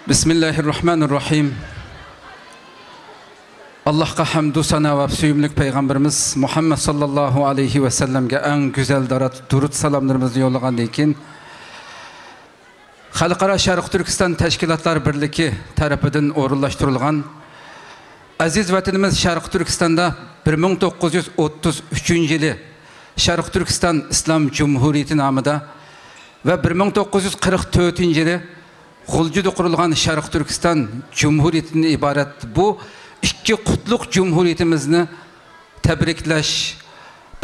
Bismillahirrahmanirrahim. Allah'a hamdü sana ve süyümlük Peygamberimiz Muhammed sallallahu aleyhi ve sellem'ge en güzel durut salamlarımızı yollagandan keyin Xalqara Şarkı Türkistan Teşkilatlar Birligi tarafından o'rinlashtirilgan aziz vatanimiz Şarkı Türkistan'da 1933 yılı Şarkı Türkistan İslam Cumhuriyeti namida ve 1944 yılı Gulcu'da kurulgan Şarkı Türkistan Cumhuriyeti'nin ibaret bu iki kutluk cumhuriyetimizni tebriklash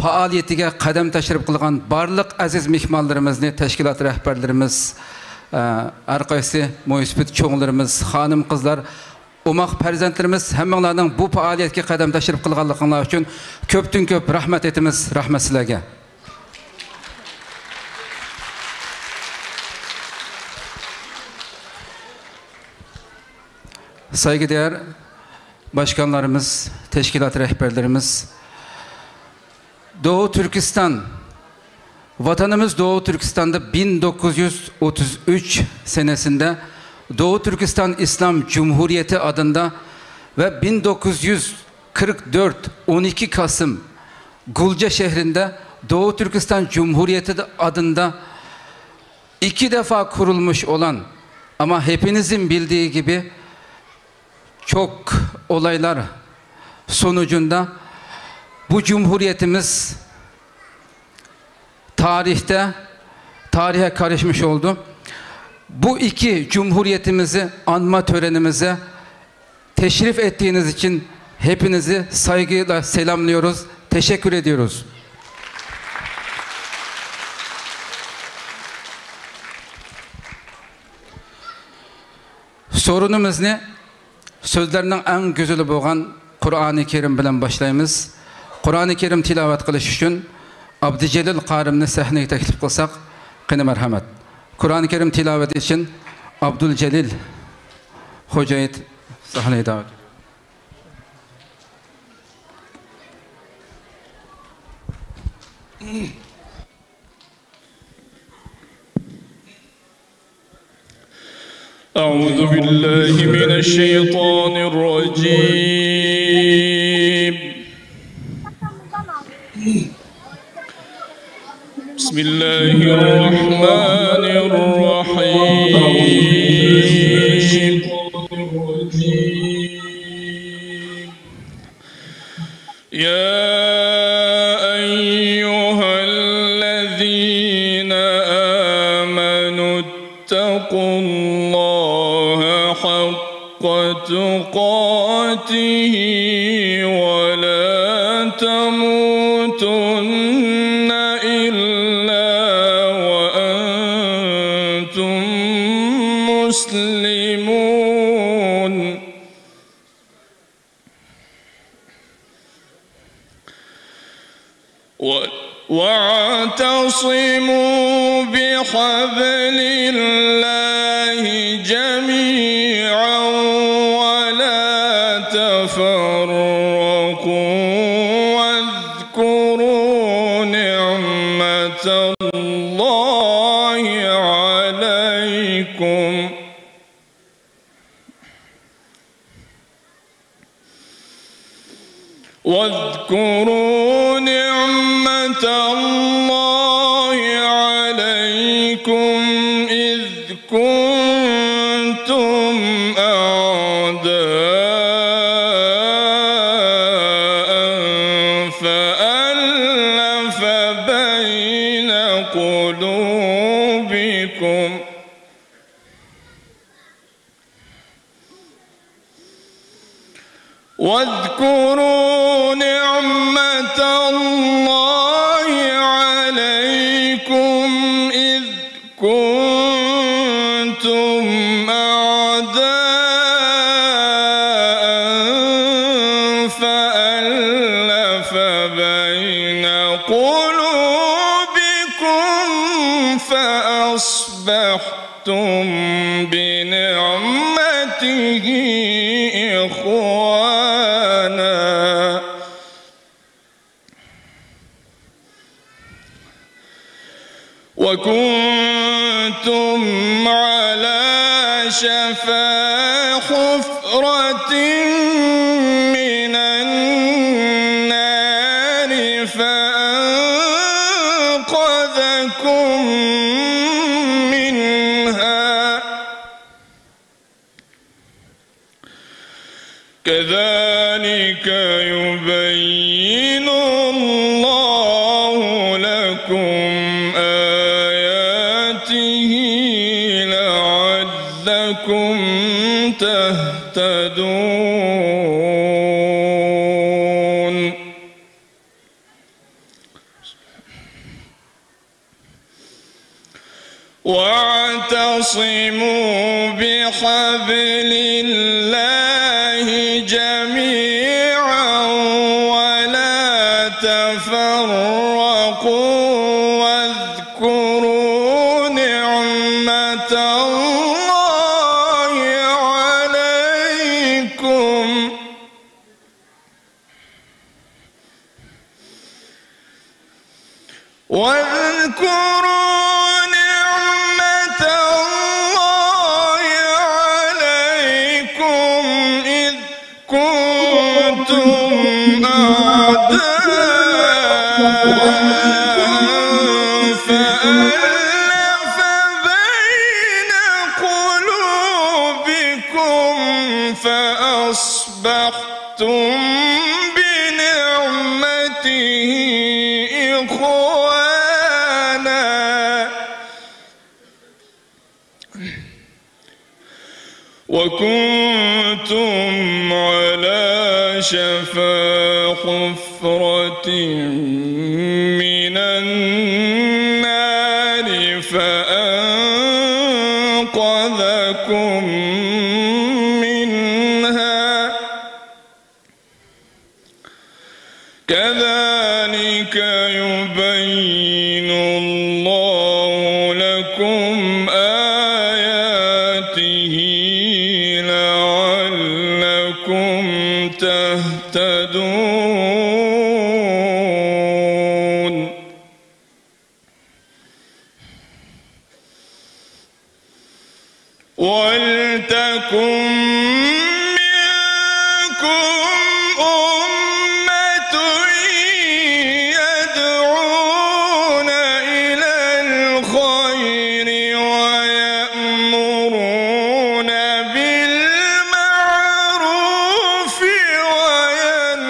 faaliyetiga qadam tashrif qilgan barliq aziz mehmonlarimizni, tashkilot rahbarlarimiz, arkaysi muisbet cho'nglarimiz, xonim qizlar, umoq farzandlarimiz hammanglarning bu faaliyetga qadam tashrif qilganligingiz uchun ko'pdan ko'p rahmat etamiz. Rahmat sizlarga. Saygıdeğer başkanlarımız, teşkilat rehberlerimiz, Doğu Türkistan, vatanımız Doğu Türkistan'da 1933 senesinde Doğu Türkistan İslam Cumhuriyeti adında ve 1944 12 Kasım Gulca şehrinde Doğu Türkistan Cumhuriyeti adında 2 defa kurulmuş olan ama hepinizin bildiği gibi çok olaylar sonucunda bu cumhuriyetimiz tarihe karışmış oldu. Bu iki cumhuriyetimizi anma törenimize teşrif ettiğiniz için hepinizi saygıyla selamlıyoruz. Teşekkür ediyoruz. Sorunumuz ne? Sözlerinin en güzeli boğan Kur'an-ı Kerim bilen başlayımız. Kur'an-ı Kerim tilavet kılış için Abdücelil Qarimni sahneye teklif kılsak qani merhamet. Kur'an-ı Kerim tilavet için Abdülcelil Hoca'yı sahneye davet ediyor. أعوذ بالله من الشيطان الرجيم بسم الله الرحمن الرحيم يا أيها الذين آمنوا اتقوا الله حق تقاته ولا تموتن إلا وأنتم مسلمون واعتصموا بحبل الله جميعا ولا تفرقوا واذكروا نعمة الله عليكم إذ كنتم أعداء فألف بين قلوبكم واذكروا نعمة الله عليكم إذ كنتم أعداء فألف بين قلوبكم فأصبحتم بنعمته إخوانا وكنتم على شفا حفرة من النار فأنقذكم منها كذلك يبين الله لكم آياته لعلكم تهتدون. واعتصموا بحبل الله جميعا ولا تفرقوا واذكروا نعمة الله عليكم إذ كنتم أعداء فألف بين قلوبكم فأصبحتم بنعمته إخوانا وكنتم على شفا حفرة من النار فأنقذكم منها كذلك يبين الله لكم آياته لعلكم تهتدون. ولتكن منكم أمة يدعون إلى الخير ويأمرون بالمعروف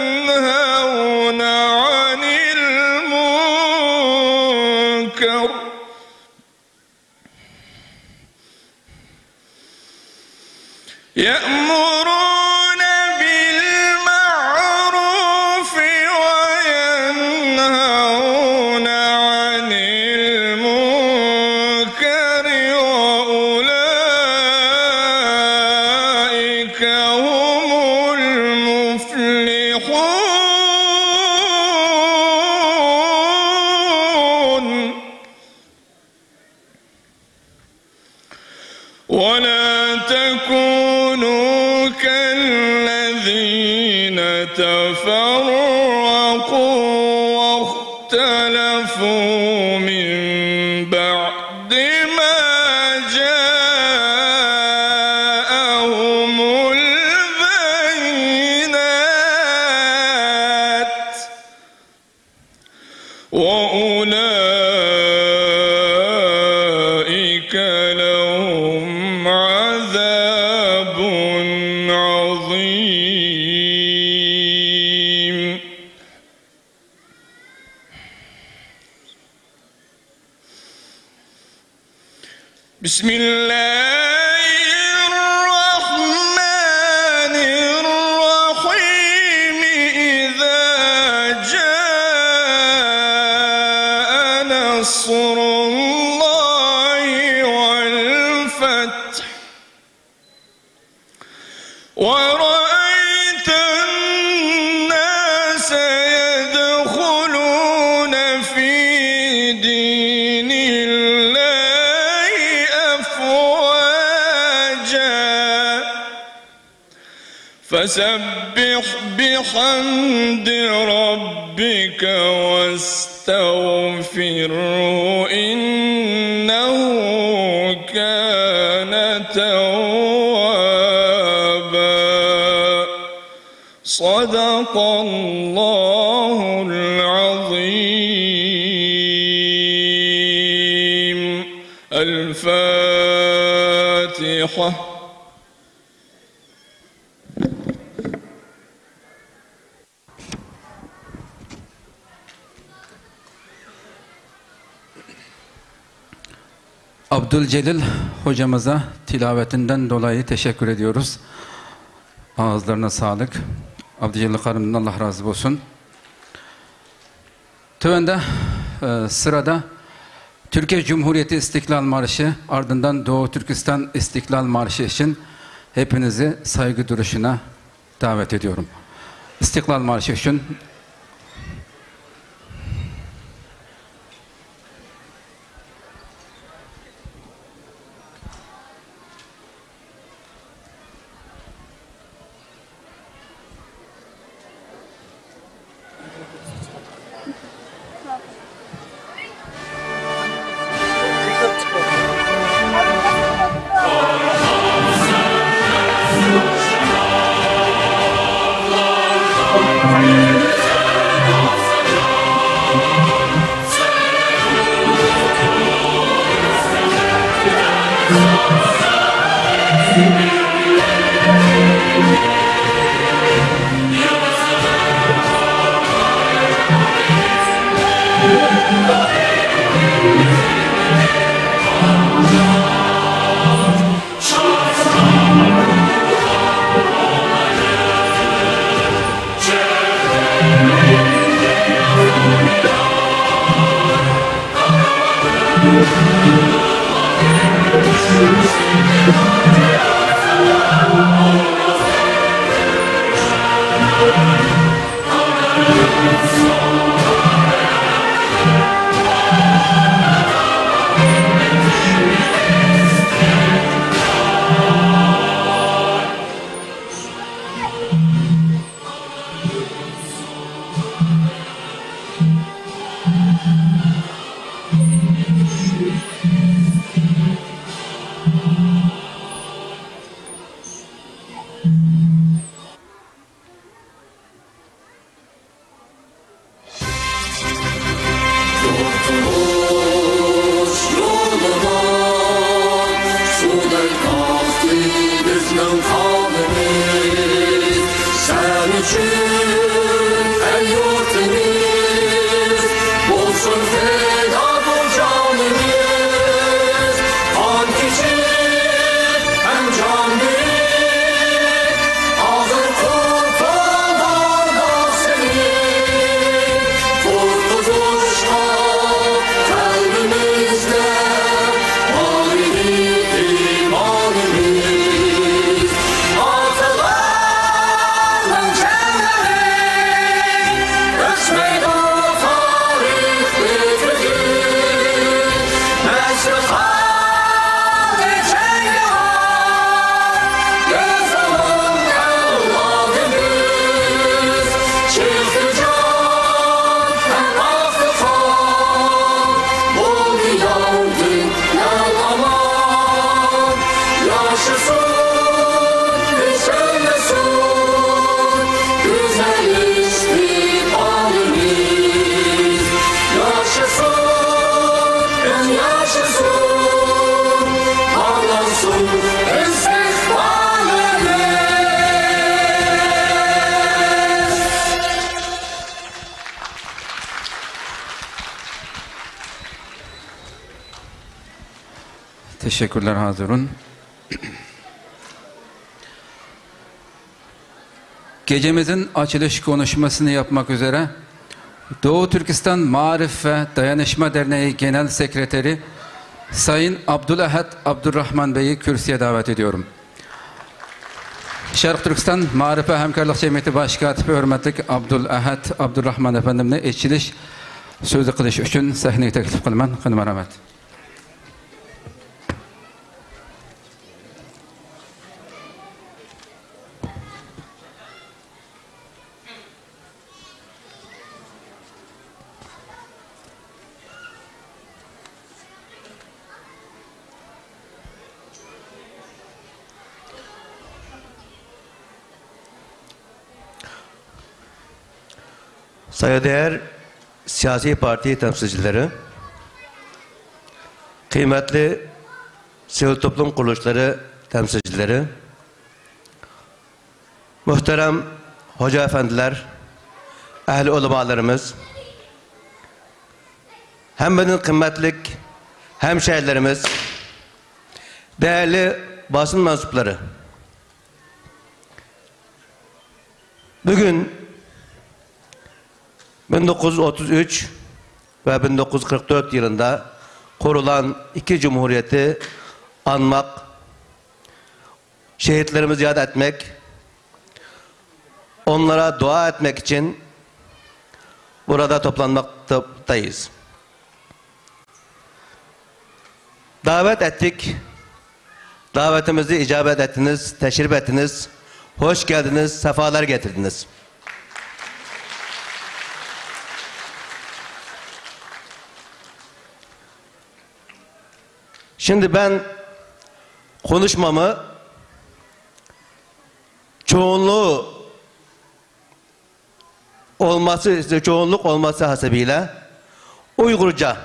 وينهون عن المنكر يأمرون بالمعروف وينهون عن المنكر وأولئك هم المفلحون. ولا تكونوا كالذين تفرقوا واختلفوا من بعد ما جاءهم البينات وأولئك لهم عذاب عظيم. بسم الله الرحمن الرحيم. إذا جاء نصر الله والفتح ورأيت الناس يدخلون في دين الله أفواجا فسبح بحمد ربك واستغفره إنه كان توابا. صدق الله العظيم. الفاتحة. Abdülcelil hocamıza tilavetinden dolayı teşekkür ediyoruz. Ağızlarına sağlık. Abdülcelil Karım'dan Allah razı olsun. Tövende sırada Türkiye Cumhuriyeti İstiklal Marşı, ardından Doğu Türkistan İstiklal Marşı için hepinizi saygı duruşuna davet ediyorum. İstiklal Marşı için teşekkürler hazırın. Gecemizin açılış konuşmasını yapmak üzere Doğu Türkistan Maarif ve Dayanışma Derneği Genel Sekreteri Sayın Abdülahad Abdurrahman Bey'i kürsüye davet ediyorum. Şarkı Türkistan Maarif ve Hemkarlık Cemiyeti Baş Katibi hürmetlik Abdülahad Abdurrahman efendimle eçiliş sözü kılış için sahneye teklif kılman. Kınıma rahmet. Saygıdeğer siyasi parti temsilcileri, kıymetli sivil toplum kuruluşları temsilcileri, muhterem hoca efendiler, ehli ulemalarımız, hem benim kıymetli hemşehrilerimiz, değerli basın mensupları. Bugün 1933 ve 1944 yılında kurulan iki cumhuriyeti anmak, şehitlerimizi yad etmek, onlara dua etmek için burada toplanmaktayız. Davet ettik, davetimizi icabet ettiniz, teşrif ettiniz, hoş geldiniz, sefalar getirdiniz. Şimdi ben konuşmamı çoğunluk olması hasebiyle Uygurca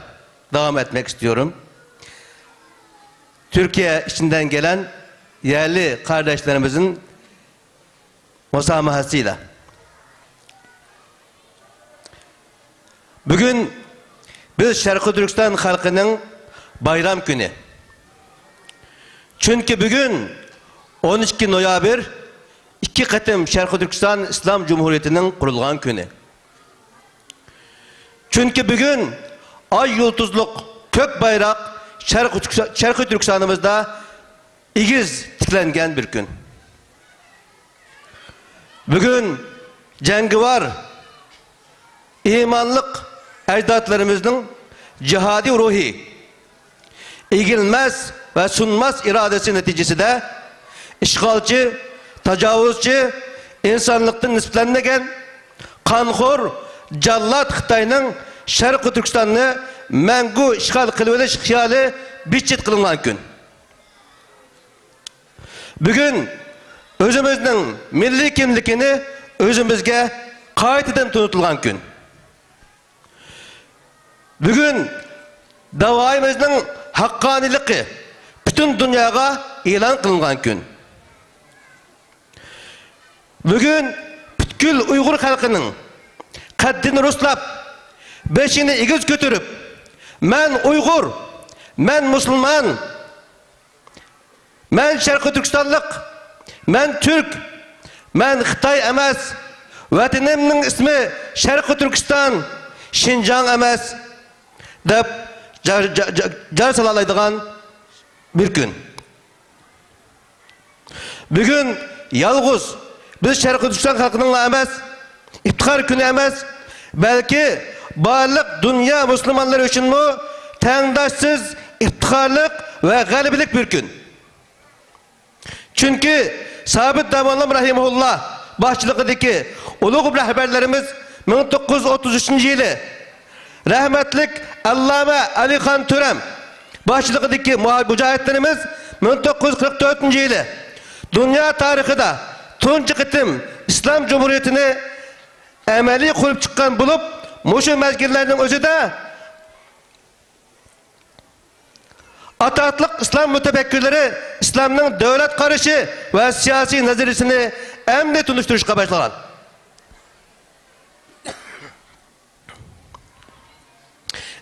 devam etmek istiyorum. Türkiye içinden gelen yerli kardeşlerimizin musamahasıyla. Bugün biz Şarkı Türkistan halkının bayram günü. Çünkü bugün 12 Noyabr 2 Katım Şarkı Türkistan İslam Cumhuriyeti'nin kurulgan günü. Çünkü bugün ay yıldızlık kök bayrak Şarkı Türkistan'ımızda igiz tiklengen bir gün. Bugün cengivar imanlık ecdatlarımızın cihadi ruhi, İgilmez ve sunmaz iradesi neticesi de işgalci, tecavüzcü, insanlıktan nispetlenen kanhor, callat Xitayning Şarkı Türkistan'ı mengu işgal kılıveriş hiyali biçit kılınan gün. Bugün özümüzün milli kimlikini özümüzge kayıtıdan tanıtılgan gün. Bugün davayımızın hakkaniliği bütün dünyaya ilan kılınan gün. Bugün bütün Uygur halkının kaddini ruslap, beşini igiz götürüp, men Uygur, men Müslüman, men Şarkı Türkistanlık, men Türk, men Xitay emas, vatanımның ismi Şarkı Türkistan, Şinjan emas, dep jar salalaydigan bir gün. Bugün yalğız biz Şarkı Türkistan halkının emas, iftihar günü emas, belki barlık dünya Müslümanları için mi tengdaşsız iftiharlık ve galibilik bir gün. Çünkü Sabit Damanlam Rahimullah başçılıkındaki uluğ rehberlerimiz 1933 yılı rahmetlik Allame Ali Khan Türem başçılıkındaki mücahitlerimiz 1944 yılı dünya tarihinde tuncu kıtım İslam Cumhuriyeti'ni emeli kurup çıkan bulup muşu mezgirlerinin özü de atatlık İslam mütefekkirleri İslam'ın devlet karışı ve siyasi nazirisini emni tunuşturuşa başlayan.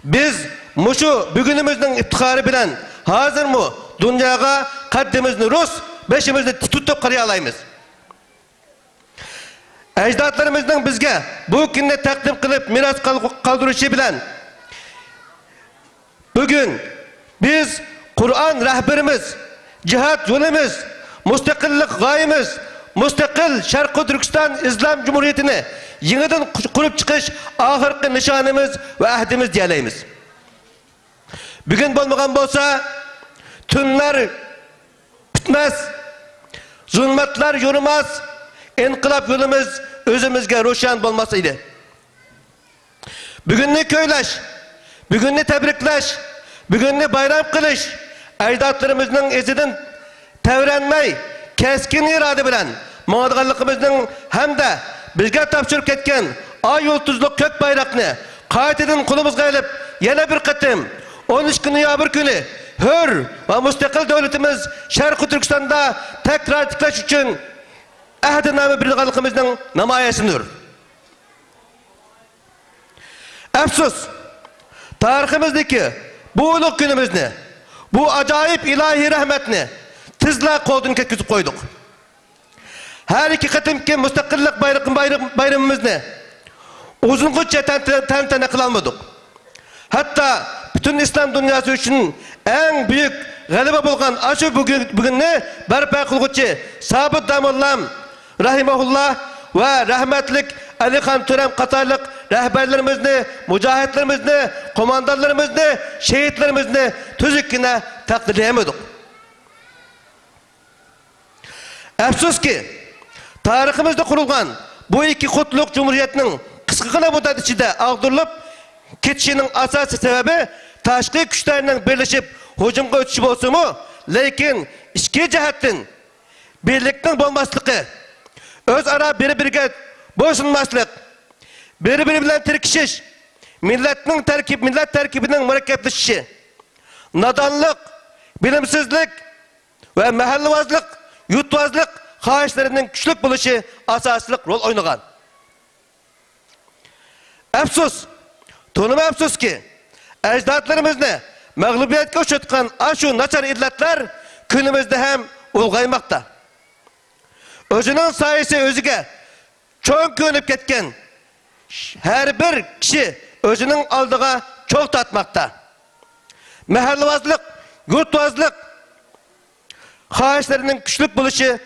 Biz muşu bugünümüzün iftiharı bilen hazır mı dünyaya kaddimizni Rus, beşimizni tutup karayalayımız. Ecdatlarımızın bizge bu günde takdim kılıp miras kaldırışı bilen bugün biz Kur'an rehberimiz, cihat yolumuz, müstakillik gayemiz, müstakil Şarkı Türkistan İslam Cumhuriyeti'ni yeniden kurup çıkış ahirki nişanımız ve ahdimiz diyeleyimiz. Bugün bulmagan bolsa tünler bitmez, zulmetler yürümez, inkılap yolumuz özümüzge roşan bulmasıydı. Bugünni köyleş, bugünni tebrikleş, bugünni bayram kılış, ecdatlarımızın izidin tevrenmey, keskin irade bilen, mağdurlukımızın hem de bizge tapşırıp ketken ay yıldızlık kök bayrakını qaytadan qulumuzga elib, yana bir qatim 13 noyabr kuni hür ve müstakil devletimiz Şarkı Türkistan'da tekrar tiklash uchun ahdnoma birlig'aligimizning namoyasidir. Afsus, tariximizdeki bu ulug' kunimizni, bu ajoyib ilahiy rahmatni tizla qo'ldan ketkizib qo'ydik. Her iki qatimki mustaqillik bayramimizni uzungacha tantana qilolmadik. Hatta bütün İslam dünyası için en büyük galiba bo'lgan aşı bugunni barpo qilguvchi Sabit Damollam rahimahullah ve rahmetlik Alihan Turam qatorliq rahbarlarimizni, mujohidlarimizni, qo'mondonlarimizni, shehidlarimizni tuzukkina taqdirlayamadik. Afsuski, tariximizda qurilgan bu iki qutlug' cumhuriyetning qisqagina muddat ichida ag'dirilib ketişinin asası sebebi tashqi kuchlarning birlashib hujumga o'tishi bo'lsa-mu, lekin ikki jihatdan birlikning bo'lmasligi, o'zaro bir-biriga bo'ysunmaslik, bir-biri bilan tirkishish, millat tarkibining murakkablashishi, nodonlik, bilimsizlik va mahallivozlik, yurtvozlik xohishlarining kuchli bo'lishi asosli rol o'ynagan. Afsus, Tonuma afsus ki, ecdatlarımızda mağlubiyetke uçutkan aşu naçar illetler günümüzde hem ulgaymakta. Özünün sayısı özüge çok könüp ketken her bir kişi özünün aldığa çok tatmakta. Mahallivazlık, yurtvazlık, xahişlerinin güçlük buluşu,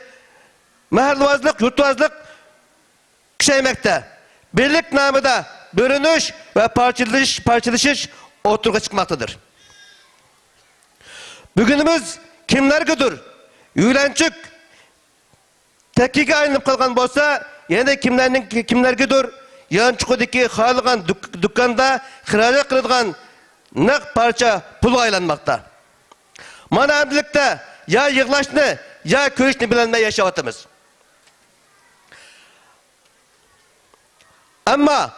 mahallivazlık, yurtvazlık küçeymekte. Birlik namıda bölünüş ve parçalışış oturga çıkmaktadır. Bugünümüz kimlergedir? Yülençük tekkiga aylanıp kalgan bolsa, yine kimlergedir? Yançuqdaki xalıgan dükkanda xiraja qiladigan naq parça pul aylanmakta. Mana amdilikte ya yığlaşını ya körüşünü bilenmeye yaşavatımız. Ama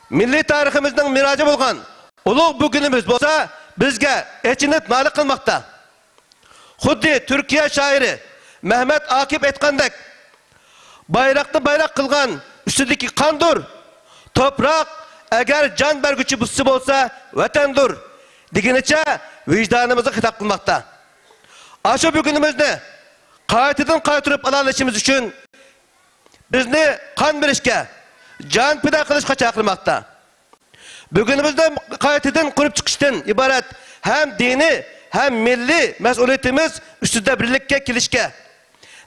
milli tariximizning miraji bo'lgan ulug' bugunimiz bo'lsa, bizga echinib noliq qilmoqda. Xuddi Turkiya shoiri Mehmet Akif aytgandek, bayroqni bayroq qilgan ustidagi qondir, toprak agar jon berguchi busi bo'lsa, vatandir degenicha vijdonimizni xitob qilmoqda. Ashu bugunimizni qaytadan qaytirib olishimiz uchun bizni qon berishga, can pida qilishga chaqirmoqda. Bugunimizda qaytadan qurib chiqishdan iborat hem dini hem milli mas'uliyatimiz ustida birlikka kelishga,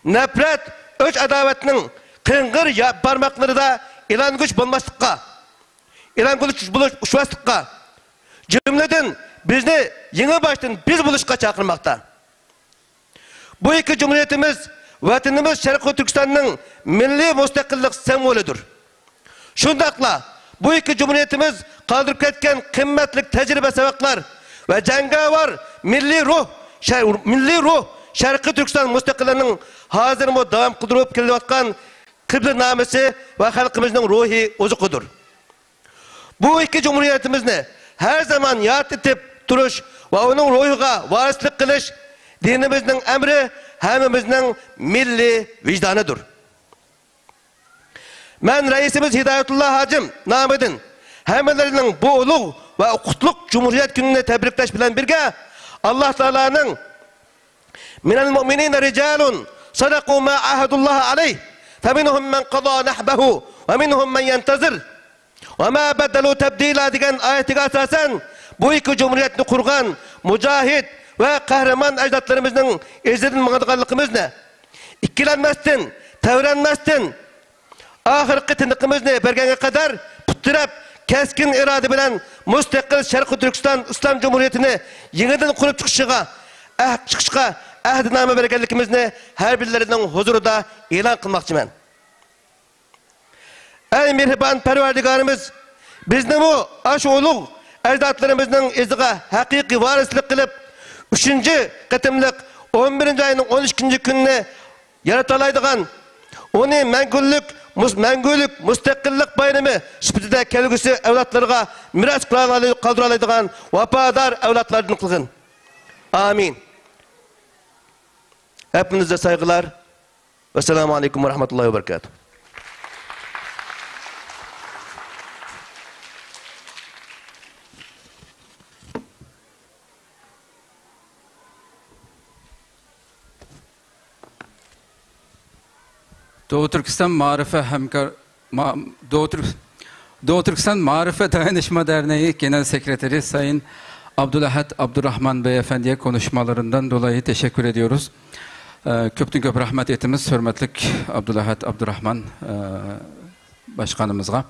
nafrat, o'ch adovatning qing'ir barmoqlarida ilang'uch bo'lmaslikqa, ilang'uch bo'lishmaslikqa, jumladan bizni yangi boshdan biz bo'lishga chaqirmoqda. Bu iki cumhuriyetimiz, vatanimiz Sharqi Turkistonning milliy mustaqillik semolidir. Şundakla bu iki cumhuriyetimiz kaldırıp ketken kıymetli tecrübe sebepler ve cengavar milli ruh Şarkı Türkistan müstakillerinin hazır mı devam kıldırıp kelivatkan kıble namesi ve halkımızın ruhi ozukudur. Bu iki cumhuriyetimizde her zaman yad etip duruş ve onun ruhuna varislik kılış dinimizin emri hemimizin milli vicdanıdır. Ben reisimiz Hidayetullah Hacım namıdın hemelerinin bu ulug' ve kutluk Cumhuriyet gününe tebrikleş bilen birge Allah Teala'nın minel mu'minine ricalun sadaku ma ahadullah aleyh feminhum men qada nahbehu ve minhum men yentazir ve ma beddelu tebdila degan ayetiga asasen bu iki cumhuriyetini kurgan mücahit ve kahraman ecdatlarımızın izledin mağdırlıkımızla ikkilenmezsin, tevrenmezsin, ahirki tınıkımızı bergenge kadar puttirap keskin irade bilen müstakil Şarkı Türkistan İslam Cumhuriyeti'ni yeniden kurup çıkışka ahdname bergenlikimizni her birilerinin huzurunda ilan kılmakçı. Ey mihriban perverdigarimiz, bizni bu aş ulug' ecdatlarımızın iziga hakiki varislik kılıp 3. qıtımlık 11. ayının 12. gününe yaratalaydıgan onu mengüllük мәңгүлік müstakillik bayramı sifatida kelgusi avlodlarga miras qaldira oladigan vafodor avlodlardan qilgin. Amin. Hepinize saygılar. Vesselamu aleyküm ve rahmetullahi ve berekatuhu. Doğu Türkistan Marife Dayanışma Derneği Genel Sekreteri Sayın Abdülahad Abdurrahman Beyefendi'ye konuşmalarından dolayı teşekkür ediyoruz. Köptün köp rahmet etimiz, hürmetlik Abdülahad Abdurrahman Başkanımızga.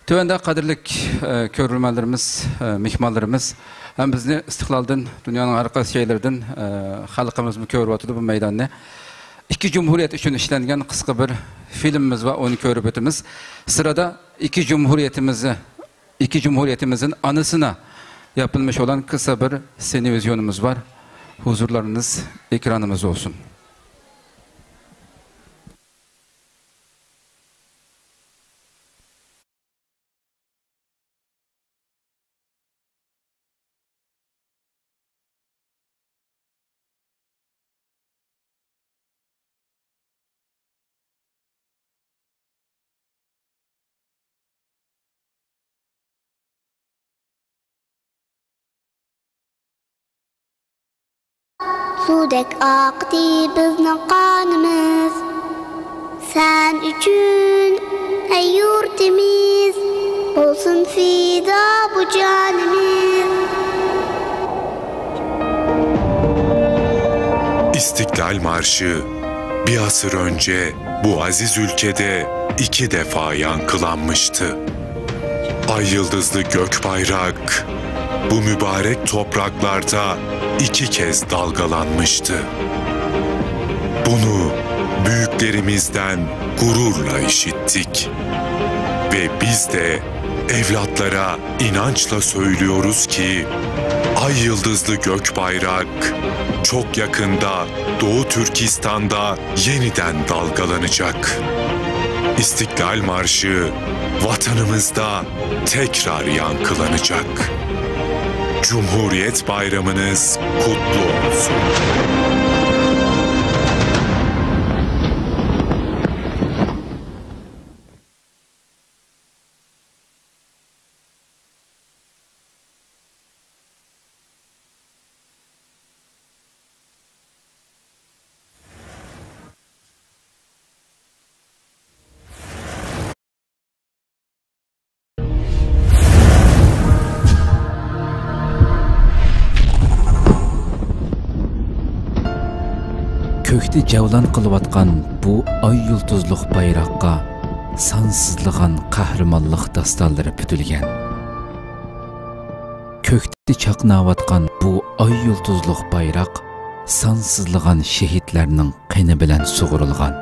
Tövende kadirlik körülmelerimiz, mihmallarımız hem bizni istiqlaldan, dünyanın harika şeylerden halkımız mı körüvatıdı bu meydanını. İki Cumhuriyet için işlengen kısa bir filmimiz var, onu körüp ötümüz. Sırada iki Cumhuriyetimizin anısına yapılmış olan kısa bir seni-vizyonumuz var. Huzurlarınız, ekranımız olsun. Sudek aktı bizning qanimiz, sen üçün ey yurtimiz, olsun fida bu canimiz. İstiklal Marşı bir asır önce bu aziz ülkede 2 defa yankılanmıştı. Ay yıldızlı gök bayrak bu mübarek topraklarda 2 kez dalgalanmıştı. Bunu büyüklerimizden gururla işittik. Ve biz de evlatlara inançla söylüyoruz ki ay yıldızlı gök bayrak çok yakında Doğu Türkistan'da yeniden dalgalanacak. İstiklal Marşı vatanımızda tekrar yankılanacak. Cumhuriyet Bayramınız kutlu olsun. Kökte cavlan kılıvatkan bu ay yıldızlık bayrakka sansızlıgan kahramanlık dastanları pütülgen. Kökte çaknavatkan bu ay yıldızlık bayrak sansızlıgan şehitlerinin qini bilen suğurulgan.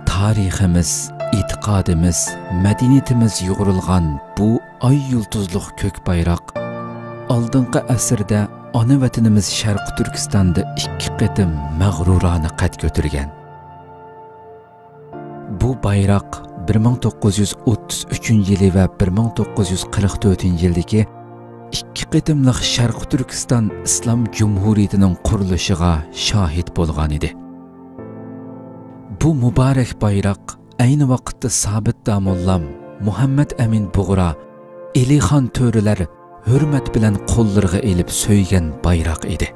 Tarihimiz, itikadimiz, medeniyetimiz yoğrulgan bu ay yıldızlık kök bayrak aldınqı asırda ana vatanimiz Şarkı Türkistan'da 2 qitim mağrurana qat götürgen. Bu bayrak 1933 yılı ve 1944 yıldaki 2 qitimlik Şarkı Türkistan İslam Cumhuriyeti'nin kuruluşuğa şahit bolgan idi. Bu mübarek bayrak aynı vakitte Sabit Damollam, Muhammed Emin Buğra, Elihan Töreler hürmet bilen kollarına elip söygen bayrak idi.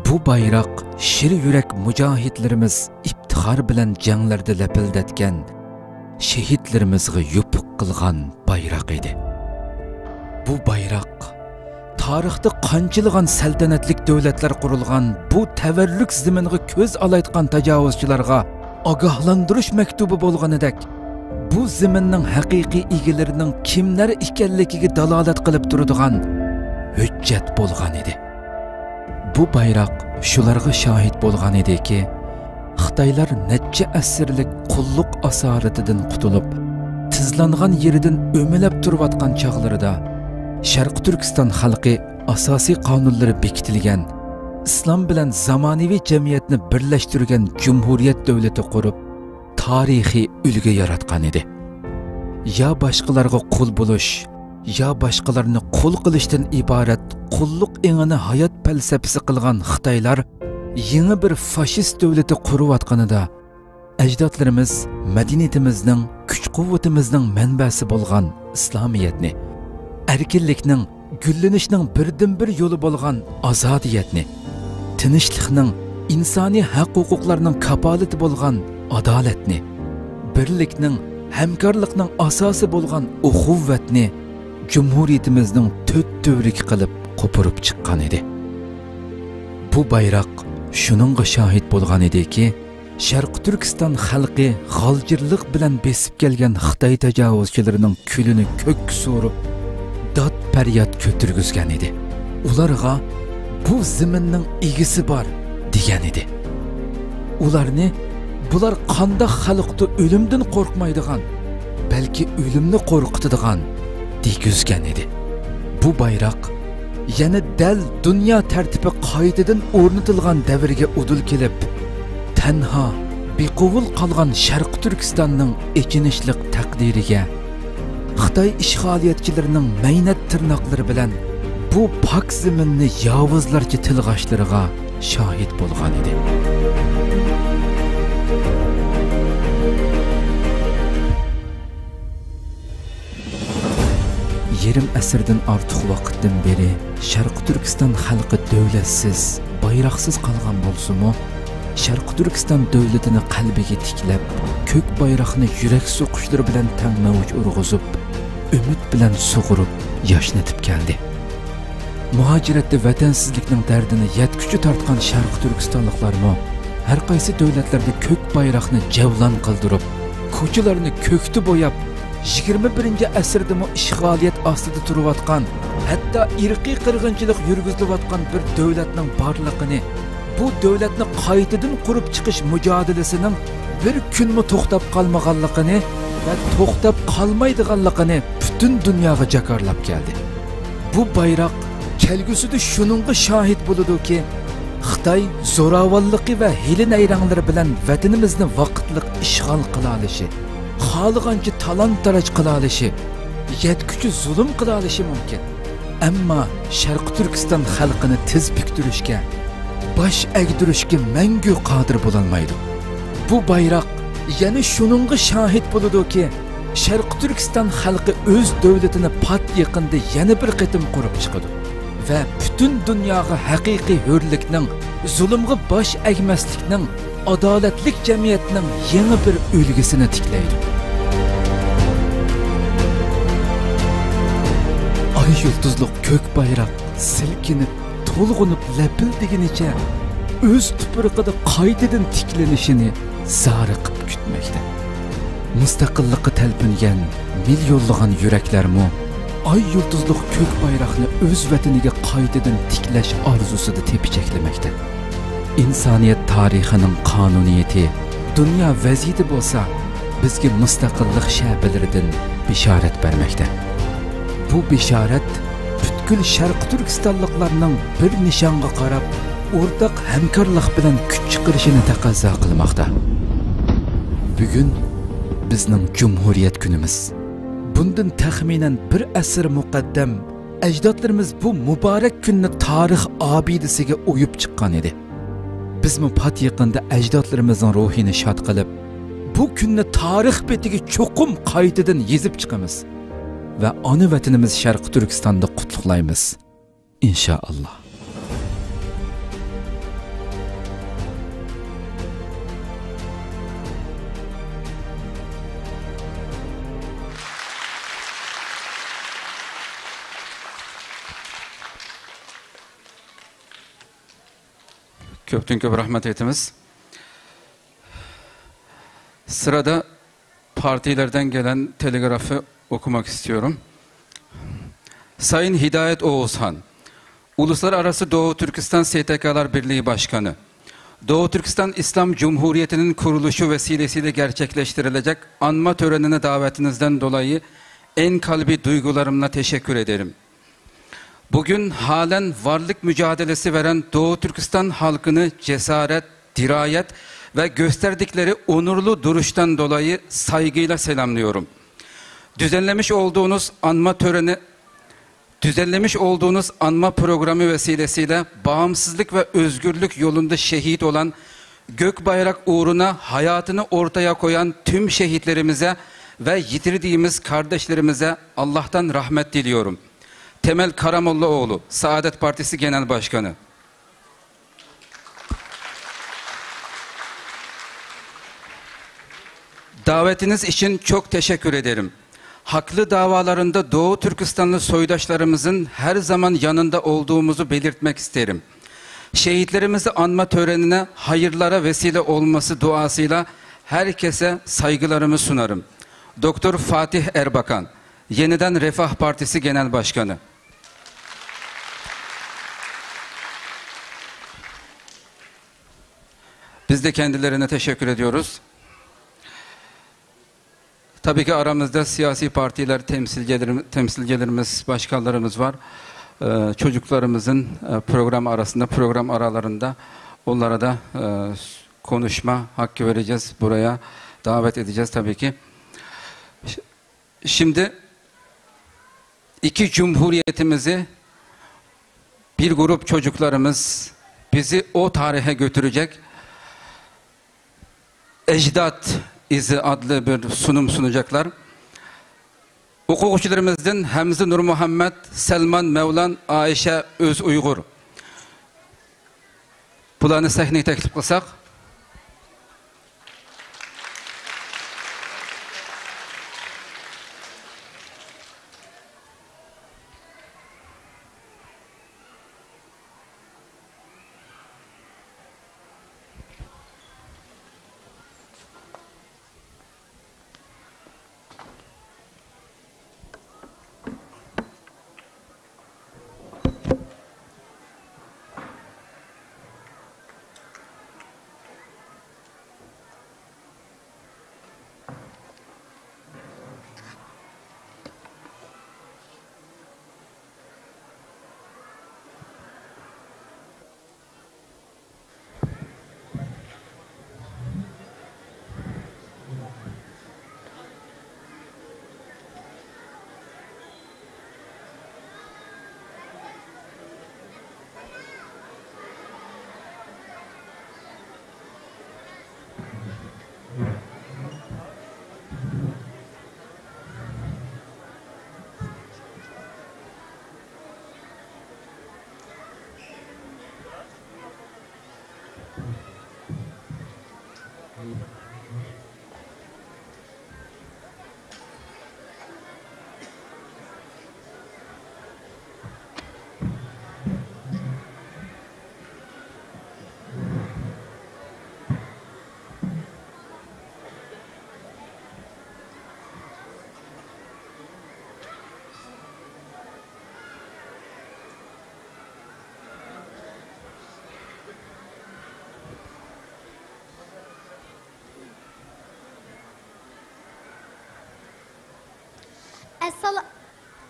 Bu bayrak şir yürek mücahitlerimiz iftihar bilen canlarda lepildetken şehitlerimizge yupuk kılgan bayrak idi. Bu bayrak tarihte qançılığan saltanatlik devletler kurulgan bu teverrük ziminge köz alaytkan tecavüzçilarga agahlandırış mektubu bolganidek bu ziminning haqiqiy egalarining kimlar ekanligiga dalolat qilib turadigan hujjat bo'lgan edi. Bu bayroq shularga shohid bo'lgan ediki, Xitoylar necha asrlik qulluq asoratidan qutulib, tizlangan yeridan o'milab turayotgan chog'larida Sharq Turkiston xalqi asosiy qonunlari bekitilgan, islom bilan zamonaviy jamiyatni birlashtirgan Cumhuriyet davlati qurib, tarixiy ulgu yaratgan edi. Ya boshqalarga qul bo'lish, ya boshqalarni qul qilishdan iborat qulluq engini hayot falsafasi qilgan Xitoylar yangi bir fashist davlati qurayotganida ajdodlarimiz madaniyatimizning, kuch-quvvatimizning manbasi bo'lgan islomiyatni, erkinlikning, gullanishning birdan-bir yo'li bo'lgan azodiyatni, tinchlikning, insoniy haq-huquqlarning kafolati bo'lgan adolatni, birlikning, hamkorlikning asosi bo'lgan uxuvvatni Cumhuriyetimizning to'rt tövrik qilib qo'pirib chiqqan edi. Bu bayroq shuningga shohid bo'lgan ediki, Sharq Turkiston xalqi g'aljirlik bilan besib kelgan Xitoy tajovuzchilarining kulini ko'k so'rib, dod faryod ko'targizgan edi. Ularga bu zaminning egisi bor degan edi. Ularni bular qanday xalqda o'limdan qo'rqmaydigan, balki o'limni qo'rqitadigan degizgan edi. Bu bayroq yana dal dunyo tartibi qoidadan o'rnatilgan davrga udul kelib, tanha bequvul qolgan Sharq Turkistonning echinishlik taqdiriga Xitoy ishg'oliyatchilarining maynat tirnoqlari bilan bu pok zaminni yovuzlarcha tilg'ashlariga shohid bo'lgan edi. Yerim asrdan ortiq vaqtdan beri Sharq Turkiston xalqi davlatsiz, bayroqsiz qolgan bo'lsa-mu, Sharq Turkiston davlatini qalbiga tiklab, ko'k bayroqni yurak so'qishlari bilan tangmavj urg'izib, umid bilan sug'urib, yashnatib keldi. Muhojiratda vatansizlikning dardini yetkuchi tortgan Sharq Turkistonliklarmi har qaysi davlatlarda ko'k bayroqni javlon qildirib, ko'chalarni ko'kda bo'yab, 21-asrda ishg'oliyat ostida turayotgan, hatto irqiy qirg'inchilik yurgizilayotgan bir davlatning borligini, bu davlatni qaytadan qurib chiqish mujodilasining bir kunmi to'xtab qolmaganligini va to'xtab qolmaydiganligini butun dunyoga jakarlab keldi. Bu bayroq kelgusida shuningga shohid bo'ladi-ki, Xitoy zo'ravonligi va hili-nayranglari bilan vatanimizni vaqtliq ishg'ol qila olishi, xohlagancha talon-taroj qila olishi, yetkuchi zulm qila olishi mumkin. Ammo Sharq Turkiston xalqini tiz buktirishga, bosh egdirishga mangu qodir bo'lolmaydi. Bu bayroq yana shuningga shohid bo'ladi-ki, Sharq Turkiston xalqi o'z davlatini pat yaqinda yana bir qatim qurib chiqadi va butun dunyoga haqiqiy hurlikning, zulmga bosh egmaslikning, adolatlik jamiyatning yangi bir ulgusini tiklaydi. Ay yulduzliq ko'k bayroq silkinib, to'lg'unib lapildeginicha o'z tuprog'ida qaytadan tiklanishini zariqib kutmoqda. Mustaqillikka talpingan milyonlagan yuraklarmi ay yulduzliq ko'k bayroqni o'z vataniga qaytadan tiklash orzusida tepichaklamoqda. İnsaniyat tarixining qonuniyati, dunyo vaziyati bo'lsa, bizga mustaqillik shabilaridan bishorat bermoqda. Bu bishorat butkul Sharq Turkistonliklarning bir nishonga qarab, o'rtaq hamkorlik bilan kuch chiqarishini taqozo qilmoqda. Bugun bizning Cumhuriyet kunimiz. Bundan taxminan bir asr muqaddam ajdodlarimiz bu muborak kunni tarix obidasiga o'yib chiqqan edi. Biz pat yaqinda ajdodlarimizning ruhini shod qilib, bu kunni tarix betiga cho'qim qaytadan yezib chiqamiz va ona vatanimiz Sharq Turkistonda qutluqlaymiz. İnşallah. Köpten köp rahmet etimiz. Sırada partilerden gelen telgrafı okumak istiyorum. Sayın Hidayet Oğuzhan, Uluslararası Doğu Türkistan STK'lar Birliği Başkanı, Doğu Türkistan İslam Cumhuriyeti'nin kuruluşu vesilesiyle gerçekleştirilecek anma törenine davetinizden dolayı en kalbi duygularımla teşekkür ederim. Bugün halen varlık mücadelesi veren Doğu Türkistan halkını cesaret, dirayet ve gösterdikleri onurlu duruştan dolayı saygıyla selamlıyorum. Düzenlemiş olduğunuz anma programı vesilesiyle bağımsızlık ve özgürlük yolunda şehit olan, gök bayrak uğruna hayatını ortaya koyan tüm şehitlerimize ve yitirdiğimiz kardeşlerimize Allah'tan rahmet diliyorum. Temel Karamollaoğlu, Saadet Partisi Genel Başkanı. Davetiniz için çok teşekkür ederim. Haklı davalarında Doğu Türkistanlı soydaşlarımızın her zaman yanında olduğumuzu belirtmek isterim. Şehitlerimizi anma törenine hayırlara vesile olması duasıyla herkese saygılarımı sunarım. Doktor Fatih Erbakan, Yeniden Refah Partisi Genel Başkanı. Biz de kendilerine teşekkür ediyoruz. Tabii ki aramızda siyasi partiler temsilcilerimiz, başkanlarımız var. Çocuklarımızın program aralarında onlara da konuşma hakkı vereceğiz. Buraya davet edeceğiz tabii ki. Şimdi iki cumhuriyetimizi bir grup çocuklarımız bizi o tarihe götürecek. Ecdat İzi adlı bir sunum sunacaklar. Hukukçularımızdan Hamza Nur Muhammed, Selman Mevlan, Ayşe Öz Uygur. Bularni sahneye teklif kılsak.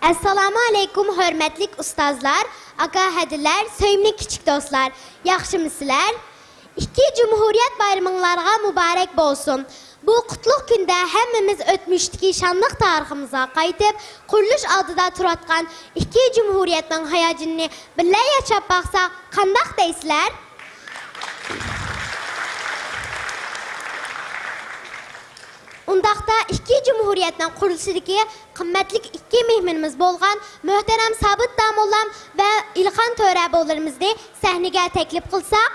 Assalamu alaikum hörmətli ustazlar, aqahədilər, söyümlü kiçik dostlar. Yaxşımısınızlar? İki Cumhuriyet bayramınlarına mübarek olsun. Bu qutlıq gündə həmmimiz ötmüşdiki şanlıq tariximizə qayıtıb, quruluş adıda turatqan iki Cumhuriyetin hayacını birlə yaşab baxsa, qandaq deysizlər? Undaqda iki Cumhuriyetdən quruluşidagi qimmatli iki mehminimiz bo'lgan muhtaram Sabit Damollam və İlxan Töreoğullarımızı səhnəyə təklif qılsaq,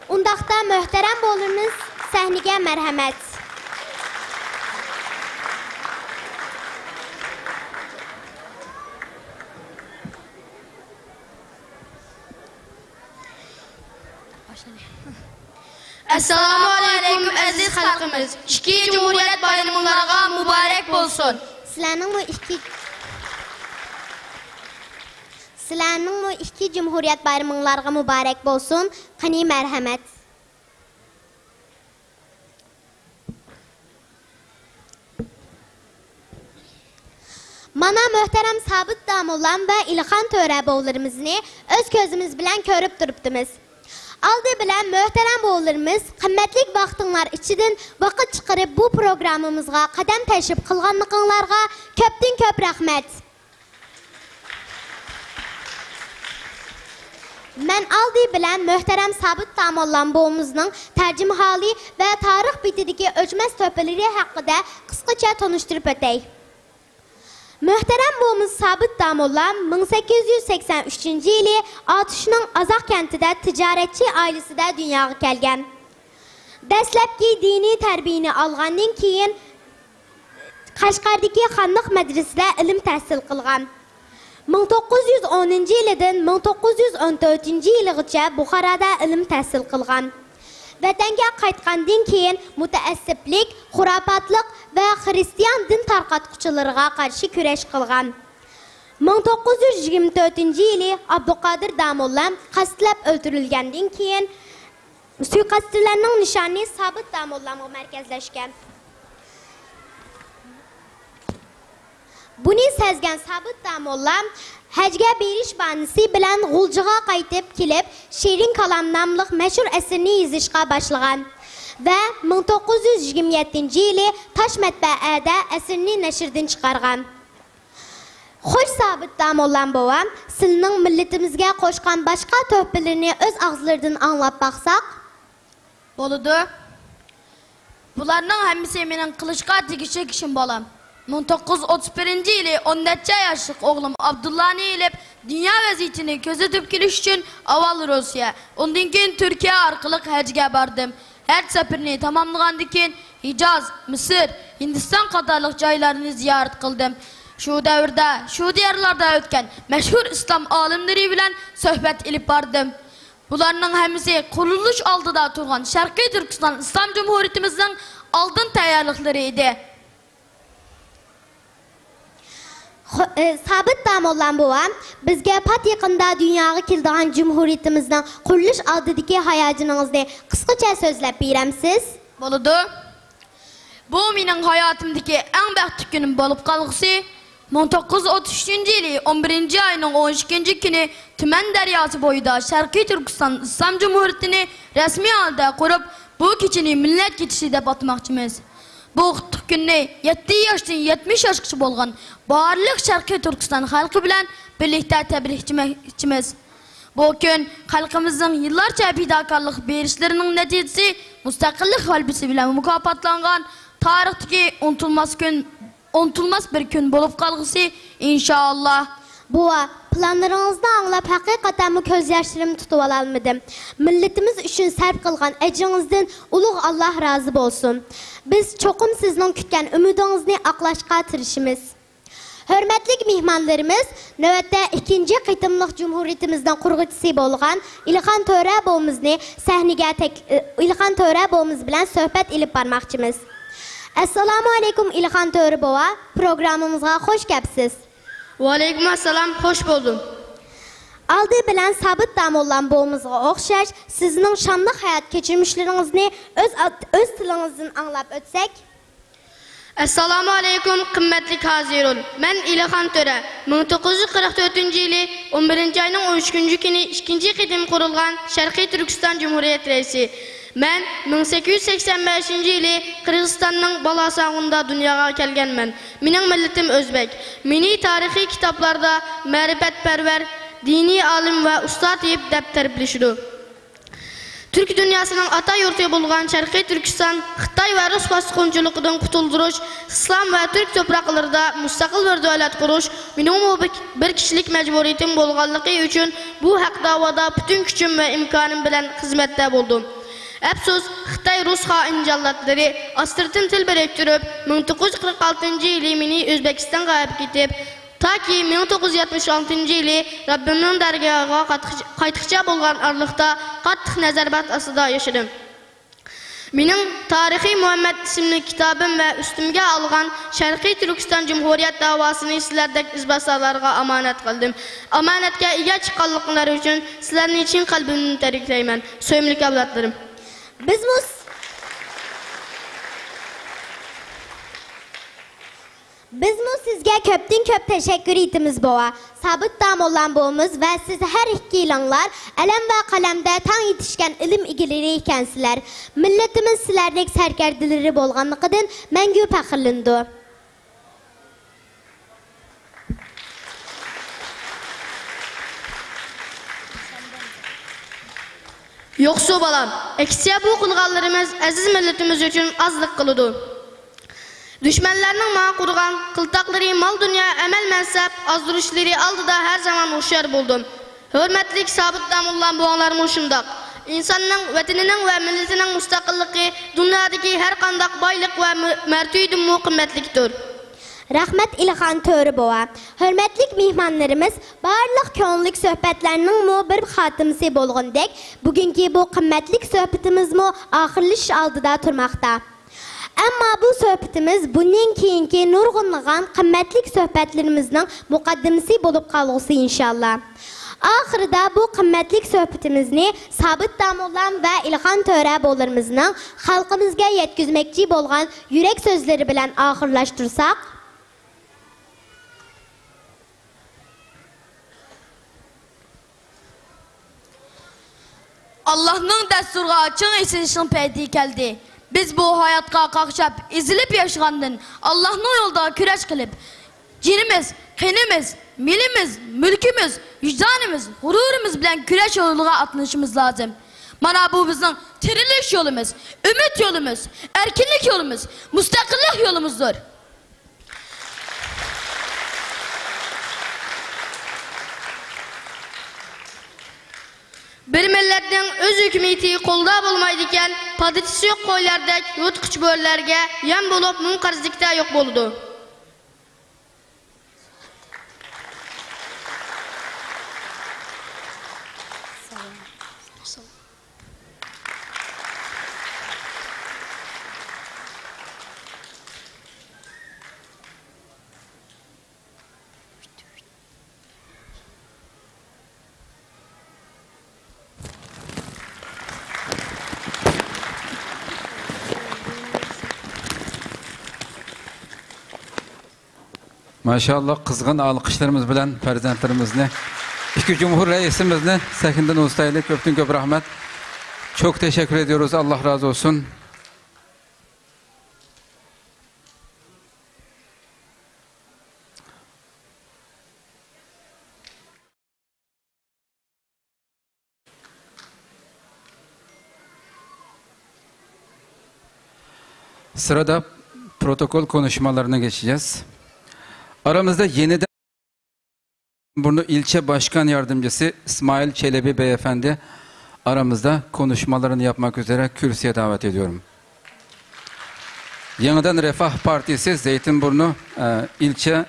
undaqda muhtaram bo'limiz səhnəyə mərhəmət. Assalamu alaikum aziz xalqimiz. İki Cumhuriyet bayramlarına mübarek olsun. Sizlarning bu iki Cumhuriyet bayramlarına mübarek olsun. Qani mərhəmət. Mana muhtaram Sabit Damollam və İlxan Töreoğullarımızı öz gözümüz bilan görüb durubdunuz. Aldı bilen möhterem oğullarımız, kıymetlik vaxtınlar içidin vakit çıkarıp bu programımızga kadem teşrif kılganlıklarga köptün köp rahmet. Men aldı bilen möhterem Sabit Damolla'n boğumuzun tercümhali ve tarih bitidiki ölçmez töpeleri hakkında kıskaça tanıştırıp ötey. Möhterem boğumuz Sabit Damolla'n 1883 yılı Atuş'un Azaq kentide ticaretçi ailesinde dünyaya kelgen. Dəsləbki dini tərbiyini alğandan keyin Qashqardagi Xanlıq Medresesida ilim tahsil qilgan. 1910 yilidan 1914 yilgacha Buxoroda ilim tahsil qilgan. Vatanga qaytgandan keyin mutaassiblik, xurofotlik va xristian din tarqatquchilariga qarshi kurash qilgan. 1924 yili Abduqodir Damolla'n qasdlab o'ldirilgandan keyin suiqasdchilarning nishoni Sabit Damolla'n markazlashgan. Buni sezgan Sabit Damolla'n hajga berish banisi bilan G'uljiga qaytib kelib, Sherin Kalam nomli mashhur asarni yozishga boshlagan va 1927 yili Tosh matbaada asarni nashrdan chiqargan. Xo'sh Sabit Damolla'n bovam, sizning millatimizga qo'shgan boshqa to'plarni o'z og'zlaridan anglab baqsaq Boludu. Bularning hammasi mening qilishga tegishli kishim bolam. 1931 yili 14 yaşlık oğlum Abdullah'ni ilip dünya vaziyetini gözetip kelish için avval Rusya, ondan keyin Türkiye arkalık hacga bardım. Her seferini tamamlagandan keyin Hicaz, Mısır, Hindistan qatarlıq joylarını ziyaret kıldım. Şu davrda, şu diyarlarda ötken meşhur İslam alimleri bilen sohbet ilip bardım. Bularning hammasi qurilish oldida turgan Sharqiy Turkiston İslam Cumhuriyatimizning oldin tayyorliklari edi. Sabit Damolla'n bovam, bizga pat yaqinda dunyoga kelgan Cumhuriyatimizning qurilish oldidagi hayajoningizni qisqacha so'zlab beramsiz? Bo'ladi. Bu mening hayotimdagi eng baxtli kunim bo'lib qolg'isi 1933 yili 11 ayning 12 kuni Tuman daryosi bo'yida Sharqiy Turkiston Islom Cumhuriyatini rasmiy holda qurib, bu kechini millat kechishi deb atmoqchimiz. Bu günni 7 yaşdan 70 yaşgacha bo'lgan barliq Sharqiy Turkiston xalqi bilan birlikda tabriklaymiz. Bu kun xalqimizning yillarcha fidokorlik berishlarining natijasi mustaqillik g'alabasi bilan mukofotlangan tarixdagi unutulmas bir kun bo'lib qolg'isi inshaalloh. Buva, planlarınızda anlap hakikaten göz yaşlarımı tutup alalmadım. Milletimiz üçün sərf qılğan əcrinizdən uluq Allah razı olsun. Biz çoxum sizden kütken ümidinizni aqlaşqa tirişimiz. Hörmətlik mihmanlarımız, növətdə ikinci qitimlik Cumhuriyatimizdən qurğucusu bolğan İlxan Törəbovumuz bilen söhbət ilib barmaqçımız. Assalamu aleykum İlxan Törəbova, programımızga hoş gəpsiz. Aleyküm assalam, hoş buldum. Aldı bilen Sabit Damolla'n boğumuzga oxşaş, sizin şanlı hayat geçirmişlerinizni öz tilinizden anlap ötsek. Assalamu aleykum, kıymetli hazirun. Ben İlxan Töre. 1944 yılı 11 ayının 13 günü ikinci qitim kurulgan Sharqiy Turkiston Cumhuriyet Reisi. Ben 1885 yılı Kırgızistan'ın Balasağı'nda dünyaya kelgenmen. Mening milletim Özbek. Meni tarihi kitaplarda mərifətpərvər, dini alim ve ustad deyip dep bilişdi. Türk dünyasının ata yurtu bulgan Sharqiy Turkiston, Xitoy ve Rus bosqinchiligidan qutulduruş, İslam ve Türk topraklarında mustaqil bir davlat quruş, mening bir kişilik mecburiyetim bolganligi üçün bu haq davada bütün gücüm ve imkanım bilen hizmette buldum. Afsus, Xitoy-Rus hain jallatları astırtın til biriktirip 1946 yılı meni Özbekistonga olib ketib, ta ki 1976 yılı Rabbimin dargohiga qaytqicha bo'lgan arliqda qattiq nazarbat ostida yaşadım. Mening Tarihi Muhammed isimli kitabım ve üstümge algan Sharqiy Turkiston Cumhuriyet davasını sizlerdek izbasarlarga amanet qildim. Amanetga ega chiqqanliklari uchun sizlarning chin qalbimdan tabriklayman. So'yimli avlodlarim. Bizmi sizga köpdən-köp təşəkkür etimiz boğa. Sabit dam olan boğumuz və siz hər iki ilanlar ələm və qaləmdə tan yetişkən ilim igiləri ikansizlər. Milletimiz sizlərdək sərkərdiləri bolğanlıqıdan məngü pəxirlindu. Yoxsa balam, əksiyə bu qılğanlarımız əziz millətimiz üçün azlıq qılıdı. Düşmənlərinin mənə qurğan qıltaqları, mal dünya, əməl mənsəb, azdırışları aldıda hər zaman hoşyar buldum. Hörmətlik sabit damullan boğanlarımı şundaq. İnsanın, vətəninin və millətinin müstəqilliği dünyadakı hər qandaq baylıq və mərtüydün mu qimmetlikdir. Rəhmət İlxan Törü boğa. Hörmətlik mihmanlarımız, barlıq könlük söhbətlərinin mu bir xatımısı bolğundək, bugünkü bu qimmetlik söhbətimiz mu axırlış aldıda turmaqda. Amma bu söhbətimiz bunun keyinki nurğunluğan qimmetlik söhbətlərimizin müqaddimisi bolup qalğısı inşallah. Axırda bu qimmetlik söhbətimizni Sabit Damullan və İlxan Törə bollarımızın xalqımızga yetkizməkçi bolğan yürək sözləri bilən axırlaşdırsaq, Allah'ın dəsturğa çın esinişin peydi gəldi. Biz bu hayatqa qalxışab, izilib yaşandın. Allah'ın yolda küreç qilib. Cinimiz, qenimiz, milimiz, mülkümüz, vicdanımız, hururumuz bilen küreç yoluna atılışımız lazım. Mana bu bizim diriliş yolumuz, ümit yolumuz, erkinlik yolumuz, müstakillik yolumuzdur. Bir milletning öz hükümeti kolda bulmaydiken, paditisi yok koylardek yutkuç böllerge yan bulup munkarzlikta yok boludu. Maşallah kızgın alkışlarımız bilen farzandlarımızı, iki Cumhur Reisimizni Sekinden Ustaylı köptün köp rahmet. Çok teşekkür ediyoruz. Allah razı olsun. Sırada protokol konuşmalarına geçeceğiz. Aramızda yeniden Burnu İlçe Başkan Yardımcısı İsmail Çelebi Beyefendi aramızda konuşmalarını yapmak üzere kürsüye davet ediyorum. Yeniden Refah Partisi Zeytinburnu İlçe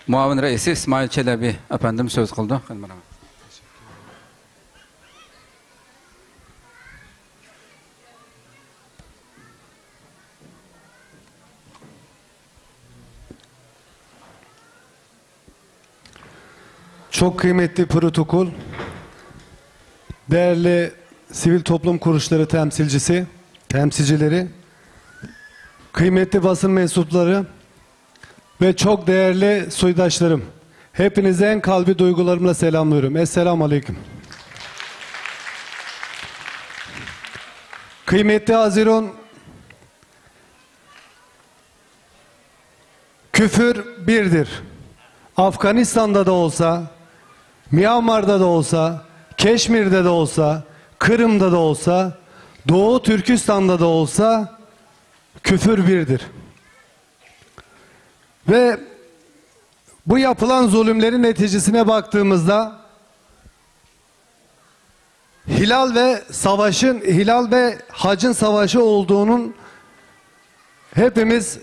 Muavin Reisi İsmail Çelebi efendim söz kıldı. Çok kıymetli protokol, değerli sivil toplum kuruluşları temsilcileri, kıymetli basın mensupları ve çok değerli soydaşlarım. Hepinize en kalbi duygularımla selamlıyorum. Esselamu Aleyküm. Kıymetli Haziran, küfür birdir. Afganistan'da da olsa, Myanmar'da da olsa, Keşmir'de de olsa, Kırım'da da olsa, Doğu Türkistan'da da olsa küfür birdir. Ve bu yapılan zulümlerin neticesine baktığımızda Hilal ve Hac'ın savaşı olduğunun hepimiz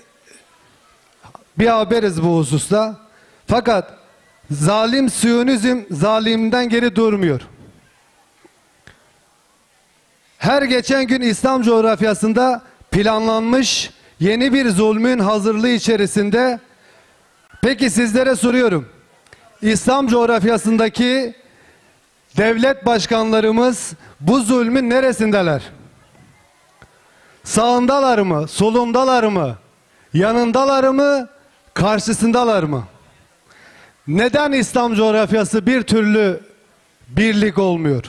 bir haberiz bu hususta. Fakat zalim Siyonizm zalimden geri durmuyor. Her geçen gün İslam coğrafyasında planlanmış yeni bir zulmün hazırlığı içerisinde. Peki sizlere soruyorum. İslam coğrafyasındaki devlet başkanlarımız bu zulmün neresindeler? Sağındalar mı? Solundalar mı? Yanındalar mı? karşısındalar mı? Neden İslam coğrafyası bir türlü birlik olmuyor?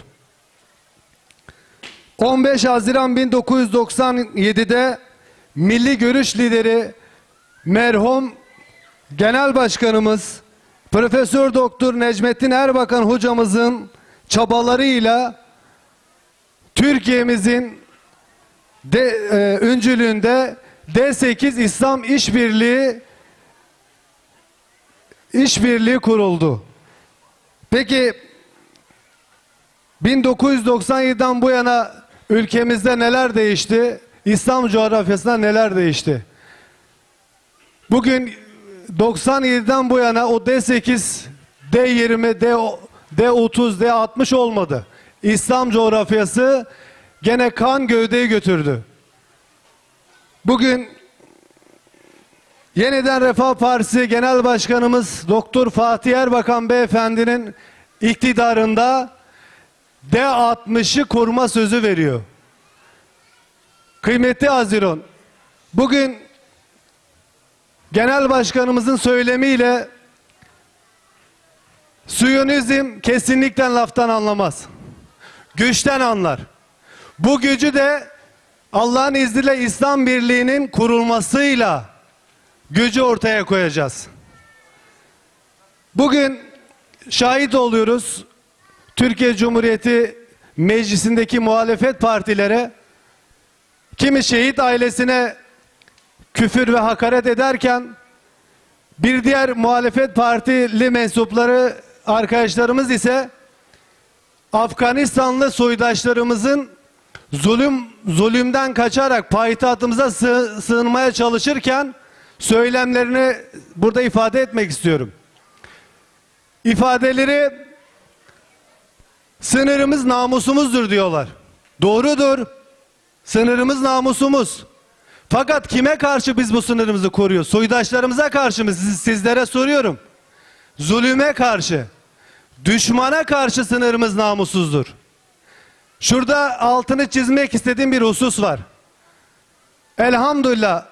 15 Haziran 1997'de Milli Görüş lideri merhum Genel Başkanımız Profesör Doktor Necmettin Erbakan hocamızın çabalarıyla Türkiye'mizin öncülüğünde D8 İslam İşbirliği kuruldu. Peki 1997'den bu yana ülkemizde neler değişti? İslam coğrafyasında neler değişti? Bugün 97'den bu yana o D8, D20, D30, D60 olmadı. İslam coğrafyası gene kan gövdeyi götürdü. Bugün Yeniden Refah Partisi Genel Başkanımız Doktor Fatih Erbakan Beyefendinin iktidarında D60'ı koruma sözü veriyor. Kıymetli Haziran, bugün Genel Başkanımızın söylemiyle Siyonizm kesinlikle laftan anlamaz. Güçten anlar. Bu gücü de Allah'ın izniyle İslam Birliği'nin kurulmasıyla gücü ortaya koyacağız. Bugün şahit oluyoruz. Türkiye Cumhuriyeti Meclisi'ndeki muhalefet partilere kimi şehit ailesine küfür ve hakaret ederken bir diğer muhalefet partili mensupları arkadaşlarımız ise Afganistanlı soydaşlarımızın zulümden kaçarak payitahtımıza sığınmaya çalışırken söylemlerini burada ifade etmek istiyorum. İfadeleri sınırımız namusumuzdur diyorlar. Doğrudur. Sınırımız namusumuz. Fakat kime karşı biz bu sınırımızı koruyoruz? Soydaşlarımıza karşı mı? Sizlere soruyorum. Zulüme karşı, düşmana karşı sınırımız namussuzdur. Şurada altını çizmek istediğim bir husus var. Elhamdülillah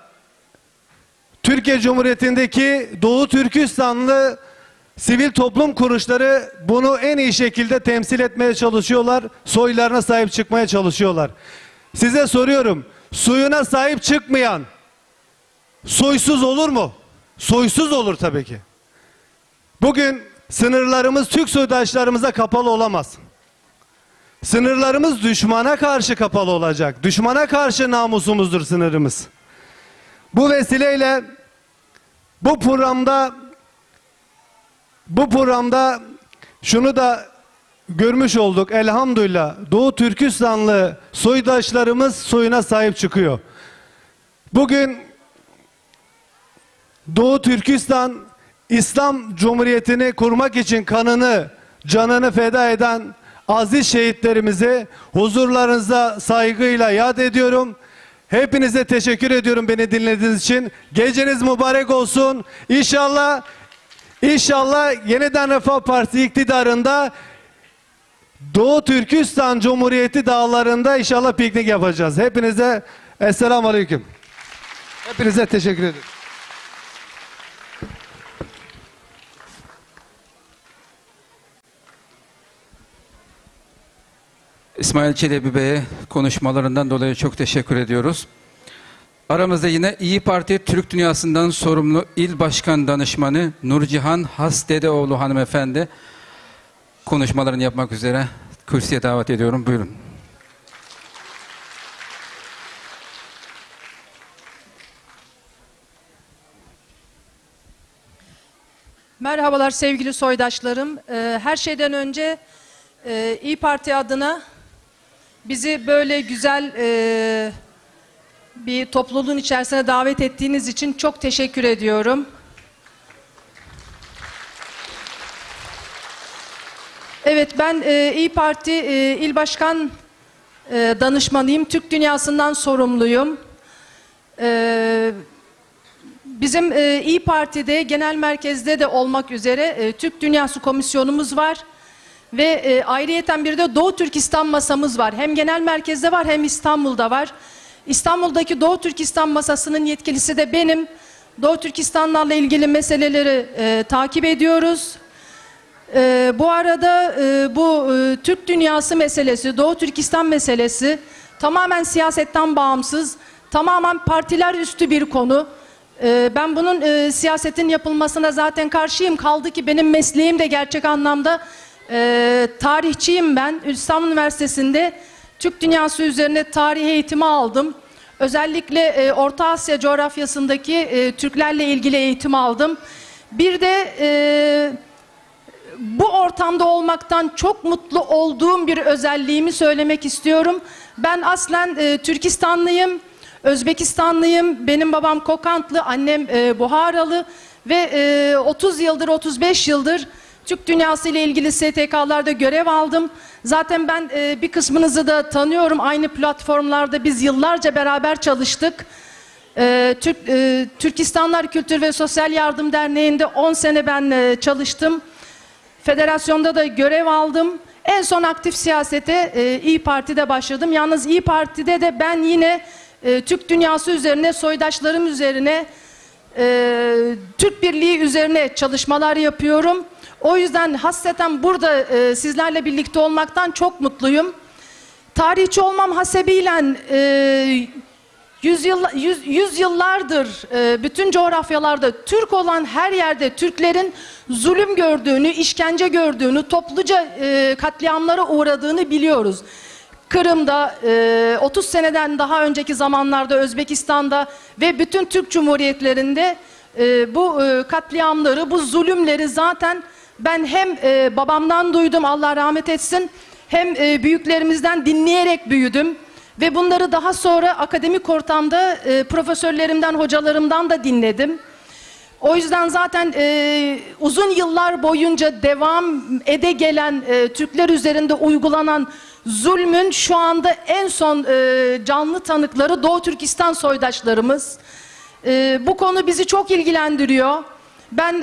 Türkiye Cumhuriyeti'ndeki Doğu Türkistanlı sivil toplum kuruluşları bunu en iyi şekilde temsil etmeye çalışıyorlar. Soylarına sahip çıkmaya çalışıyorlar. Size soruyorum. Suyuna sahip çıkmayan soysuz olur mu? Soysuz olur tabii ki. Bugün sınırlarımız Türk soydaşlarımıza kapalı olamaz. Sınırlarımız düşmana karşı kapalı olacak. Düşmana karşı namusumuzdur sınırımız. Bu vesileyle bu programda şunu da görmüş olduk. Elhamdülillah Doğu Türkistanlı soydaşlarımız soyuna sahip çıkıyor. Bugün Doğu Türkistan İslam Cumhuriyeti'ni kurmak için kanını, canını feda eden aziz şehitlerimizi huzurlarınızda saygıyla yad ediyorum. Hepinize teşekkür ediyorum beni dinlediğiniz için. Geceniz mübarek olsun. İnşallah Yeniden Refah Partisi iktidarında Doğu Türkistan Cumhuriyeti dağlarında inşallah piknik yapacağız. Hepinize Esselamu Aleyküm. Hepinize teşekkür ederim. İsmail Çelebi Bey'e konuşmalarından dolayı çok teşekkür ediyoruz. Aramızda yine İyi Parti Türk Dünyası'ndan sorumlu İl Başkan Danışmanı Nurcihan Hasdedeoğlu hanımefendi konuşmalarını yapmak üzere kürsüye davet ediyorum. Buyurun. Merhabalar sevgili soydaşlarım. Her şeyden önce İyi Parti adına bizi böyle güzel bir topluluğun içerisine davet ettiğiniz için çok teşekkür ediyorum. Evet, ben İyi Parti İl Başkan Danışmanıyım. Türk Dünyası'ndan sorumluyum. Bizim İyi Parti'de genel merkezde de olmak üzere Türk Dünyası Komisyonumuz var. Ve ayrıyeten bir de Doğu Türkistan masamız var. Hem genel merkezde var hem İstanbul'da var. İstanbul'daki Doğu Türkistan masasının yetkilisi de benim. Doğu Türkistanlarla ilgili meseleleri takip ediyoruz. Bu arada bu Türk dünyası meselesi, Doğu Türkistan meselesi tamamen siyasetten bağımsız, tamamen partiler üstü bir konu. Ben bunun siyasetin yapılmasına zaten karşıyım. Kaldı ki benim mesleğim de gerçek anlamda tarihçiyim ben. İstanbul Üniversitesi'nde Türk dünyası üzerine tarih eğitimi aldım. Özellikle Orta Asya coğrafyasındaki Türklerle ilgili eğitim aldım. Bir de bu ortamda olmaktan çok mutlu olduğum bir özelliğimi söylemek istiyorum. Ben aslen Türkistanlıyım, Özbekistanlıyım. Benim babam Kokantlı, annem Buharalı ve 30 yıldır, 35 yıldır Türk dünyası ile ilgili STK'larda görev aldım. Zaten ben bir kısmınızı da tanıyorum. Aynı platformlarda biz yıllarca beraber çalıştık. Türkistanlar Kültür ve Sosyal Yardım Derneği'nde 10 sene ben çalıştım. Federasyonda da görev aldım. En son aktif siyasete İYİ Parti'de başladım. Yalnız İYİ Parti'de de ben yine Türk dünyası üzerine, soydaşlarım üzerine, Türk Birliği üzerine çalışmalar yapıyorum. O yüzden hasreten burada sizlerle birlikte olmaktan çok mutluyum. Tarihçi olmam hasebiyle yüzyıllardır bütün coğrafyalarda Türk olan her yerde Türklerin zulüm gördüğünü, işkence gördüğünü, topluca katliamlara uğradığını biliyoruz. Kırım'da, 30 seneden daha önceki zamanlarda Özbekistan'da ve bütün Türk Cumhuriyetlerinde bu katliamları, bu zulümleri zaten ben hem babamdan duydum, Allah rahmet etsin, hem büyüklerimizden dinleyerek büyüdüm. Ve bunları daha sonra akademik ortamda profesörlerimden, hocalarımdan da dinledim. O yüzden zaten uzun yıllar boyunca devam ede gelen Türkler üzerinde uygulanan zulmün şu anda en son canlı tanıkları Doğu Türkistan soydaşlarımız. Bu konu bizi çok ilgilendiriyor. Ben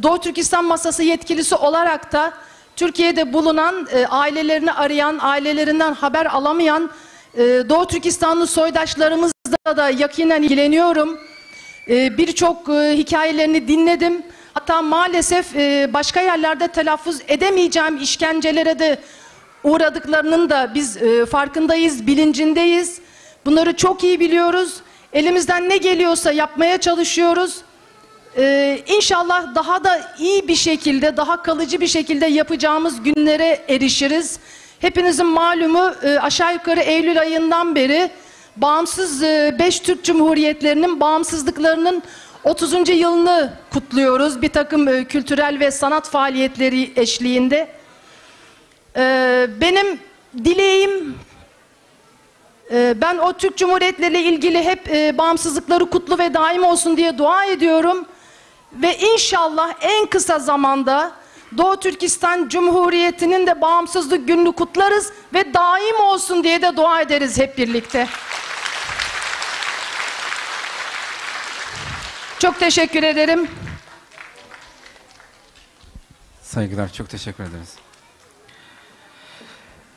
Doğu Türkistan Masası yetkilisi olarak da Türkiye'de bulunan, ailelerini arayan, ailelerinden haber alamayan Doğu Türkistanlı soydaşlarımızla da yakinen ilgileniyorum. Birçok hikayelerini dinledim. Hatta maalesef başka yerlerde telaffuz edemeyeceğim işkencelere de uğradıklarının da biz farkındayız, bilincindeyiz. Bunları çok iyi biliyoruz. Elimizden ne geliyorsa yapmaya çalışıyoruz. İnşallah daha da iyi bir şekilde, daha kalıcı bir şekilde yapacağımız günlere erişiriz. Hepinizin malumu aşağı yukarı Eylül ayından beri bağımsız 5 Türk Cumhuriyetlerinin bağımsızlıklarının 30. yılını kutluyoruz. Bir takım kültürel ve sanat faaliyetleri eşliğinde. Benim dileğim, ben o Türk Cumhuriyetleriyle ilgili hep bağımsızlıkları kutlu ve daim olsun diye dua ediyorum. Ve inşallah en kısa zamanda Doğu Türkistan Cumhuriyeti'nin de bağımsızlık gününü kutlarız ve daim olsun diye de dua ederiz hep birlikte. Çok teşekkür ederim. Saygılar, çok teşekkür ederiz.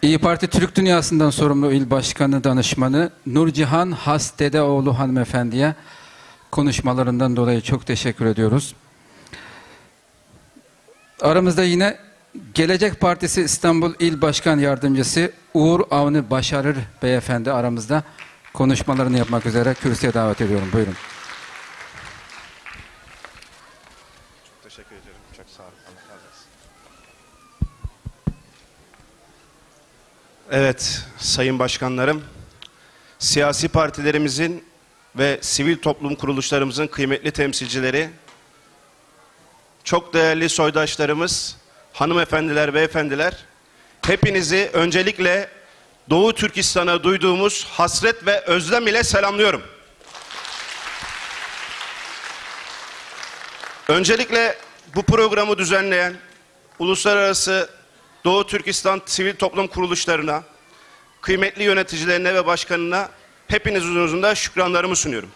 İYİ Parti Türk Dünyası'ndan sorumlu İl Başkanı Danışmanı Nurcihan Hasdedeoğlu hanımefendiye konuşmalarından dolayı çok teşekkür ediyoruz. Aramızda yine Gelecek Partisi İstanbul İl Başkan Yardımcısı Uğur Avni Başarır beyefendi aramızda konuşmalarını yapmak üzere kürsüye davet ediyorum. Buyurun. Çok teşekkür ederim. Çok sağ olun. Allah razı olsun. Evet, sayın başkanlarım, siyasi partilerimizin ve sivil toplum kuruluşlarımızın kıymetli temsilcileri, çok değerli soydaşlarımız, hanımefendiler, beyefendiler, hepinizi öncelikle Doğu Türkistan'a duyduğumuz hasret ve özlem ile selamlıyorum. Öncelikle bu programı düzenleyen uluslararası Doğu Türkistan sivil toplum kuruluşlarına, kıymetli yöneticilerine ve başkanına hepinizin huzurunda şükranlarımı sunuyorum.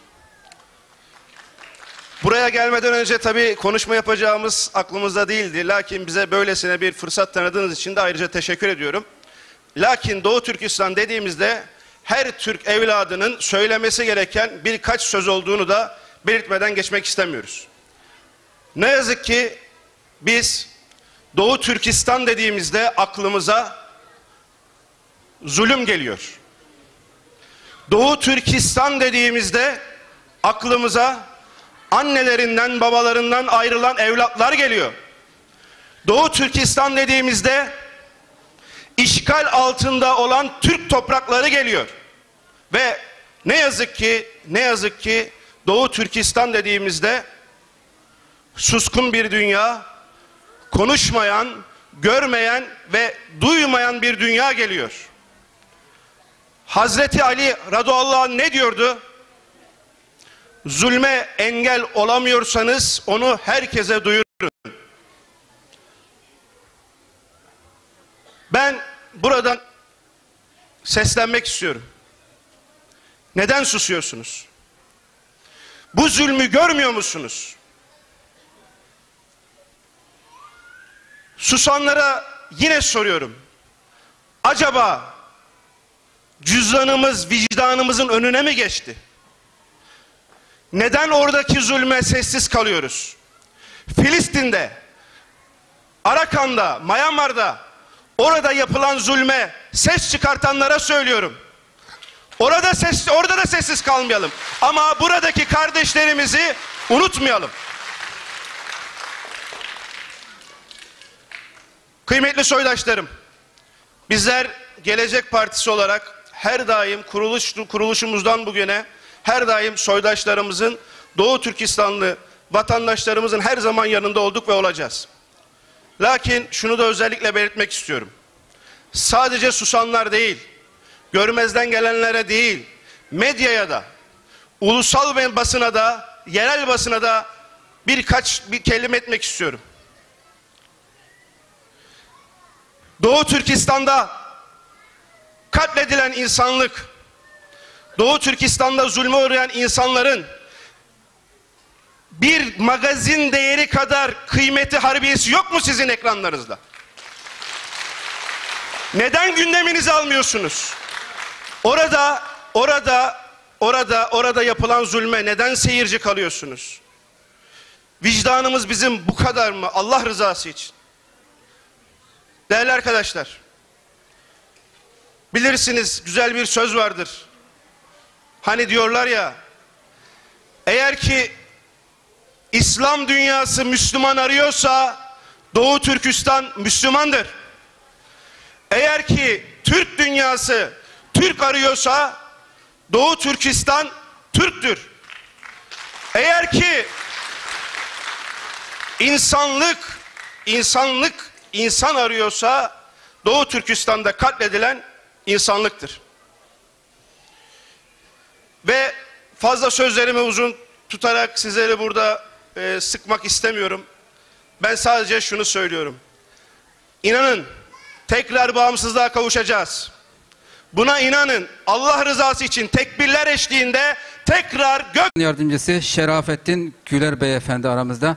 Buraya gelmeden önce tabii konuşma yapacağımız aklımızda değildi. Lakin bize böylesine bir fırsat tanıdığınız için de ayrıca teşekkür ediyorum. Lakin Doğu Türkistan dediğimizde her Türk evladının söylemesi gereken birkaç söz olduğunu da belirtmeden geçmek istemiyoruz. Ne yazık ki biz Doğu Türkistan dediğimizde aklımıza zulüm geliyor. Doğu Türkistan dediğimizde aklımıza annelerinden, babalarından ayrılan evlatlar geliyor. Doğu Türkistan dediğimizde işgal altında olan Türk toprakları geliyor. Ve ne yazık ki Doğu Türkistan dediğimizde suskun bir dünya, konuşmayan, görmeyen ve duymayan bir dünya geliyor. Hazreti Ali radıyallahu anh ne diyordu? Zulme engel olamıyorsanız onu herkese duyurun. Ben buradan seslenmek istiyorum. Neden susuyorsunuz? Bu zulmü görmüyor musunuz? Susanlara yine soruyorum. Acaba cüzdanımız vicdanımızın önüne mi geçti? Neden oradaki zulme sessiz kalıyoruz? Filistin'de, Arakan'da, Myanmar'da orada yapılan zulme ses çıkartanlara söylüyorum. Orada da sessiz kalmayalım. Ama buradaki kardeşlerimizi unutmayalım. Kıymetli soydaşlarım, bizler Gelecek Partisi olarak her daim kuruluşumuzdan bugüne her daim soydaşlarımızın, Doğu Türkistanlı vatandaşlarımızın her zaman yanında olduk ve olacağız. Lakin şunu da özellikle belirtmek istiyorum. Sadece susanlar değil, görmezden gelenlere değil, medyaya da, ulusal basına da, yerel basına da bir kelime etmek istiyorum. Doğu Türkistan'da katledilen insanlık, Doğu Türkistan'da zulme uğrayan insanların bir magazin değeri kadar kıymeti harbiyesi yok mu sizin ekranlarınızda? Neden gündeminizi almıyorsunuz? Orada yapılan zulme neden seyirci kalıyorsunuz? Vicdanımız bizim bu kadar mı Allah rızası için? Değerli arkadaşlar, bilirsiniz güzel bir söz vardır. Hani diyorlar ya, eğer ki İslam dünyası Müslüman arıyorsa Doğu Türkistan Müslümandır. Eğer ki Türk dünyası Türk arıyorsa Doğu Türkistan Türktür. Eğer ki insan arıyorsa Doğu Türkistan'da katledilen insanlıktır. Ve fazla sözlerimi uzun tutarak sizleri burada sıkmak istemiyorum. Ben sadece şunu söylüyorum. İnanın tekrar bağımsızlığa kavuşacağız. Buna inanın. Allah rızası için tekbirler eşliğinde tekrar Yardımcısı Şerafettin Güler Beyefendi aramızda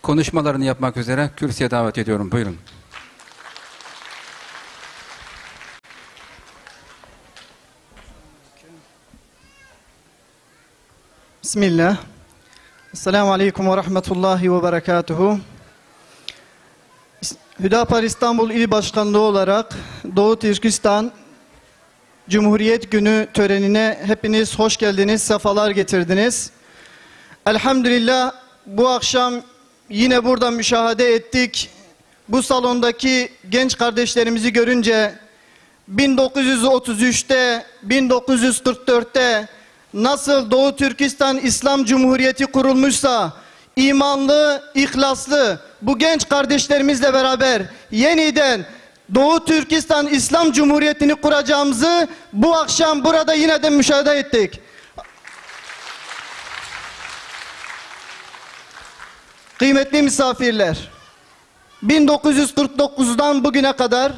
konuşmalarını yapmak üzere kürsüye davet ediyorum. Buyurun. Bismillah. Esselamu Aleyküm ve Rahmetullahi ve Berekatuhu. Hüdapar İstanbul İl Başkanlığı olarak Doğu Türkistan Cumhuriyet Günü törenine hepiniz hoş geldiniz, sefalar getirdiniz. Elhamdülillah bu akşam yine burada müşahede ettik. Bu salondaki genç kardeşlerimizi görünce 1933'te, 1944'te nasıl Doğu Türkistan İslam Cumhuriyeti kurulmuşsa imanlı, ihlaslı bu genç kardeşlerimizle beraber yeniden Doğu Türkistan İslam Cumhuriyeti'ni kuracağımızı bu akşam burada yine de müşahede ettik. Kıymetli misafirler, 1949'dan bugüne kadar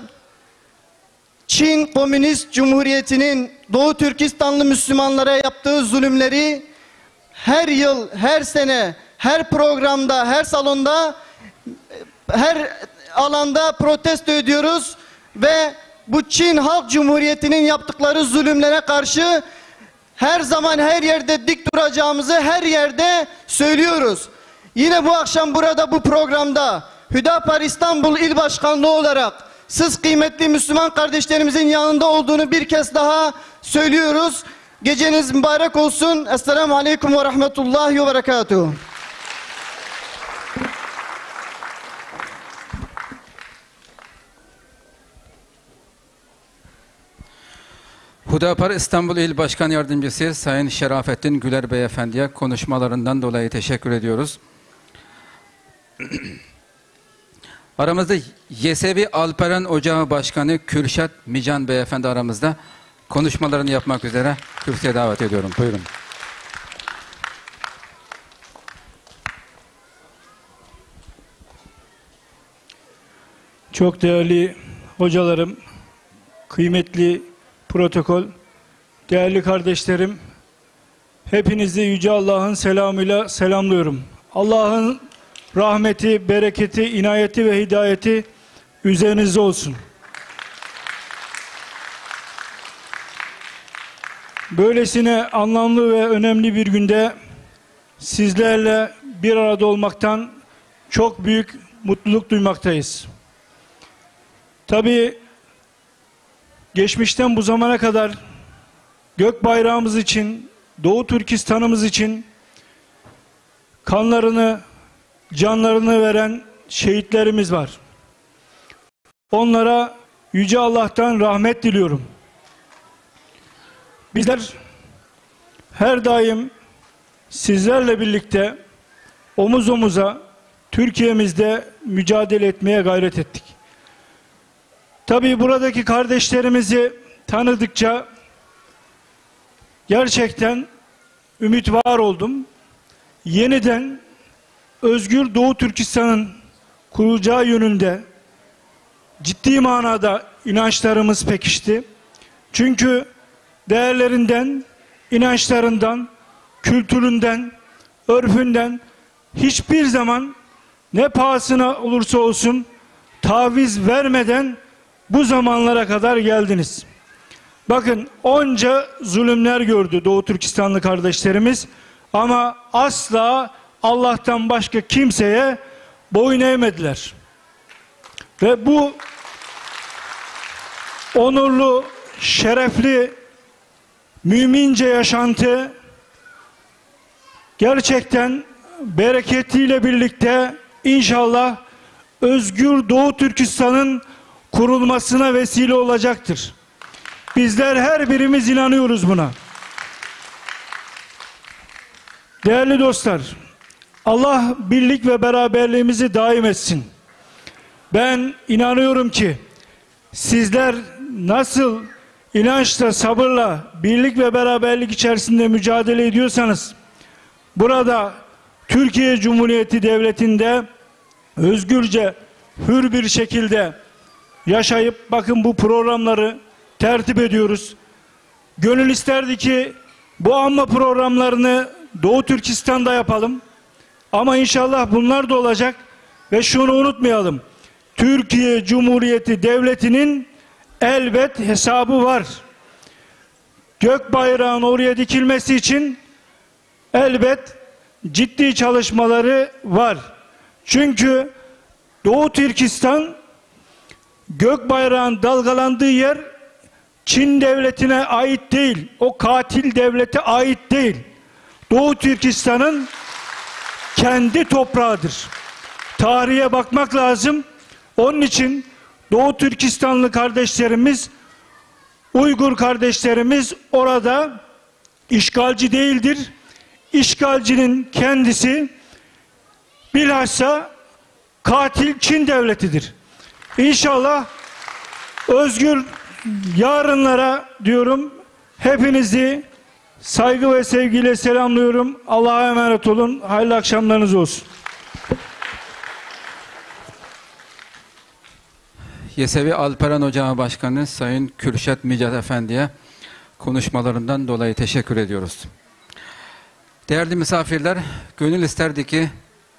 Çin Komünist Cumhuriyeti'nin Doğu Türkistanlı Müslümanlara yaptığı zulümleri her yıl, her sene, her programda, her salonda, her alanda protesto ediyoruz ve bu Çin Halk Cumhuriyeti'nin yaptıkları zulümlere karşı her zaman her yerde dik duracağımızı her yerde söylüyoruz. Yine bu akşam burada bu programda Hüdapar İstanbul İl Başkanlığı olarak siz kıymetli Müslüman kardeşlerimizin yanında olduğunu bir kez daha söylüyoruz. Geceniz mübarek olsun. Esselamu Aleyküm ve Rahmetullahi ve Berekatuhu. Hüdapar İstanbul İl Başkan Yardımcısı Sayın Şerafettin Güler Beyefendi'ye konuşmalarından dolayı teşekkür ediyoruz. Aramızda Yesevi Alperen Ocağı Başkanı Kürşat Mican Beyefendi aramızda konuşmalarını yapmak üzere kürsüye davet ediyorum. Buyurun. Çok değerli hocalarım, kıymetli protokol, değerli kardeşlerim, hepinizi Yüce Allah'ın selamıyla selamlıyorum. Allah'ın rahmeti, bereketi, inayeti ve hidayeti üzerinizde olsun. Böylesine anlamlı ve önemli bir günde sizlerle bir arada olmaktan çok büyük mutluluk duymaktayız. Tabii geçmişten bu zamana kadar gök bayrağımız için, Doğu Türkistan'ımız için kanlarını, canlarını veren şehitlerimiz var. Onlara Yüce Allah'tan rahmet diliyorum. Bizler her daim sizlerle birlikte omuz omuza Türkiye'mizde mücadele etmeye gayret ettik. Tabii buradaki kardeşlerimizi tanıdıkça gerçekten ümit var oldum. Yeniden özgür Doğu Türkistan'ın kurulacağı yönünde ciddi manada inançlarımız pekişti. Çünkü değerlerinden, inançlarından, kültüründen, örfünden hiçbir zaman ne pahasına olursa olsun taviz vermeden bu zamanlara kadar geldiniz. Bakın onca zulümler gördü Doğu Türkistanlı kardeşlerimiz ama asla Allah'tan başka kimseye boyun eğmediler. Ve bu onurlu, şerefli, mümince yaşantı gerçekten bereketiyle birlikte inşallah özgür Doğu Türkistan'ın kurulmasına vesile olacaktır. Bizler her birimiz inanıyoruz buna. Değerli dostlar, Allah birlik ve beraberliğimizi daim etsin. Ben inanıyorum ki sizler nasıl inançla, sabırla, birlik ve beraberlik içerisinde mücadele ediyorsanız, burada Türkiye Cumhuriyeti Devleti'nde özgürce, hür bir şekilde yaşayıp bakın bu programları tertip ediyoruz. Gönül isterdi ki bu anma programlarını Doğu Türkistan'da yapalım. Ama inşallah bunlar da olacak ve şunu unutmayalım. Türkiye Cumhuriyeti Devleti'nin elbet hesabı var. Gök bayrağın oraya dikilmesi için elbet ciddi çalışmaları var. Çünkü Doğu Türkistan gök bayrağın dalgalandığı yer Çin devletine ait değil. O katil devlete ait değil. Doğu Türkistan'ın kendi toprağıdır. Tarihe bakmak lazım. Onun için Doğu Türkistanlı kardeşlerimiz, Uygur kardeşlerimiz orada işgalci değildir. İşgalcinin kendisi bilhassa katil Çin devletidir. İnşallah özgür yarınlara diyorum, hepinizi saygı ve sevgiyle selamlıyorum. Allah'a emanet olun. Hayırlı akşamlarınız olsun. Yesevi Alperen Ocağı Başkanı Sayın Kürşat Mican Efendi'ye konuşmalarından dolayı teşekkür ediyoruz. Değerli misafirler, gönül isterdi ki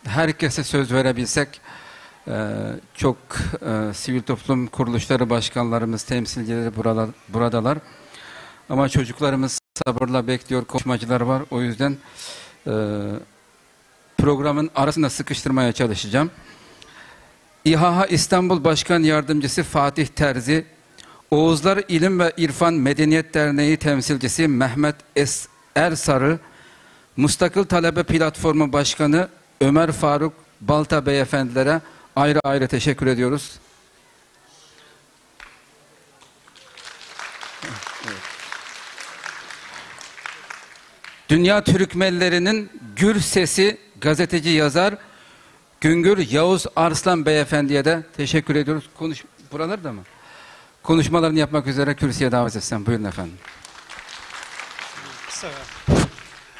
herkese söz verebilsek. Çok sivil toplum kuruluşları başkanlarımız, temsilcileri buradalar. Ama çocuklarımız sabırla bekliyor, konuşmacılar var. O yüzden programın arasında sıkıştırmaya çalışacağım. İHA İstanbul Başkan Yardımcısı Fatih Terzi, Oğuzlar İlim ve İrfan Medeniyet Derneği temsilcisi Mehmet Ersarı, Mustakil Talebe Platformu Başkanı Ömer Faruk Balta beyefendilere ayrı ayrı teşekkür ediyoruz. Dünya Türkmenlerinin gür sesi gazeteci yazar Güngör Yavuz Arslan beyefendiye de teşekkür ediyoruz. Buralarda mı? Konuşmalarını yapmak üzere kürsüye davet etsem. Buyurun efendim.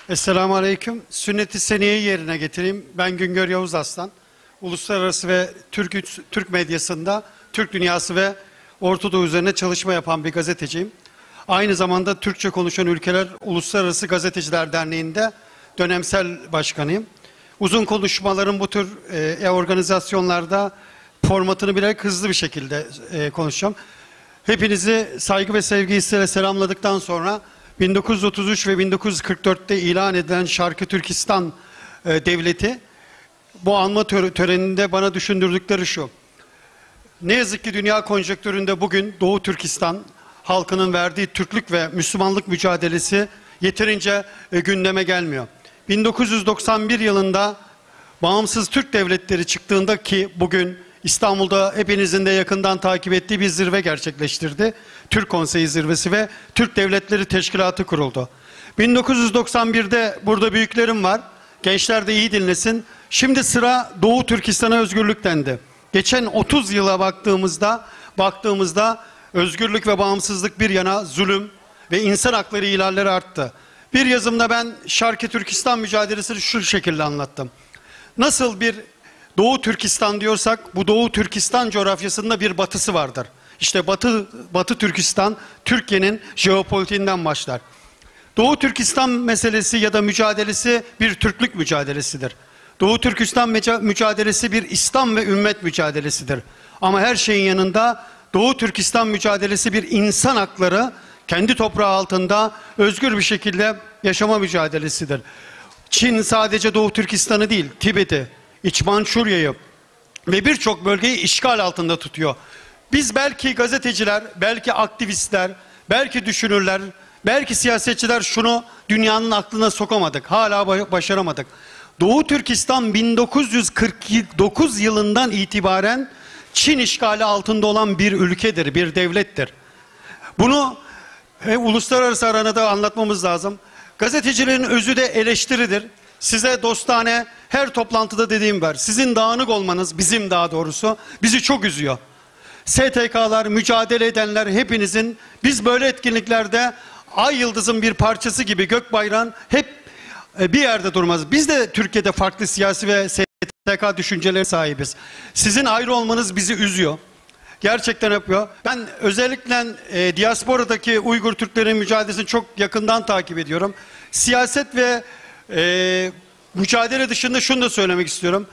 Esselamu Aleyküm. Sünnet-i Seniye'yi yerine getireyim. Ben Güngör Yavuz Arslan. Uluslararası ve Türk medyasında Türk dünyası ve Orta Doğu üzerine çalışma yapan bir gazeteciyim. Aynı zamanda Türkçe konuşan ülkeler Uluslararası Gazeteciler Derneği'nde dönemsel başkanıyım. Uzun konuşmaların bu tür organizasyonlarda formatını bilerek hızlı bir şekilde konuşacağım. Hepinizi saygı ve sevgiyle selamladıktan sonra 1933 ve 1944'te ilan edilen Şarkı Türkistan Devleti, bu anma töreninde bana düşündürdükleri şu: ne yazık ki dünya konjonktüründe bugün Doğu Türkistan halkının verdiği Türklük ve Müslümanlık mücadelesi yeterince gündeme gelmiyor. 1991 yılında bağımsız Türk devletleri çıktığında, ki bugün İstanbul'da hepinizin de yakından takip ettiği bir zirve gerçekleştirdi. Türk Konseyi Zirvesi ve Türk Devletleri Teşkilatı kuruldu. 1991'de burada büyüklerim var. Gençler de iyi dinlesin. Şimdi sıra Doğu Türkistan'a özgürlük dendi. Geçen 30 yıla baktığımızda özgürlük ve bağımsızlık bir yana, zulüm ve insan hakları ihlalleri arttı. Bir yazımda ben Şarkı Türkistan mücadelesini şu şekilde anlattım. Nasıl bir Doğu Türkistan diyorsak, bu Doğu Türkistan coğrafyasında bir batısı vardır. İşte Batı Türkistan, Türkiye'nin jeopolitiğinden başlar. Doğu Türkistan meselesi ya da mücadelesi bir Türklük mücadelesidir. Doğu Türkistan mücadelesi bir İslam ve ümmet mücadelesidir. Ama her şeyin yanında Doğu Türkistan mücadelesi bir insan hakları, kendi toprağı altında özgür bir şekilde yaşama mücadelesidir. Çin sadece Doğu Türkistan'ı değil, Tibet'i, İç Mançurya'yı ve birçok bölgeyi işgal altında tutuyor. Biz belki gazeteciler, belki aktivistler, belki düşünürler, belki siyasetçiler şunu dünyanın aklına sokamadık, hala başaramadık. Doğu Türkistan 1949 yılından itibaren Çin işgali altında olan bir ülkedir, bir devlettir. Bunu uluslararası arenada anlatmamız lazım. Gazetecilerin özü de eleştiridir. Size dostane her toplantıda dediğim var. Sizin dağınık olmanız, bizim daha doğrusu, bizi çok üzüyor. STK'lar, mücadele edenler hepinizin, biz böyle etkinliklerde ay yıldızın bir parçası gibi Gökbayrak'ın hep bir yerde durmaz. Biz de Türkiye'de farklı siyasi ve STK düşünceleri sahibiz. Sizin ayrı olmanız bizi üzüyor. Gerçekten yapıyor. Ben özellikle diasporadaki Uygur Türklerin mücadelesini çok yakından takip ediyorum. Siyaset ve mücadele dışında şunu da söylemek istiyorum.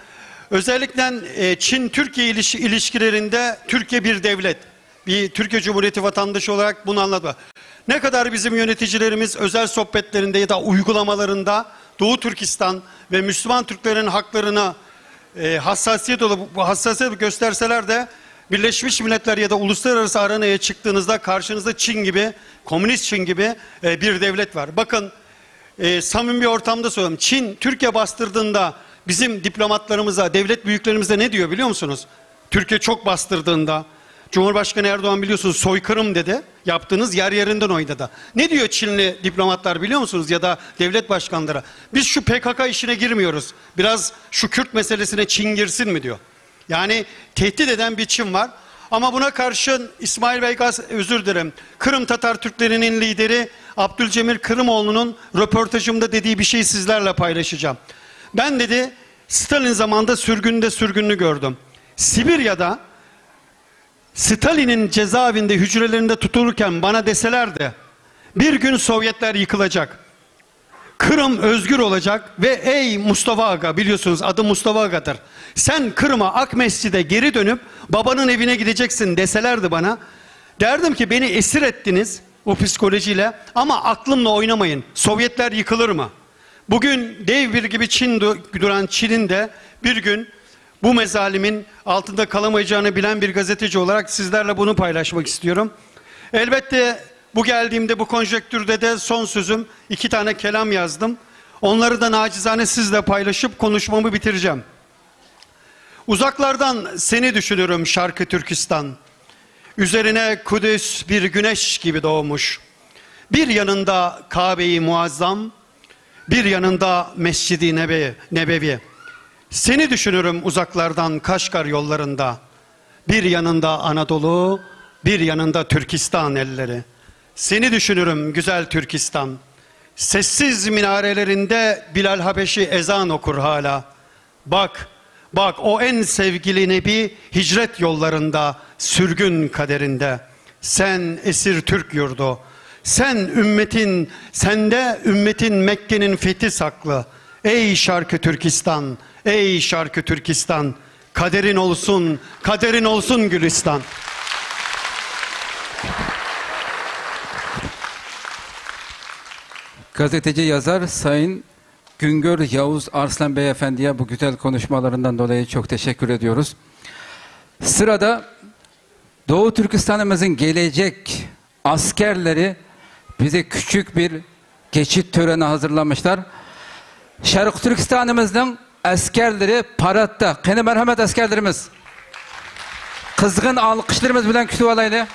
Özellikle Çin-Türkiye ilişkilerinde Türkiye bir devlet. Bir Türkiye Cumhuriyeti vatandaşı olarak bunu anlatma. Ne kadar bizim yöneticilerimiz özel sohbetlerinde ya da uygulamalarında Doğu Türkistan ve Müslüman Türklerin haklarına hassasiyet gösterseler de Birleşmiş Milletler ya da uluslararası arenaya çıktığınızda karşınızda Çin gibi, komünist Çin gibi bir devlet var. Bakın, samimi bir ortamda söylüyorum. Çin Türkiye bastırdığında bizim diplomatlarımıza, devlet büyüklerimize ne diyor biliyor musunuz? Türkiye çok bastırdığında Cumhurbaşkanı Erdoğan biliyorsunuz soykırım dedi. Yaptığınız yer yerinden oynadı. Ne diyor Çinli diplomatlar biliyor musunuz ya da devlet başkanları? Biz şu PKK işine girmiyoruz. Biraz şu Kürt meselesine Çin girsin mi diyor. Yani tehdit eden bir Çin var. Ama buna karşın İsmail Beygaz, özür dilerim, Kırım Tatar Türklerinin lideri Abdülcemil Kırımoğlu'nun röportajımda dediği bir şeyi sizlerle paylaşacağım. Ben dedi Stalin zamanında sürgününü gördüm. Sibirya'da Stalin'in cezaevinde hücrelerinde tutulurken bana deselerdi bir gün Sovyetler yıkılacak, Kırım özgür olacak ve ey Mustafa Aga, biliyorsunuz adı Mustafa Aga'dır, sen Kırım'a Akmescid'e geri dönüp babanın evine gideceksin deselerdi bana, derdim ki beni esir ettiniz, o psikolojiyle. Ama aklımla oynamayın. Sovyetler yıkılır mı? Bugün dev bir gibi duran Çin'in de bir gün bu mezalimin altında kalamayacağını bilen bir gazeteci olarak sizlerle bunu paylaşmak istiyorum. Elbette bu geldiğimde, bu konjektürde de son sözüm, 2 tane kelam yazdım. Onları da nacizane sizle paylaşıp konuşmamı bitireceğim. Uzaklardan seni düşünürüm Şarkı Türkistan. Üzerine Kudüs bir güneş gibi doğmuş. Bir yanında Kabe-i Muazzam, bir yanında Mescid-i Nebevi. Seni düşünürüm uzaklardan Kaşgar yollarında. Bir yanında Anadolu, bir yanında Türkistan elleri. Seni düşünürüm güzel Türkistan. Sessiz minarelerinde Bilal Habeşi ezan okur hala. Bak, bak o en sevgili Nebi hicret yollarında, sürgün kaderinde. Sen esir Türk yurdu. Sende ümmetin Mekke'nin fethi saklı. Ey Şarkı Türkistan, ey Şarkı Türkistan. Kaderin olsun, kaderin olsun Gülistan. Gazeteci yazar Sayın Güngör Yavuz Arslan Beyefendi'ye bu güzel konuşmalarından dolayı çok teşekkür ediyoruz. Sırada Doğu Türkistan'ımızın gelecek askerleri bize küçük bir geçit töreni hazırlamışlar. Şarkı Türkistan'ımızın askerleri paratta. Kene merhamet askerlerimiz. Kızgın alkışlarımız bilen kütüp alaylı.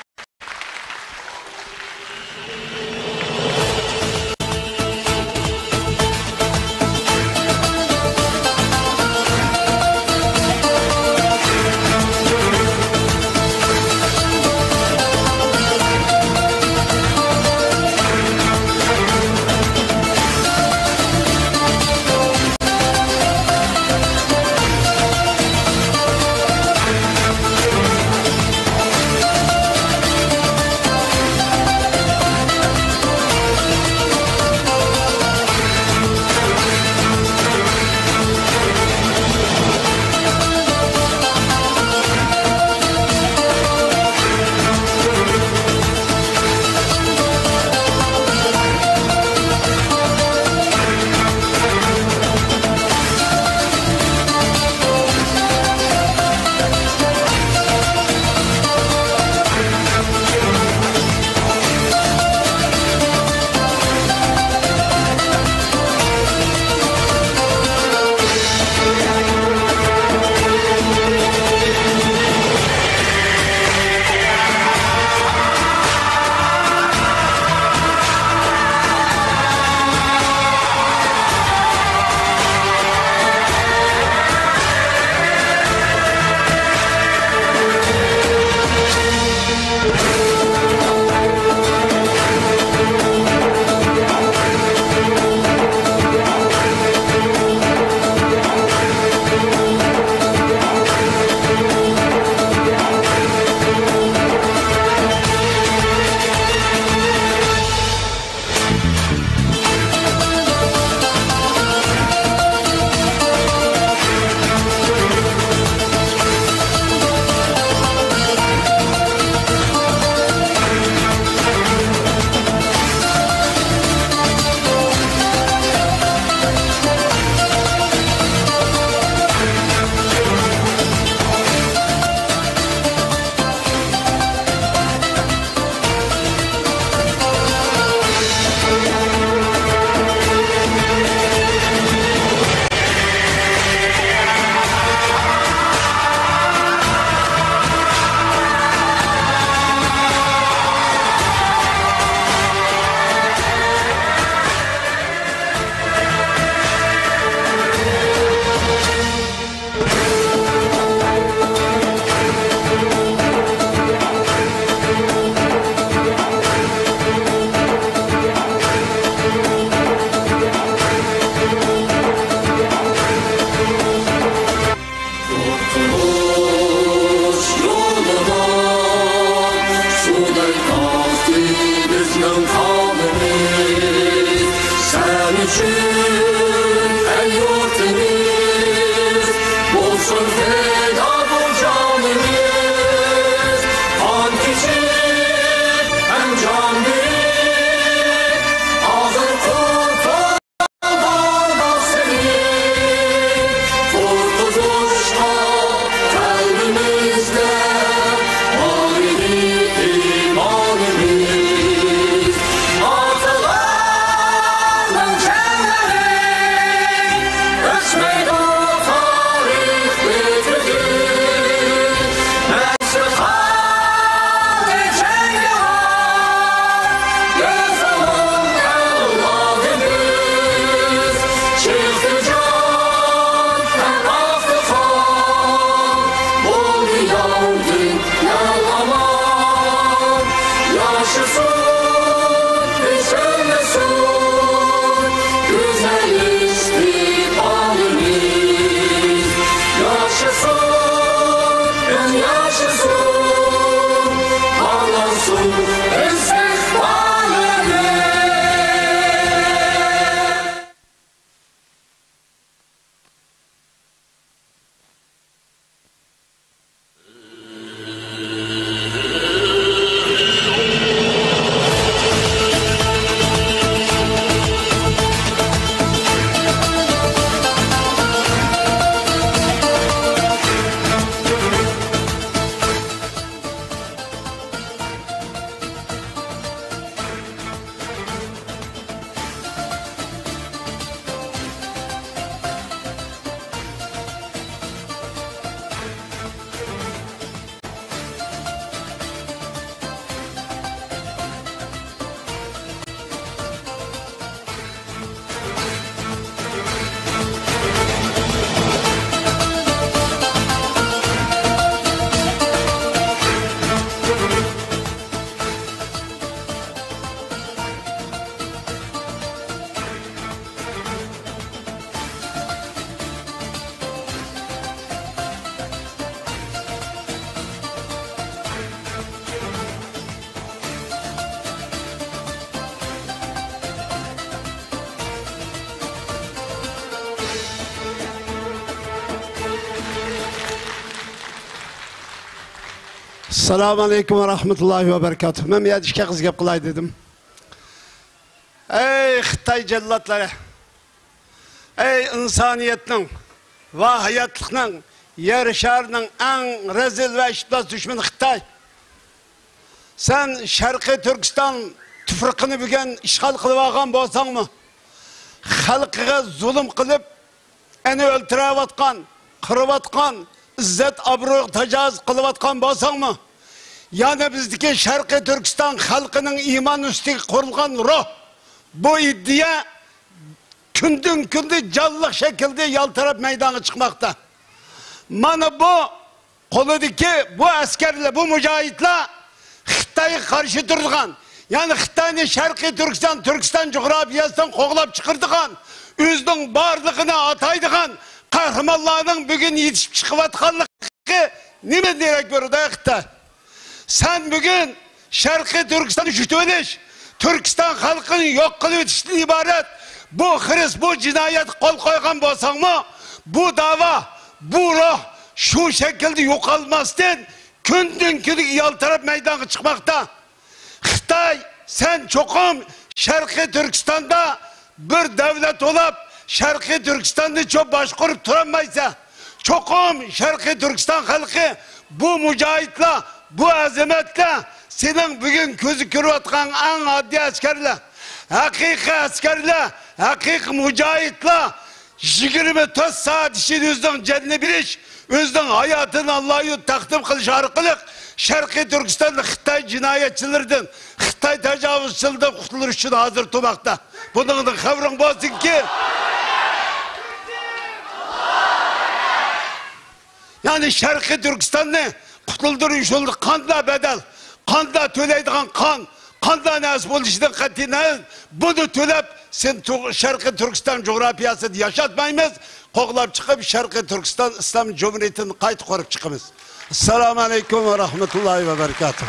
Assalamu alaikum ve rahmetullahi ve berekatuhu. Ben bir işe kız gap kılay dedim. Ey Xitay cellatları, ey insaniyetin ve hayatlıkның, yer şarının en rezil ve işitmez düşmanı Xitay. Sen Şarkı Türkistan tüfrikini bugün işgal kılıp algan bolsan mı? Halkıga zulüm kılıp, eni öldürüp atkan, kırıp atkan, izzet abruy tecavüz kılıp atkan bolsan mı? Yani bizdeki Şarkı Türkistan halkının iman üstü kurulgan ruh, bu iddia kündün kündü canlı şekilde yaltırıp meydana çıkmakta. Mana bu koludaki bu askerle, bu mücahitler Xitay'a karşı durduğun, yani Xitay'ın Şarkı Türkistan, Türkistan coğrafyasından koğlap çıkırdığın, özünün barlığına ataydığın kahramanlarının bugün yetişip çıkıvatkanlığı nime direk görüldü Xitay? Sen bugün Şarkı Türkistan'ı şütüveliş, Türkistan halkını yok kılıp yetiştiğinden ibaret, bu hırs, bu cinayet kol koygan bolsan mı, bu dava, bu ruh şu şekilde yok olmazdan kündün kündü yaltırıp meydana çıkmakta. Xitay, sen çokum Şarkı Türkistan'da bir devlet olup Şarkı Türkistan'da çok baş kurup duramaysa, çokum Şarkı Türkistan halkı bu mücahitler, bu azametle senin bugün gözü körüvatkan en adli askerler, hakiki askerler, hakiki mücahitler 24 saat için özünün canını biliş, özünün hayatını Allah'ı takdim kılış arkalık Şarkı Türkistan'da Xitay cinayetçilerden, Xitay tecavüzçilerden kurtulur için hazır tutmakta. Bunun da haberin olsun ki yani Şarkı Türkistan'ı kurtulduruş oldu kanla bedel, kanla töleydiğin kanla nasip oluşundan katine bunu tölep sen Şarkı Türkistan coğrafyasını yaşatmayımız, koğlap çıkıp Şarkı Türkistan İslam Cumhuriyeti'ni kayıt korup çıkımız. Esselamu Aleyküm ve Rahmetullahi ve Berekatuhu.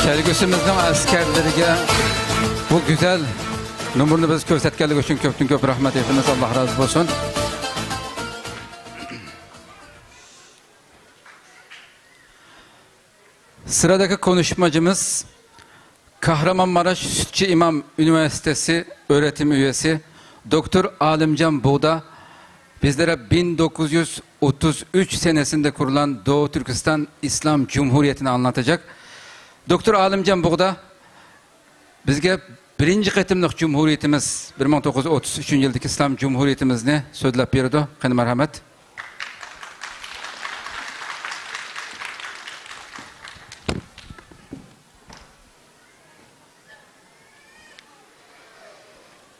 Kelgüsümüzün askerleriga bu güzel numurunu biz ko'rsatganligi uchun ko'pdan ko'p rahmat aytamiz. Alloh rozi bo'lsin. Sıradaki konuşmacımız Kahramanmaraş Sütçü İmam Üniversitesi öğretim üyesi Doktor Alimcan Buğda bizlere 1933 senesinde kurulan Doğu Türkistan İslam Cumhuriyeti'ni anlatacak. Doktor Alimcan Buğda Bizge birinci qitimliq Cumhuriyetimiz 1933 yıldaki İslam Cumhuriyetimizni sözlep berdi. Qani marhamat.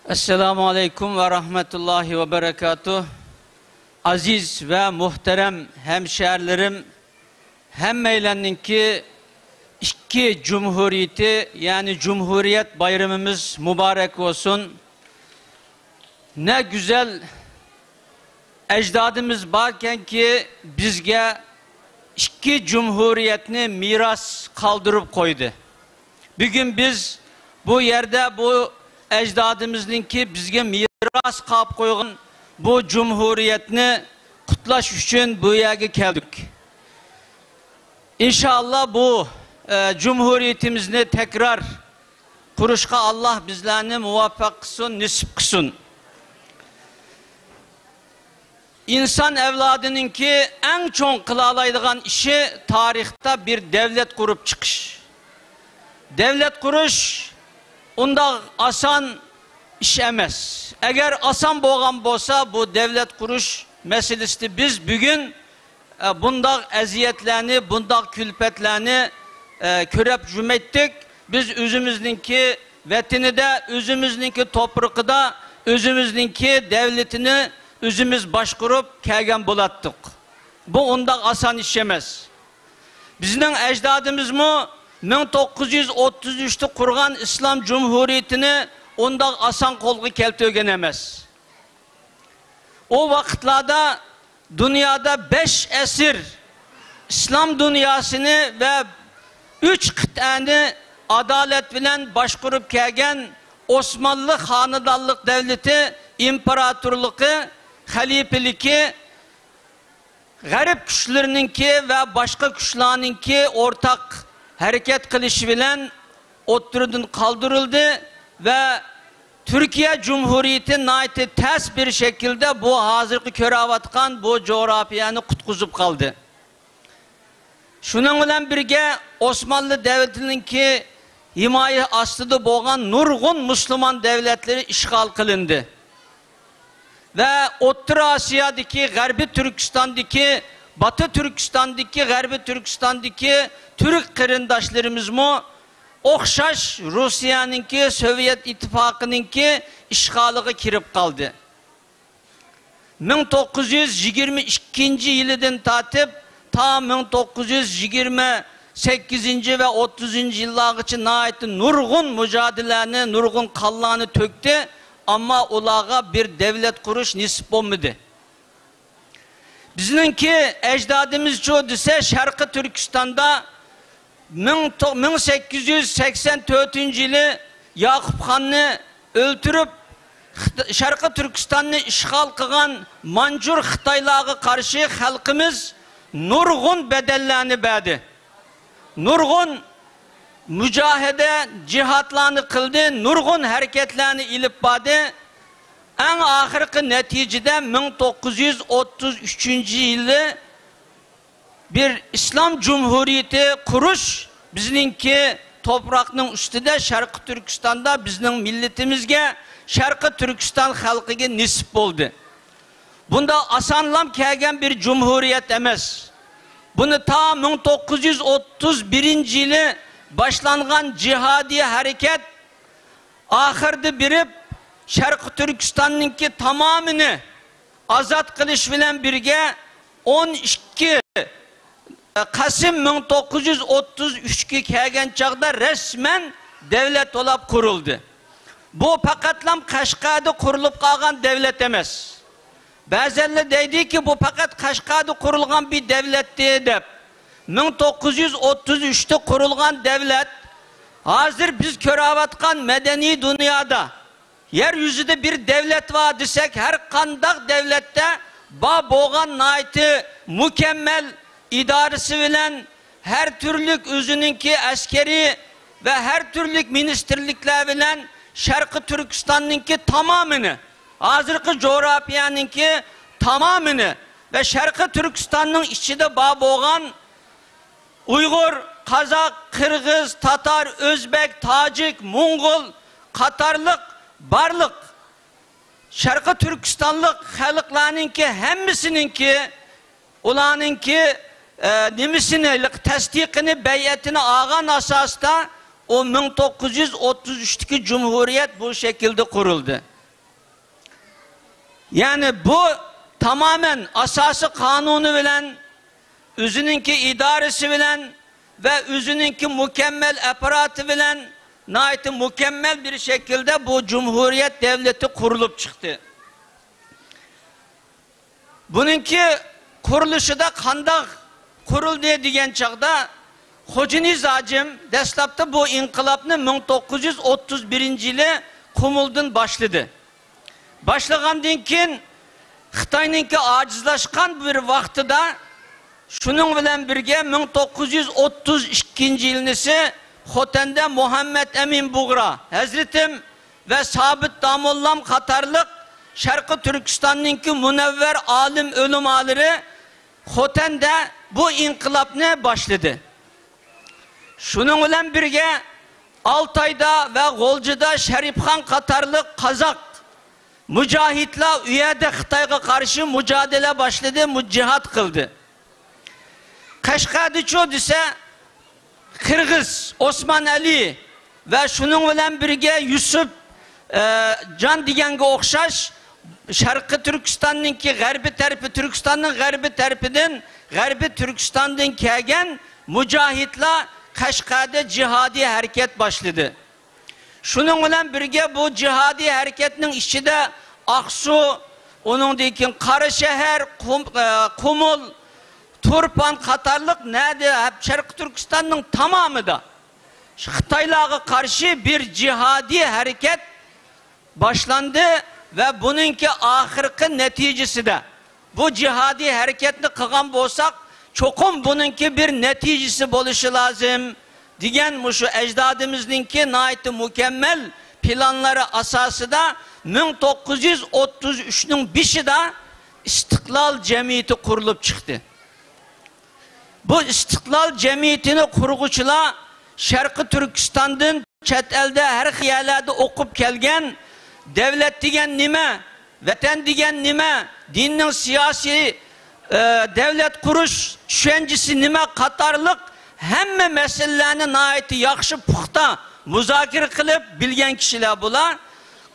Esselamu Aleyküm ve Rahmetullahi ve Berekatuh. Aziz ve muhterem hemşehrilerim, hemmeyleninki iki cumhuriyeti yani Cumhuriyet bayramımız mübarek olsun. Ne güzel ecdadımız varken ki bizge iki cumhuriyetini miras kaldırıp koydu. Bugün biz bu yerde bu ecdadımızınki bizge miras kap koygan bu cumhuriyetini kutlaş için bu yerge geldik. İnşallah bu cumhuriyetimizni tekrar kuruşka Allah bizlerini muvaffak kılsın, nisip kılsın. İnsan evladınınki en çok kılalaydıgan işi tarihte bir devlet kurup çıkış. Devlet kuruş onda asan iş emez. Eğer asan boğan bolsa bu devlet kuruş meselesi biz bugün bunda eziyetlerini, bunda külpetlerini körep cümettik. Biz özümüzdeki vetini de, özümüzdeki toprağı da, özümüzdeki devletini özümüz başkurup kelgen bulattık. Bu onda asan iş emez. Bizden ecdadımız mı 1933'te kurgan İslam Cumhuriyeti'ni onda asan kolgu keltögen emez. O vakitlerde dünyada 5 esir İslam dünyasını ve 3 kıtani adalet bilen başkurup kelgen Osmanlı Hanıdallık Devleti, İmparatorluğu, Halifeliği, garip güçlerininki ve başka güçlerininki ortak hareket kılışı bilen oturudun kaldırıldı ve Türkiye Cumhuriyeti naiti ters bir şekilde bu hazırki köravatkan bu coğrafyanı kutkuzup kaldı. Şunun bilen birge Osmanlı Devleti'ninki himaye aslıda boğan nurgun Müslüman devletleri işgal kılındı. Ve Orta Asya'daki, Garbi Türkistan'daki, Batı Türkistan'daki, Garbi Türkistan'daki Türk kırındaşlarımız mı okşaş Rusya'nınki, Sovyet İttifakı'nınki işgalığı kirip kaldı. 1922 yılından tatip ta 1928 ve 30. yıllar için ait nurgun mücadelelerini, nurgun kallarını töktü ama olağa bir devlet kuruş nisip olmadı. Bizimki ecdadımız çoğu ise Şarkı Türkistan'da 1884 yılı Yakup Han'ı öldürüp Şarkı Türkistan'ı işgal kılan Mancur Xitaylığa karşı halkımız nurgun bedellerini verdi. Nurgun mücahede cihatlarını kıldı, nurgun hareketlerini ilip verdi. En ahirki neticede 1933 yılı bir İslam Cumhuriyeti kuruş bizimki toprakның üstüde Şarkı Türkistan'da bizim milletimizge Şarkı Türkistan halkıga nisip oldu. Bunda asanlam kelgen bir cumhuriyet emez. Bunu ta 1931 yılı başlangan cihadi hareket ahirde birip Şarkı Türkistan'ınki tamamını azat kılış bilen birge 12 Kasım 1933'ki kelgen çağda resmen devlet olap kuruldu. Bu pakatlam Kaşgar'da kurulup kalgan devlet emez. Bazıları dedi ki bu fakat Kaşgar'da kurulgan bir devletti deyip 1933'te kurulgan devlet hazır biz köravatkan medeni dünyada yeryüzünde bir devlet var desek her kandak devlette boğan naiti mükemmel idaresi bilen her türlük özününki askeri ve her türlük ministerlikler bilen Şarkı Türkistan'ınki tamamını hazırki coğrafyanınki tamamını ve Şarkı Türkistan'ın içinde boğan Uygur Kazak, Kırgız, Tatar, Özbek, Tacik, Mongol Katarlık, barlık Şarkı Türkistanlık halklarınki hemmisininki ulanınki nimisini, tasdikini, beyetini ağan asasda o 1933'teki Cumhuriyet bu şekilde kuruldu. Yani bu tamamen asası kanunu bilen, üzününki idaresi bilen ve üzününki mükemmel aparatı bilen nayeti mükemmel bir şekilde bu Cumhuriyet Devleti kurulup çıktı. Bununki kuruluşu da kandak kuruldu diyen çağda Hoca Nizacım deslapta bu inkılapını 1931 yılı Kumul'dan başladı. Başlagandan keyin Xitayninki acizlaşkan bir vaxtida şunun bilen birge 1932 yılnisi Xoten'de Muhammed Emin Buğra Hazretim ve Sabit Damollam Katarlık Şarkı Türkistan'ınki münevver alim ölüm alırı Xoten'de bu inkılapne başladı. Şunun bilen birge Altay'da ve Golcu'da Şerifhan Katarlık Kazak mücahitler üyede Xitay'a karşı mücadele başladı, cihat kıldı. Kaşkadiço ise Kırgız, Osman Ali ve şunun bilen birge Yusuf Can digenge okşaş Şarkı Türkistan'ınki Garbi terpi Türkistan'ın Garbi terpiden Garbi Türkistan'dan kelgen mücahitler Kaşkade cihadi hareket başladı. Şunun bilen birge bu cihadi hareketinin içinde Aksu, onun dikin Karışehir, Kumul, Turpan, Katarlık nerede? Hep Şarkı Türkistan'ın tamamı da Xitaylığa karşı bir cihadi hareket başlandı ve bununki ahirki neticesi de bu cihadi hareketini kılan bolsak çokum bununki bir neticesi boluşu lazım. Digen şu ecdadımızınki naiti mükemmel planları asası da 1933'ün bişi de İstiklal Cemiyeti kurulup çıktı. Bu İstiklal Cemiyeti'ni kurguçula Şarkı Türkistan'dan çet elde her hiyalerde okup kelgen devlet digen nime, vatan digen nime, dinin siyasi devlet kuruş düşüncesi nime Katarlık hemme meselelerini naiti yakşı puxta muzakir kılıp bilgen kişiler bula.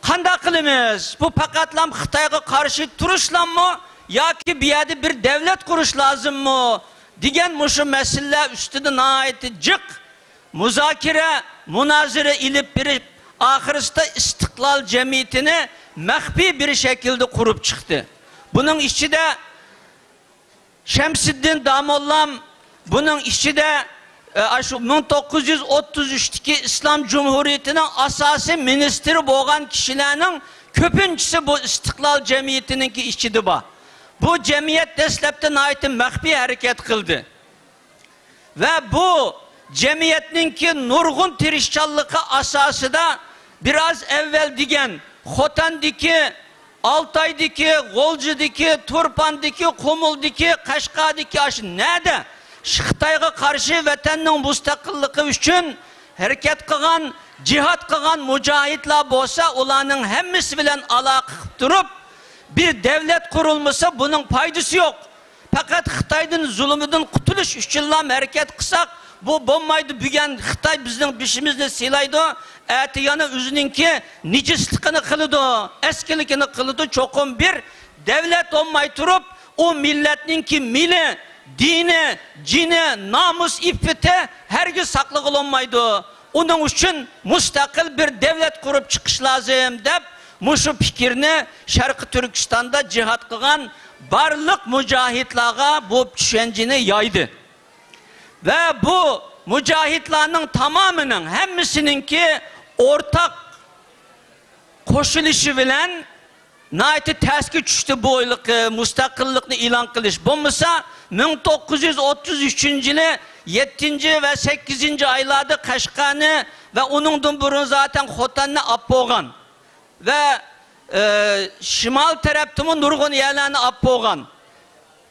Kanda kılımız? Bu pakatlam Xitay'a karşı turuşlan mı? Ya ki bir yerde bir devlet kuruş lazım mı? Digen şu meseleler üstüne naiti cık muzakire, münazire ilip bir ahiriste İstiklal Cemiyeti'ni mehbi bir şekilde kurup çıktı. Bunun işi de Şemsiddin Damollam, bunun işi de 1933'teki İslam Cumhuriyeti'nin asası ministri boğan kişilerinin köpüncüsü bu İstiklal Cemiyeti'ninki işçidi bu. Bu cemiyet deslepten aitin mehbi hareket kıldı. Ve bu cemiyetninki nurgun tirişçallığı asası da biraz evvel digen Xoten'deki, Altay'daki, Golcu'daki, Turpan'daki, Kumul'daki, Kaşka'daki aşı nerede? Xitay'a karşı vatanın müstakilliği için hareket kılan, cihat kılan mücahitler bolsa ulanın hemmisi bilen alaka durup bir devlet kurulması bunun paydası yok. Fakat Xitay'ın zulümünden kurtuluş için hareket kısak bu bombaydı bügen Xitay bizden bişimizle silaydı. Eti yanı üzününki nicislikini kılıdı, eskilikini kılıdı çokum bir devlet olmay turup o milletninki mili, dini, cini, namus, iffete her gün saklı kılınmaydı. Onun için müstakil bir devlet kurup çıkış lazım deyip muşu fikrini Şarkı Türkistan'da cihat kılan barlık mücahitlağa bu düşünceni yaydı. Ve bu mücahitlerin tamamının hemmisininki ortak koşuluşu bilen naiti teski düştü bu müstakillikni ilan kılış. Bu mısa 1933 yılı 7. ve 8. aylarda Kaşkanı ve onundan burun zaten Xotan'ı appoğan ve şimal tarafımı nurgun yerlerini appoğan.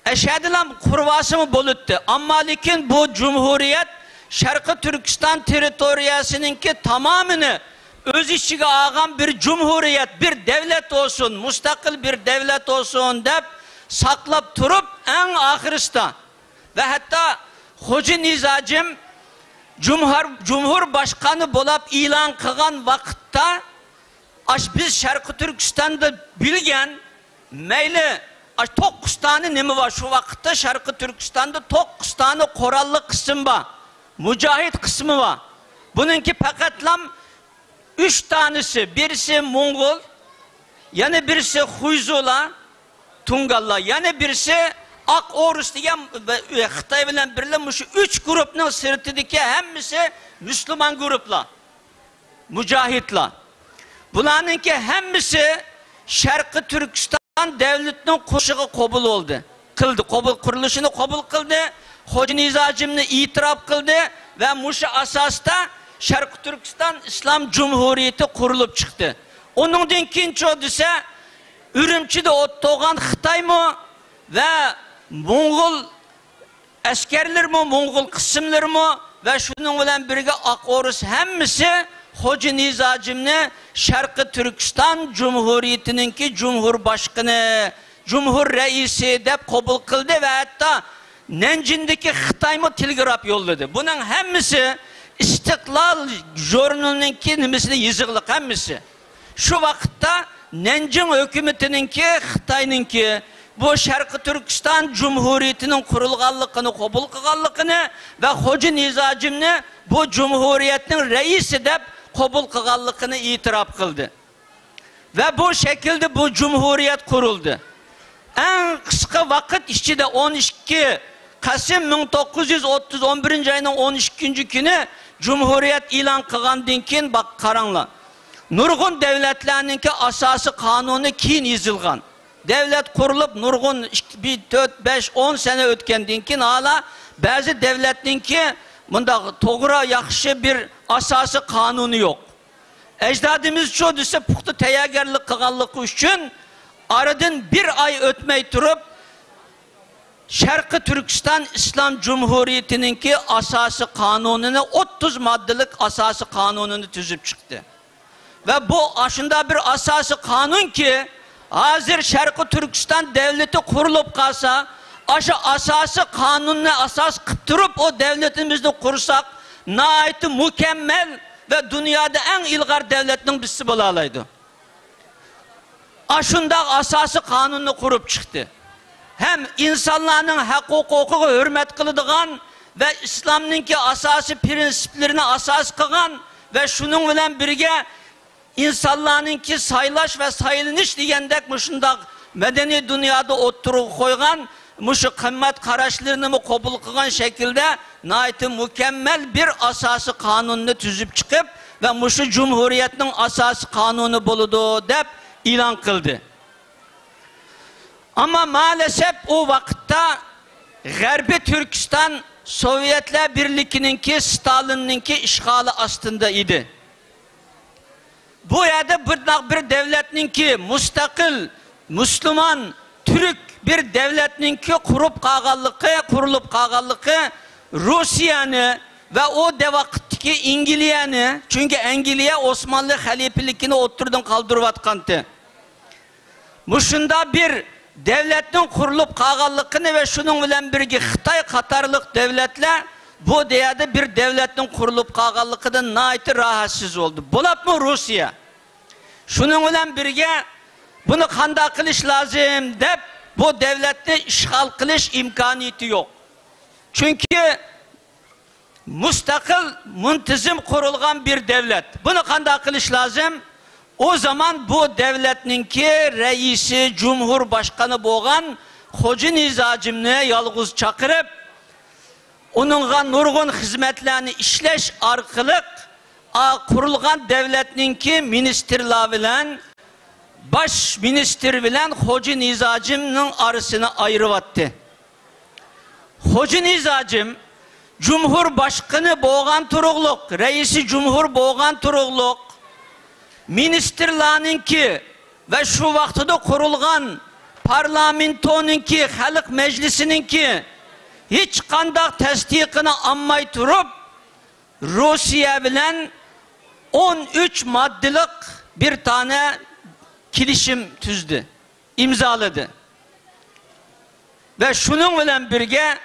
Eşhedilen kurvası mı buluttu. Ama lakin bu cumhuriyet Şarkı Türkistan teritoriyasınınki tamamını öz içine ağan bir cumhuriyet, bir devlet olsun, müstakil bir devlet olsun dep saklap turup en ahırista ve hatta Hoca Nizacım Cumhurbaşkanı bolup ilan kılgan vakitte biz Şarkı Türkistan'da bilgen meyli 9 tane nemi var şu vakitte Şarkı Türkistan'da 9 tane korallı kısım var. Mücahit kısmı var. Bununki pakatlam 3 tanesi, birisi Mongol, yani birisi Huyzula, Tungalla, yani birisi Ak Orus diyen Xitay bilen birleşmiş 3 grupның sırtındaki hemmisi Müslüman gruplar, mücahitler. Bunlarınki hemmisi Şarkı Türkistan devletinin kuruluşu kabul oldu. Kuruluşunu kabul kıldı. Hoca Nizacım'ını itiraf kıldı ve muşu asasta Şarkı Türkistan İslam Cumhuriyeti kurulup çıktı. Onun dinkinci odise Ürümçi'de doğan Xitay mı ve Mongol askerler mi, Mongol kısımlar mı ve şunun bilen birge Ak Orus hemmisi Hoca Nizacım'ını Şarkı Türkistan Cumhuriyeti'ninki Cumhurbaşkanı, Cumhur Reisi dep kabul kıldı ve hatta Nencin'deki Xitay mı telgraf yolladı. Bunun hemmisi İstiklal Jurnal'ınki nimisini yazıqlık hemmisi. Şu vakitte Nencin hükümetininki Xitay'ınki bu Şarkı Türkistan Cumhuriyeti'nin kurulganlıkını, kabul kılganlıkını ve Hoca Nizacım'ını bu Cumhuriyet'in reisi dep kabul kılganlıkını itiraf kıldı. Ve bu şekilde bu Cumhuriyet kuruldu. En kısa vakit içinde 12 Kasım 1930 11. ayının 12. günü Cumhuriyet ilan kılgandan keyin bak karanla. Nurgun devletlerininki asası kanunu keyin yazılgan. Devlet kurulup nurgun 4, 5, 10 sene ötkendan keyin hala bazı devletninki bunda toğra yaxşı bir asası kanunu yok. Ecdadımız çoğu dese puxtu teyyagerlik kılganlık üçün aradan bir ay ötmey turup Şarkı Türkistan İslam Cumhuriyeti'ninki asası kanununu 30 maddelik asası kanununu tüzüp çıktı. Ve bu aşında bir asası kanun ki hazır Şarkı Türkistan devleti kurulup kalsa aşı asası kanununa asas kıptırıp o devletimizi kursak naiti mükemmel ve dünyada en ilgar devletinin birisi bulalaydı. Aşında asası kanunu kurup çıktı. Hem insanların hukuku hürmet kılıdığan ve İslam'ınki asası prensiplerine asas kılan ve şunun bilen birge insanlarınki saylaş ve sayılınış diyendek müşündak medeni dünyada oturup koygan muşu kıymet karaşlarını mı kabul kılan şekilde naiti mükemmel bir asası kanununu tüzüp çıkıp ve muşu Cumhuriyetinin asası kanunu buludu dep ilan kıldı. Ama maalesef o vakitte Garbi Türkistan Sovyetler Birliği'ninki Stalin'ninki işgali aslında idi. Bu yerde bir devletninki müstakil, Müslüman, Türk bir devletninki kurulup kalganlığı Rusya'nı ve o devakitteki İngilizce'ni çünkü İngilizce Osmanlı halifelikini oturdun kaldırıvatkandı. Muşunda bir devletin kurulup kalganlığını ve şunun bilen birge Xitay Katarlık devletler bu deyada bir devletin kurulup kalganlığından naiti rahatsız oldu. Bulap mı Rusya? Şunun bilen birge bunu kanda kılış lazım dep bu devletini işgal kılış imkaniyeti yok. Çünkü müstakil, muntizim kurulgan bir devlet. Bunu kanda kılış lazım. O zaman bu devletninki reisi, cumhurbaşkanı boğan Hoca Nizacım'ını yalğız çakırıp onunla nurgun hizmetlerini işleş arkalık kurulgan devletninki ministerler bilen baş minister bilen Hoca Nizacım'ın arasını ayırıvattı. Hoca Nizacım cumhurbaşkanı boğan turuqluq, reisi cumhur boğan turuqluq ministerlerinki ve şu vaxtıda kurulgan parlamentonunki, halk meclisininki hiç kandak tasdiqini almay turup Rusya bilen 13 maddelik bir tane kilişim tüzdü, imzaladı. Ve şunun bilen birge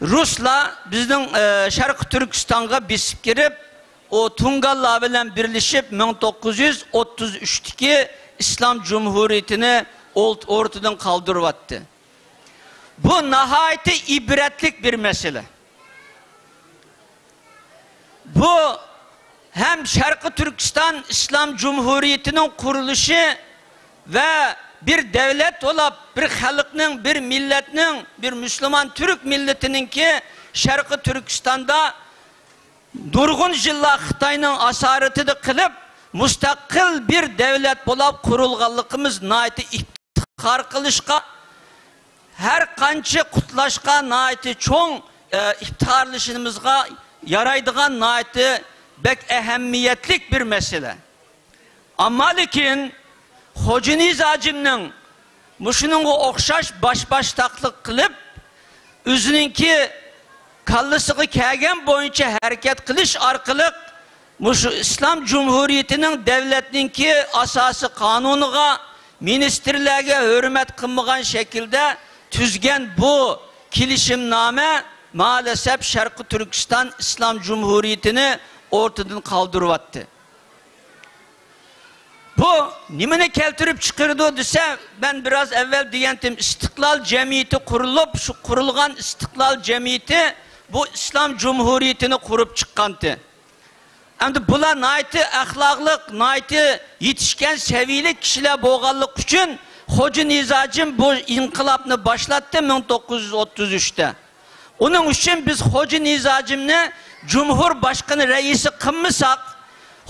Rusla bizden Şarkı Türkistan'a bisip girip o Tungallar bilen birleşip 1933'teki İslam Cumhuriyeti'ni ortadan kaldırıvattı. Bu nihayeti ibretlik bir mesele. Bu hem Şarkı Türkistan İslam Cumhuriyeti'nin kuruluşu ve bir devlet olup bir halkının, bir milletinin, bir Müslüman Türk milletinin ki Şarkı Türkistan'da durgun jilla Xitayning asaretini kılıp müstakil bir devlet bulup kurulganlığımız naiti iftihar kılışka her kançı kutlaşka naiti çoğun iftiharlışımızga yaraydıgan naiti bek ehemmiyetlik bir mesele. Ama lakin Hoca Nizacim'nin muşunun okşaş baştaklık kılıp üzününki kallısığı kegen boyunca hareket kılış arkalık muşu İslam Cumhuriyeti'nin devletninki asası kanunuga ministerlerge hürmet kılmagan şekilde tüzgen bu kilişimname maalesef Şarkı Türkistan İslam Cumhuriyeti'ni ortadan kaldırıvattı. Bu nimeni keltirip çıkırdı dese ben biraz evvel diyentim İstiklal Cemiyeti kurulup şu kurulgan İstiklal Cemiyeti bu İslam Cumhuriyeti'ni kurup çıkkantı. Hem bula naiti ahlaklık, naiti yetişken seviyeli kişiler boğallık için Hoca Nizacim bu inkılapını başlattı 1933'te. Onun için biz Hoca Nizacim'ni Cumhurbaşkanı reisi kılmışsak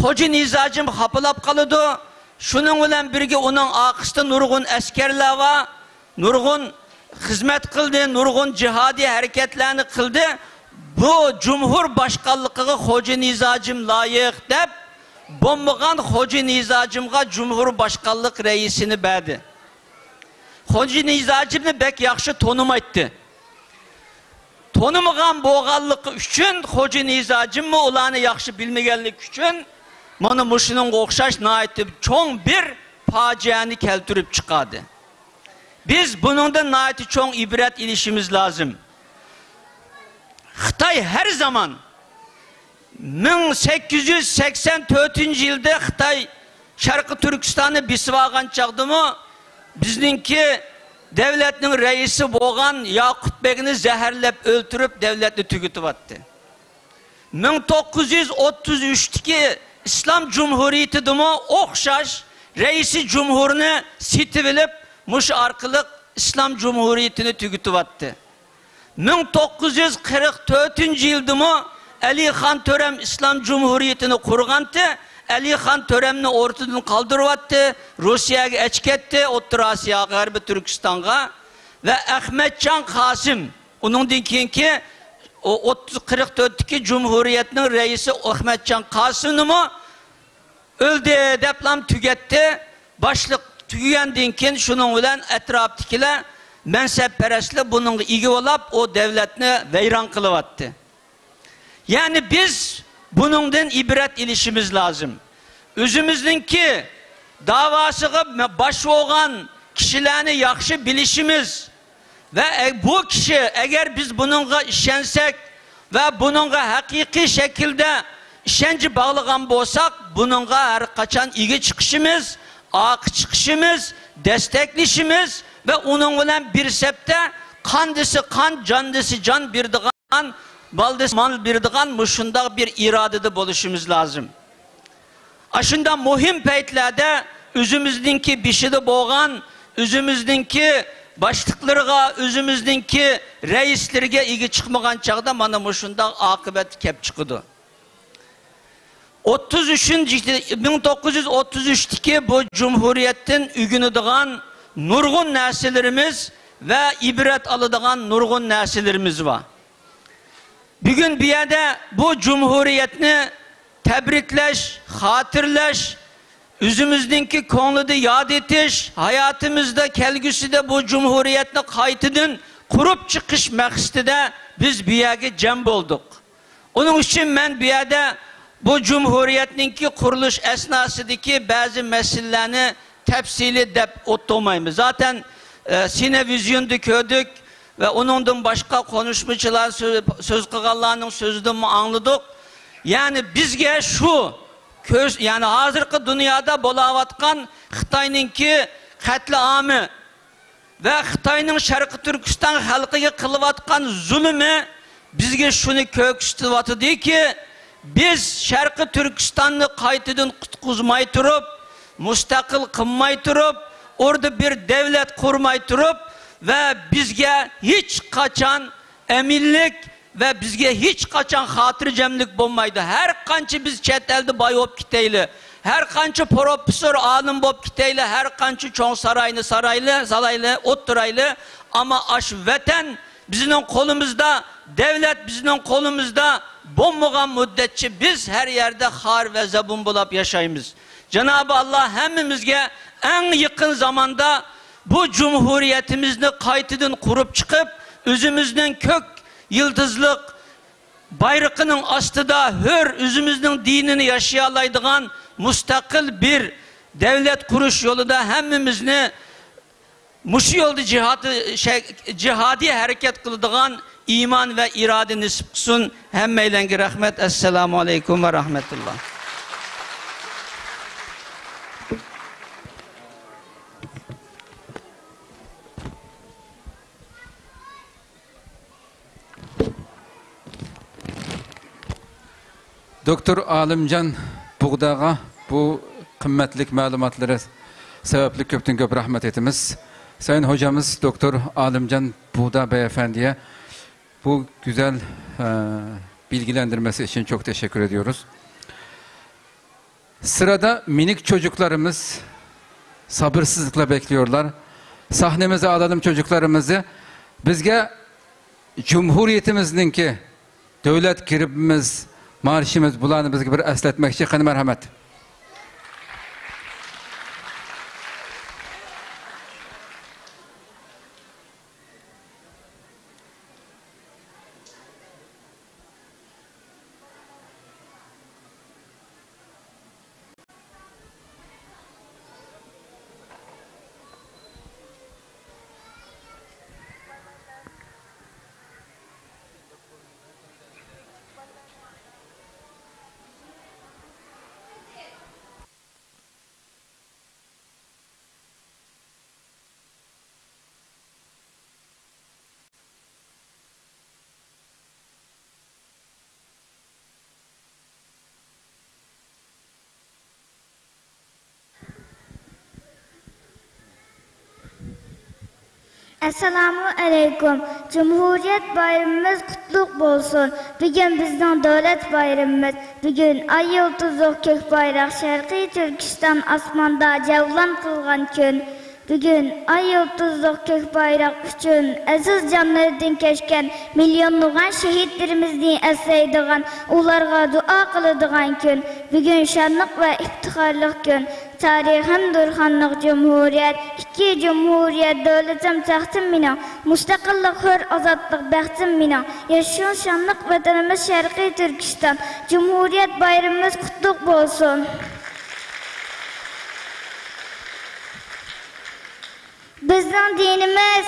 Hoca Nizacim hapılap kalıdı. Şunun bilen birge onun akışta nurgun askerlerine nurgun hizmet kıldı, nurgun cihadi hareketlerini kıldı. Bu Cumhurbaşkanlığı Hoca Nizacim layık dep bombagan Hoca Nizacim'ga Cumhurbaşkanlık reisini verdi. Hoca Nizacim'ni bek yakşı tonumaydı. Tonumagan boğallık üçün Hoca Nizacim mi olanı yakşı bilmegenlik üçün mana muşunun okşaş naiti çoğun bir faciani keltirip çıkardı. Biz bunundan naiti çoğun ibret ilişimiz lazım. Xitay her zaman 1884 yılda Xitay Şarkı Türkistan'ı bisvagan çağdı mı bizninki devletinin reisi boğan Yakut Beg'ini zehirlep öldürüp devletini tügütüp attı. 1933'teki İslam Cumhuriyeti dumu okşaş reisi cumhurunu sitivilip muş arkalık İslam Cumhuriyeti'ni tügütüp attı. 1944 yılda mı Ali Han Törem İslam Cumhuriyeti'ni kurgantı. Ali Han Törem'ni ortadan kaldırıvattı. Rusya'ya eçketti. Orta Asya, Garbi Türkistan'a ve Ahmetcan Kasım onun dinkinki o 44'teki Cumhuriyet'nin reisi Ahmetcan Kasım'ı mı öldü deplam tügetti. Başlık tügeyen dinkin şunun bilen etraftakiler mensepperestli bunun ilgi olup o devletini veyran kılıvattı. Yani biz bunundan ibret ilişimiz lazım. Özümüzdeki davası baş olan kişilerini yakşı bilişimiz ve bu kişi eğer biz bununla işensek ve bununla hakiki şekilde işenci bağlagan bolsak bununla her kaçan ilgi çıkışımız, ak çıkışımız, desteklişimiz ve onunla bir septe kandısı kan, candısı can bir dağın, baldısı mal bir dağın muşunda bir iradede buluşumuz lazım. Aşında muhim peytlerde üzümüzdeki bişide boğan, üzümüzdeki başlıklarına, üzümüzdeki reislerine ilgi çıkmagan çağda mana muşunda akıbet kep çıkıdı. 1933'teki bu Cumhuriyet'in ügünüdüğün nurgun nesillerimiz ve ibret alıdığın nurgun nesillerimiz var. Bugün bir yerde bu Cumhuriyet'ini tebrikleş, hatırlaş, üzümüzdeki konuda yad etiş, hayatımızda kelgüsü de bu Cumhuriyet'ini kaytıdın, kurup çıkış meksidinde biz bir yerde cem olduk. Onun için ben bir yerde bu Cumhuriyet'ninki kuruluş esnasındaki bazı meselelerini tepsili dep oturmayımız. Zaten sinevizyonda gördük ve onundan başka konuşmacılar söz kılanlarının sözünü anladık. Yani bizge şu yani hazırki dünyada bolavatkan Xitayninki katliamı ve Xitayning Sharqi Türkistan halkıga kılıvatkan zulmü bizge şunu köküstüvatıdı ki biz Sharqi Türkistan'ı qaytadan qutquzmay turib, mustaqil qilmay turib, orada bir devlet kurmay turib ve bizge hiç kaçan eminlik ve bizge hiç kaçan hatırcemlik bulmaydı. Her kançı biz chet elde bay olup giteyli, her kançı profesör alim olup giteyli, her kançı çoğun saraylı, otturaylı ama aş vatan bizim kolumuzda, devlet bizim kolumuzda bulmagan müddetçe biz her yerde har ve zabun bulup yaşayımız. Cenab-ı Allah hemimizge en yakın zamanda bu cumhuriyetimizni qaytadan kurup çıkıp özümüzün kök yıldızlık bayrağının astıda hür özümüzün dinini yaşayalaydıgan mustakil bir devlet kuruş yolunda hemimizni muşu yolda cihadi hareket kıldığan iman ve irade nisip kılsın. Hemmeylengi rahmet. Esselamu aleyküm ve rahmetullah. Doktor Alimcan Buğdağ'a bu kıymetlik malumatları sebeple köpten köp rahmet etimiz. Sayın hocamız Doktor Alimcan Buğdağ Beyefendi'ye bu güzel bilgilendirmesi için çok teşekkür ediyoruz. Sırada minik çocuklarımız sabırsızlıkla bekliyorlar. Sahnemize alalım çocuklarımızı. Bizge Cumhuriyetimizdeki devlet kiribimiz, marşımız bulanı bizge bir esletmek için kanı merhamet. Assalamu alaikum. Cumhuriyet bayramımız kutlu olsun. Bugün bizden devlet bayramımız. Bugün ay yıldızı kök bayrak Şarkı Türkistan asmanda cevlan kılgan gün. Bugün ay yıldızı kök bayrak üçün aziz canlardan keşken milyonluğun şehitlerimizden eseydiğen ularga dua kılıdığan gün. Bugün şanlık ve iftiharlık gün. Tarihim durhanlık cumhuriyet, iki cumhuriyet devletim tahtım mina, müstakillik hür azatlık baxtım mina, yaşayan şanlık vatanımız Şarkı Türkistan, Cumhuriyet bayramımız kutlu olsun. Bizden dinimiz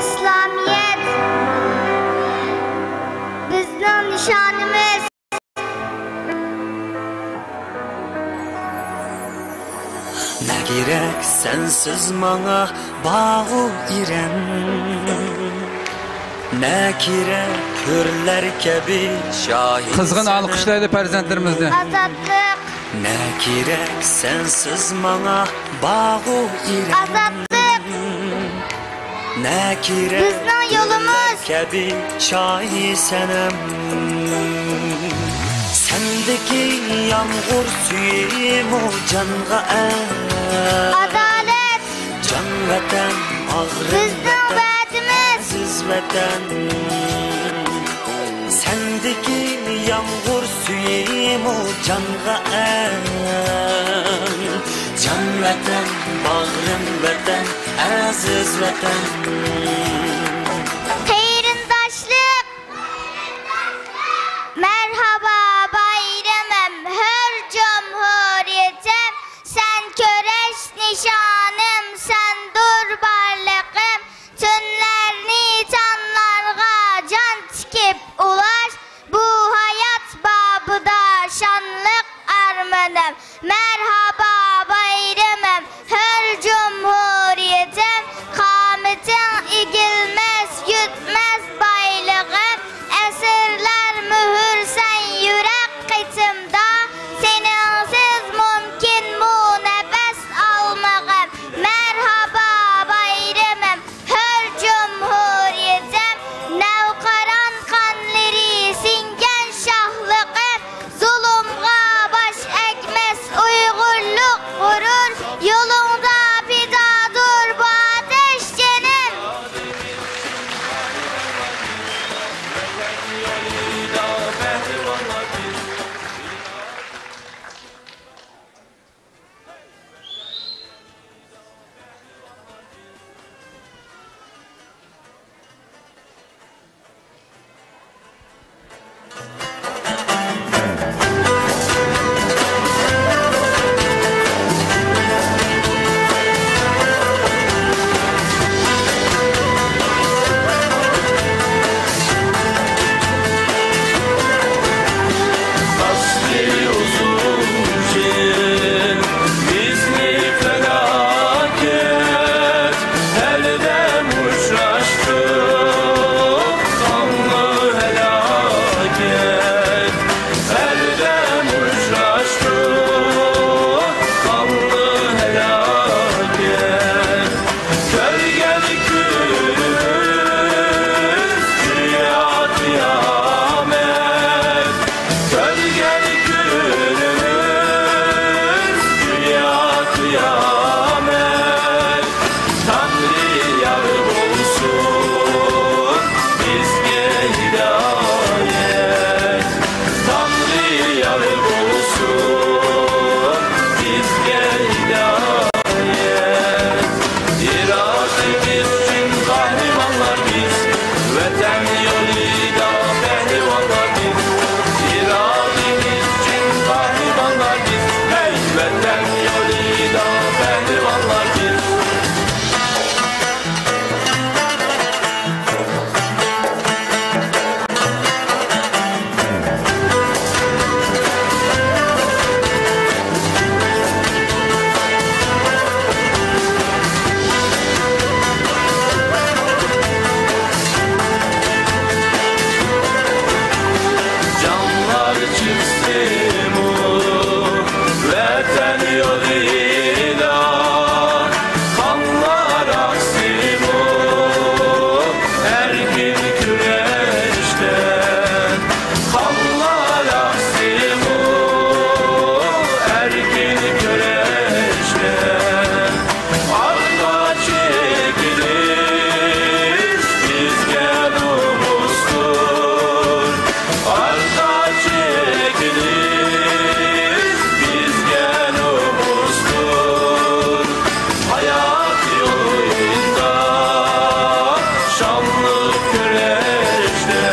İslamiyet, bizden nişanımız. Ne gerek sensiz bana bağlı iren, ne gerek hürler gibi şahit. Kızgın alkışlaydı prezentlerimizde. Azatlık. Ne gerek sensiz bana bağlı iren. Azatlık. Ne gerek bizden yolumuz. Gibi şahit senem. Sendeki yağmur suyum o canğa adalet. Can vatan ağrı bizden vaatimiz. Aziz vatan. Sendeki yağmur suyum o canğa en can vatan bağrım vatan aziz vatan Xeyrindaşlık merhaba bayramım hür cumhuriyetim sen köreş nişanım sen dur barlığım tünlerini tanlarga can tikip ulaş bu hayat babıda şanlık armanım merhaba bayramım hür cumhuriyetim kametin igilmez yutmaz baylığım esirler mühür sen yürek kıtımda seninsiz mümkün mu nefes almağım merhaba bayramım hür cumhuriyetim nevkaran kanları singen şahlıkım zulümga baş ekmez uygurluk gurur yolunda pidadur bu ateş cenim Asli uzun cil bizni felaket elden uçraştık kanlı helaket elden uçraştık kanlı helaket gölgeli günümüz dünya kıyamet gölgeli günümüz dünya kıyamet Tanrı yar olsun bizge hidayet Tanrı yar olsun bizge hidayet İrademiz için kahramanlar biz Vatan yolunda pehlivanlar biz İrademiz için kahramanlar biz Hey vatan yolunda pehlivanlar biz Canlar çıksın o vatan yoluyla kanlar aksın o her gün güneşten kanlar aksın o her gün güneşten arka çekilir bizge umustur arka çekilir bizge umustur hayat yolunda şanlı güreşte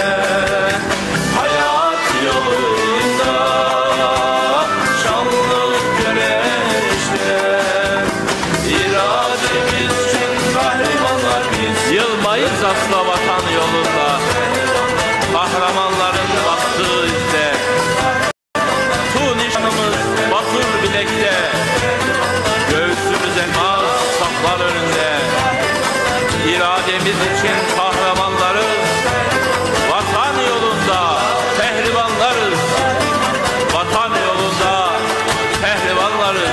hayat yolunda şanlı güreşte İrademiz için kahramanlar biz yılmayız asla vatan yolunda kahramanların bastığı izde tu nişanımız batır bilekte göğsümüze naz saklar önünde İrademiz için kahramanlarız vatan yolunda pehlivanlarız vatan yolunda pehlivanlarız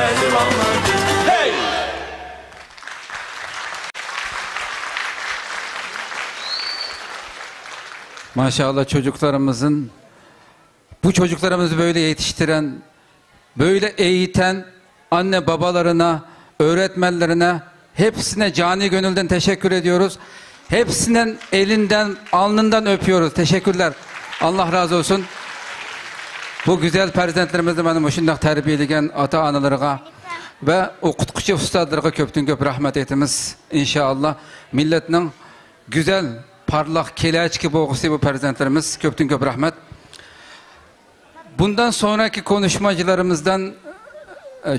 hey Maşallah çocuklarımızın, bu çocuklarımızı böyle yetiştiren, böyle eğiten anne babalarına, öğretmenlerine, hepsine cani gönülden teşekkür ediyoruz. Hepsinin elinden, alnından öpüyoruz. Teşekkürler. Allah razı olsun. Bu güzel farzandlarimizni mana shunday tarbiyalagan ota-onalarga ve okutkucu ustadlarga köptün köp rahmet etimiz. İnşallah milletinin güzel, parlak, kelaçki boğusu bu farzandlarımız. Köptün köp rahmet. Bundan sonraki konuşmacılarımızdan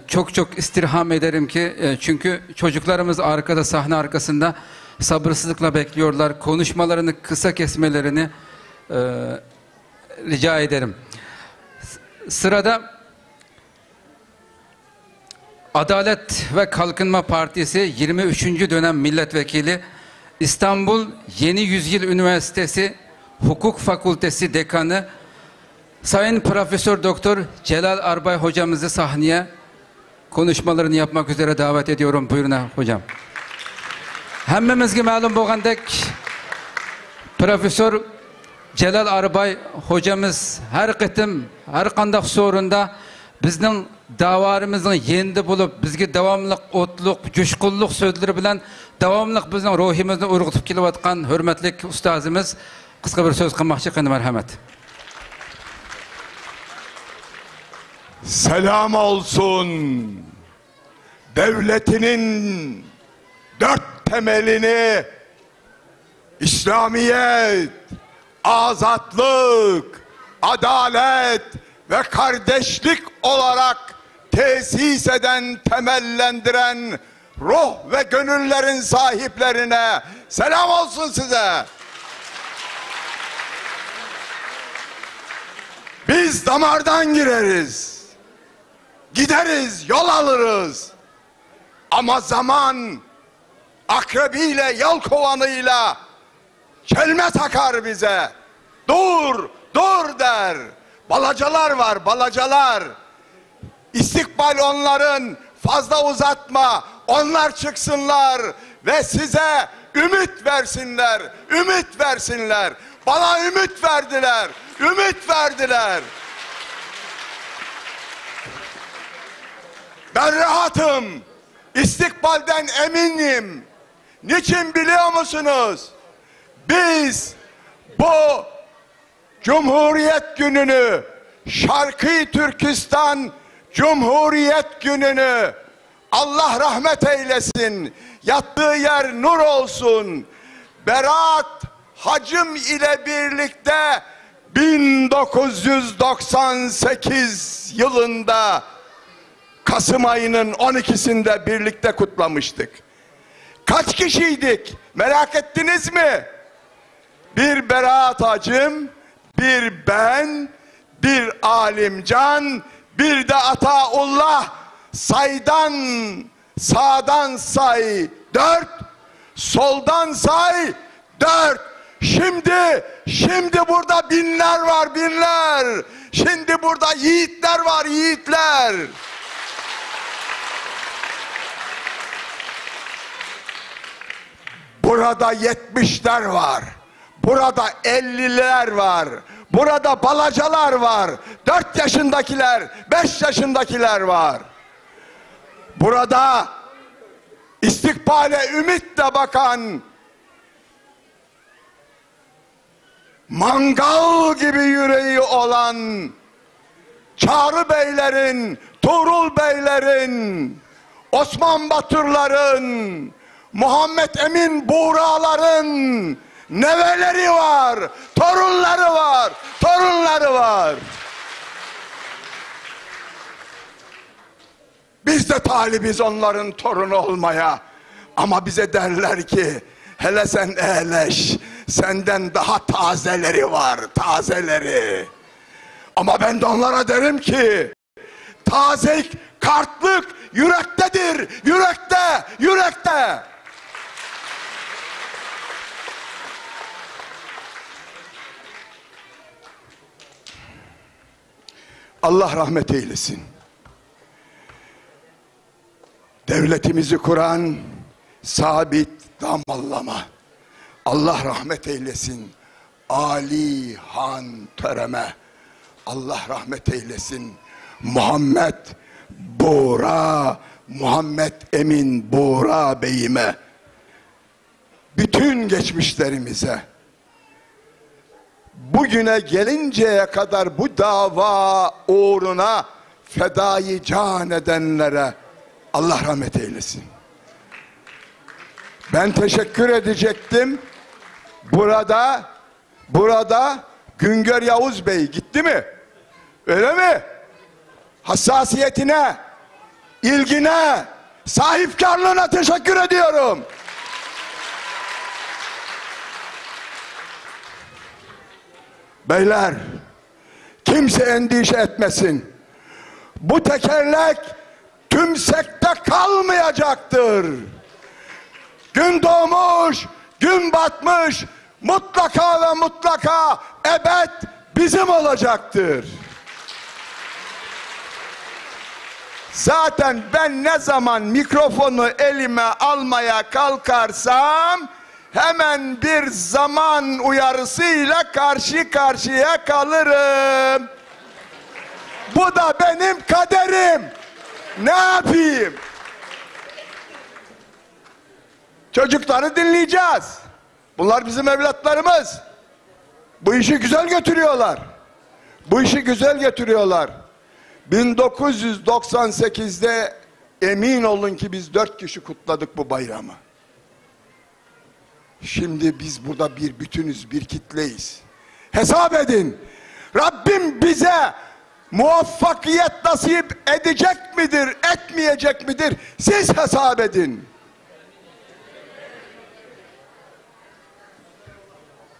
çok istirham ederim ki çünkü çocuklarımız arkada, sahne arkasında sabırsızlıkla bekliyorlar. Konuşmalarını kısa kesmelerini rica ederim. Sırada Adalet ve Kalkınma Partisi 23. dönem milletvekili, İstanbul Yeni Yüzyıl Üniversitesi Hukuk Fakültesi Dekanı Sayın Profesör Doktor Celal Arbay hocamızı sahneye konuşmalarını yapmak üzere davet ediyorum. Buyurun hocam. Hemmemizge malum bolgandek Profesör Celal Arbay hocamız her kıtım, her kandak sorunda bizning davarımızın yendi bulup, bizge davamlıq otluk, coşkulluk sözleri bilen davamlıq bizning ruhimizni urg'itib kelayotgan hürmetlik ustazımız kısa bir söz qilmoqchi, qani marhamat. Selam olsun. Devletinin dört temelini İslamiyet, azatlık, adalet ve kardeşlik olarak tesis eden, temellendiren ruh ve gönüllerin sahiplerine selam olsun size. Biz damardan gireriz, gideriz, yol alırız. Ama zaman akrebiyle, yelkovanıyla çelme takar bize. Dur, dur der. Balacalar var, balacalar. İstikbal onların, fazla uzatma. Onlar çıksınlar ve size ümit versinler, ümit versinler. Bana ümit verdiler, ümit verdiler. Ben rahatım, istikbalden eminim. Niçin biliyor musunuz? Biz bu Cumhuriyet Günü'nü, Şarkı Türkistan Cumhuriyet Günü'nü, Allah rahmet eylesin, yattığı yer nur olsun, Berat Hacım ile birlikte 1998 yılında Kasım ayının 12'sinde birlikte kutlamıştık. Kaç kişiydik? Merak ettiniz mi? Bir Berat Hacım, bir ben, bir Alimcan, bir de Ataullah. Saydan, sağdan say 4, soldan say 4. Şimdi burada binler var, binler. Şimdi burada yiğitler var, yiğitler. Burada 70'ler var. Burada 50'ler var. Burada balacalar var. 4 yaşındakiler, 5 yaşındakiler var. Burada istikbale ümitle bakan, mangal gibi yüreği olan Çağrı Beylerin, Tuğrul Beylerin, Osman Baturların, Muhammed Emin Buğraların neveleri var, torunları var, torunları var. Biz de talibiz onların torunu olmaya. Ama bize derler ki, hele sen eğleş, senden daha tazeleri var, tazeleri. Ama ben de onlara derim ki, tazelik, kartlık yürektedir, yürekte, yürekte. Allah rahmet eylesin. Devletimizi kuran Sabit Damallama, Allah rahmet eylesin. Ali Han Töreme, Allah rahmet eylesin. Muhammed Buğra, Muhammed Emin Buğra Bey'ime, bütün geçmişlerimize, bugüne gelinceye kadar bu dava uğruna fedai can edenlere Allah rahmet eylesin. Ben teşekkür edecektim. Burada Güngör Yavuz Bey gitti mi? Öyle mi? Hassasiyetine, ilgine, sahipkarlığına teşekkür ediyorum. Beyler, kimse endişe etmesin. Bu tekerlek tümsekte kalmayacaktır. Gün doğmuş, gün batmış, mutlaka ve mutlaka ebed bizim olacaktır. Zaten ben ne zaman mikrofonu elime almaya kalkarsam hemen bir zaman uyarısıyla karşı karşıya kalırım. Bu da benim kaderim. Ne yapayım? Çocukları dinleyeceğiz. Bunlar bizim evlatlarımız. Bu işi güzel götürüyorlar. Bu işi güzel götürüyorlar. 1998'de emin olun ki biz 4 kişi kutladık bu bayramı. Şimdi biz burada bir bütünüz, bir kitleyiz. Hesap edin. Rabbim bize muvaffakiyet nasip edecek midir, etmeyecek midir? Siz hesap edin.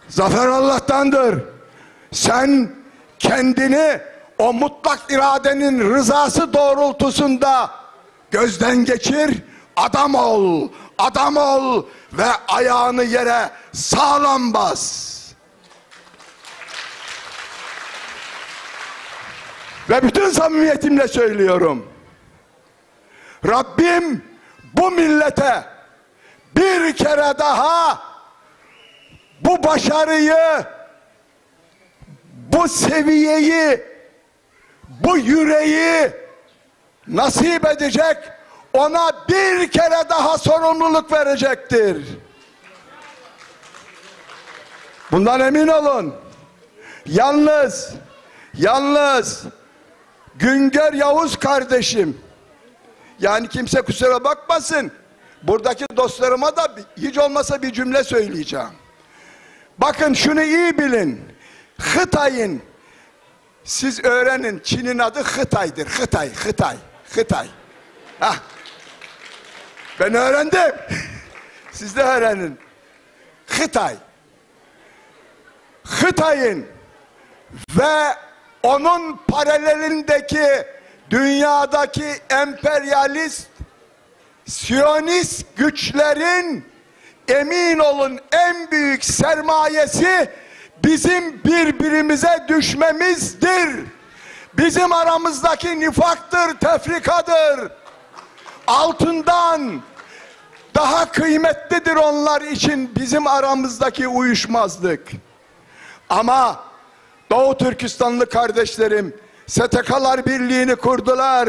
Zafer Allah'tandır. Sen kendini o mutlak iradenin rızası doğrultusunda gözden geçir, adam ol, adam ol ve ayağını yere sağlam bas. Ve bütün samimiyetimle söylüyorum. Rabbim bu millete bir kere daha bu başarıyı, bu seviyeyi, bu yüreği nasip edecek, ona bir kere daha sorumluluk verecektir. Bundan emin olun. Yalnız Güngör Yavuz kardeşim, yani kimse kusura bakmasın, buradaki dostlarıma da hiç olmasa bir cümle söyleyeceğim. Bakın şunu iyi bilin. Hıtay'ın, siz öğrenin, Çin'in adı Hıtay'dır. Hıtay. Hah. Ben öğrendim. Siz de öğrenin. Hıtay'ın ve onun paralelindeki dünyadaki emperyalist, siyonist güçlerin emin olun en büyük sermayesi bizim birbirimize düşmemizdir. Bizim aramızdaki nifaktır, tefrikadır. Altından daha kıymetlidir onlar için bizim aramızdaki uyuşmazlık. Ama Doğu Türkistanlı kardeşlerim STK'lar Birliği'ni kurdular.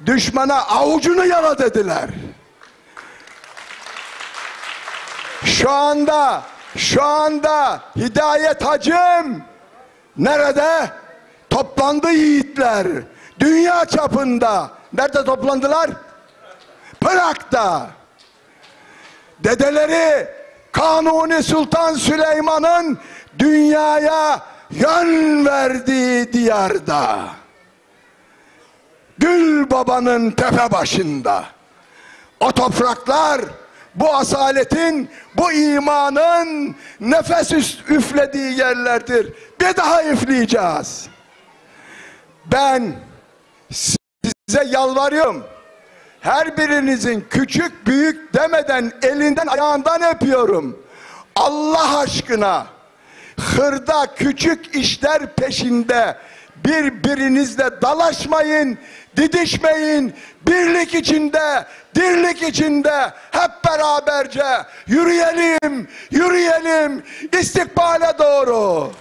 Düşmana avucunu yala dediler. Şu anda Hidayet Hacım nerede? Toplandı yiğitler. Dünya çapında. Nerede toplandılar? Prag'da. Dedeleri Kanuni Sultan Süleyman'ın dünyaya yön verdiği diyarda. Gül Baba'nın tepe başında. O topraklar bu asaletin, bu imanın nefes üflediği yerlerdir. Bir daha üfleyeceğiz. Ben size yalvarıyorum. Her birinizin küçük büyük demeden elinden ayağından öpüyorum. Allah aşkına hırda küçük işler peşinde birbirinizle dalaşmayın, didişmeyin. Birlik içinde, dirlik içinde hep beraberce yürüyelim istikbale doğru.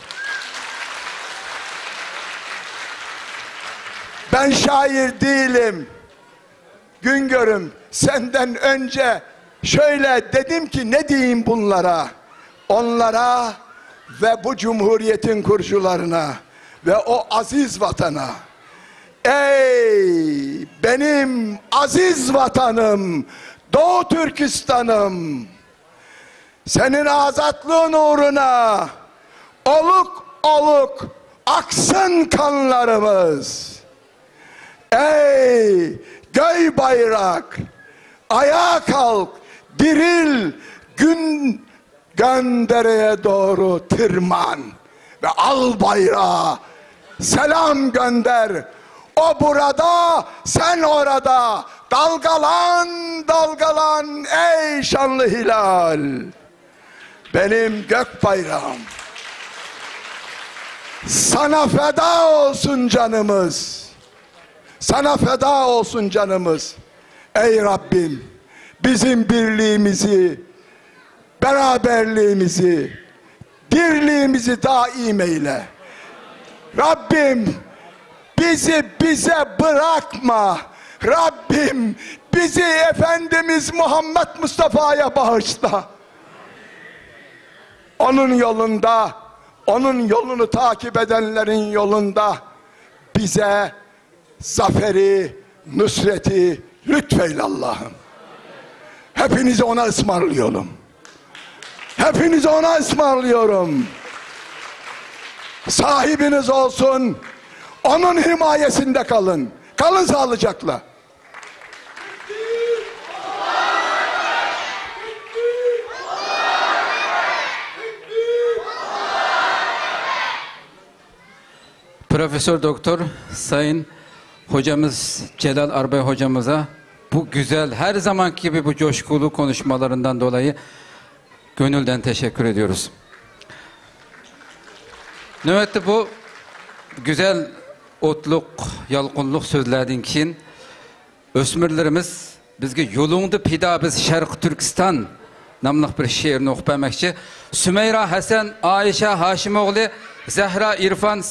Ben şair değilim. Güngör'üm, senden önce şöyle dedim ki ne diyeyim bunlara? Onlara ve bu cumhuriyetin kurucularına ve o aziz vatana, ey benim aziz vatanım, Doğu Türkistan'ım, senin azatlığın uğruna oluk oluk aksın kanlarımız. Ey göy bayrak, ayağa kalk, diril, gün göndereye doğru tırman ve al bayrağı, selam gönder. O burada, sen orada, dalgalan dalgalan ey şanlı hilal. Benim gök bayrağım, sana feda olsun canımız, sana feda olsun canımız. Ey Rabbim, bizim birliğimizi, beraberliğimizi, dirliğimizi daim eyle. Rabbim, bizi bize bırakma. Rabbim, bizi Efendimiz Muhammed Mustafa'ya bağışla. Onun yolunda, onun yolunu takip edenlerin yolunda bize zaferi, nusreti lütfeyle Allah'ım. Hepinizi ona ısmarlıyorum. Hepinizi ona ısmarlıyorum. Sahibiniz olsun. Onun himayesinde kalın. Kalın sağlıcakla. Profesör Doktor Sayın Hocamız Celal Arbay Hocamıza bu güzel, her zamanki gibi bu coşkulu konuşmalarından dolayı gönülden teşekkür ediyoruz. Növətdə bu güzel otluk, yalqınlıq sözlerden keyin ösmürlerimiz bizge yolunda pida biz Şarkı Türkistan namlıq bir şiirini oxup emekçi. Sümeyra Hasan, Ayşe Haşimoğlu, Zahra İrfan,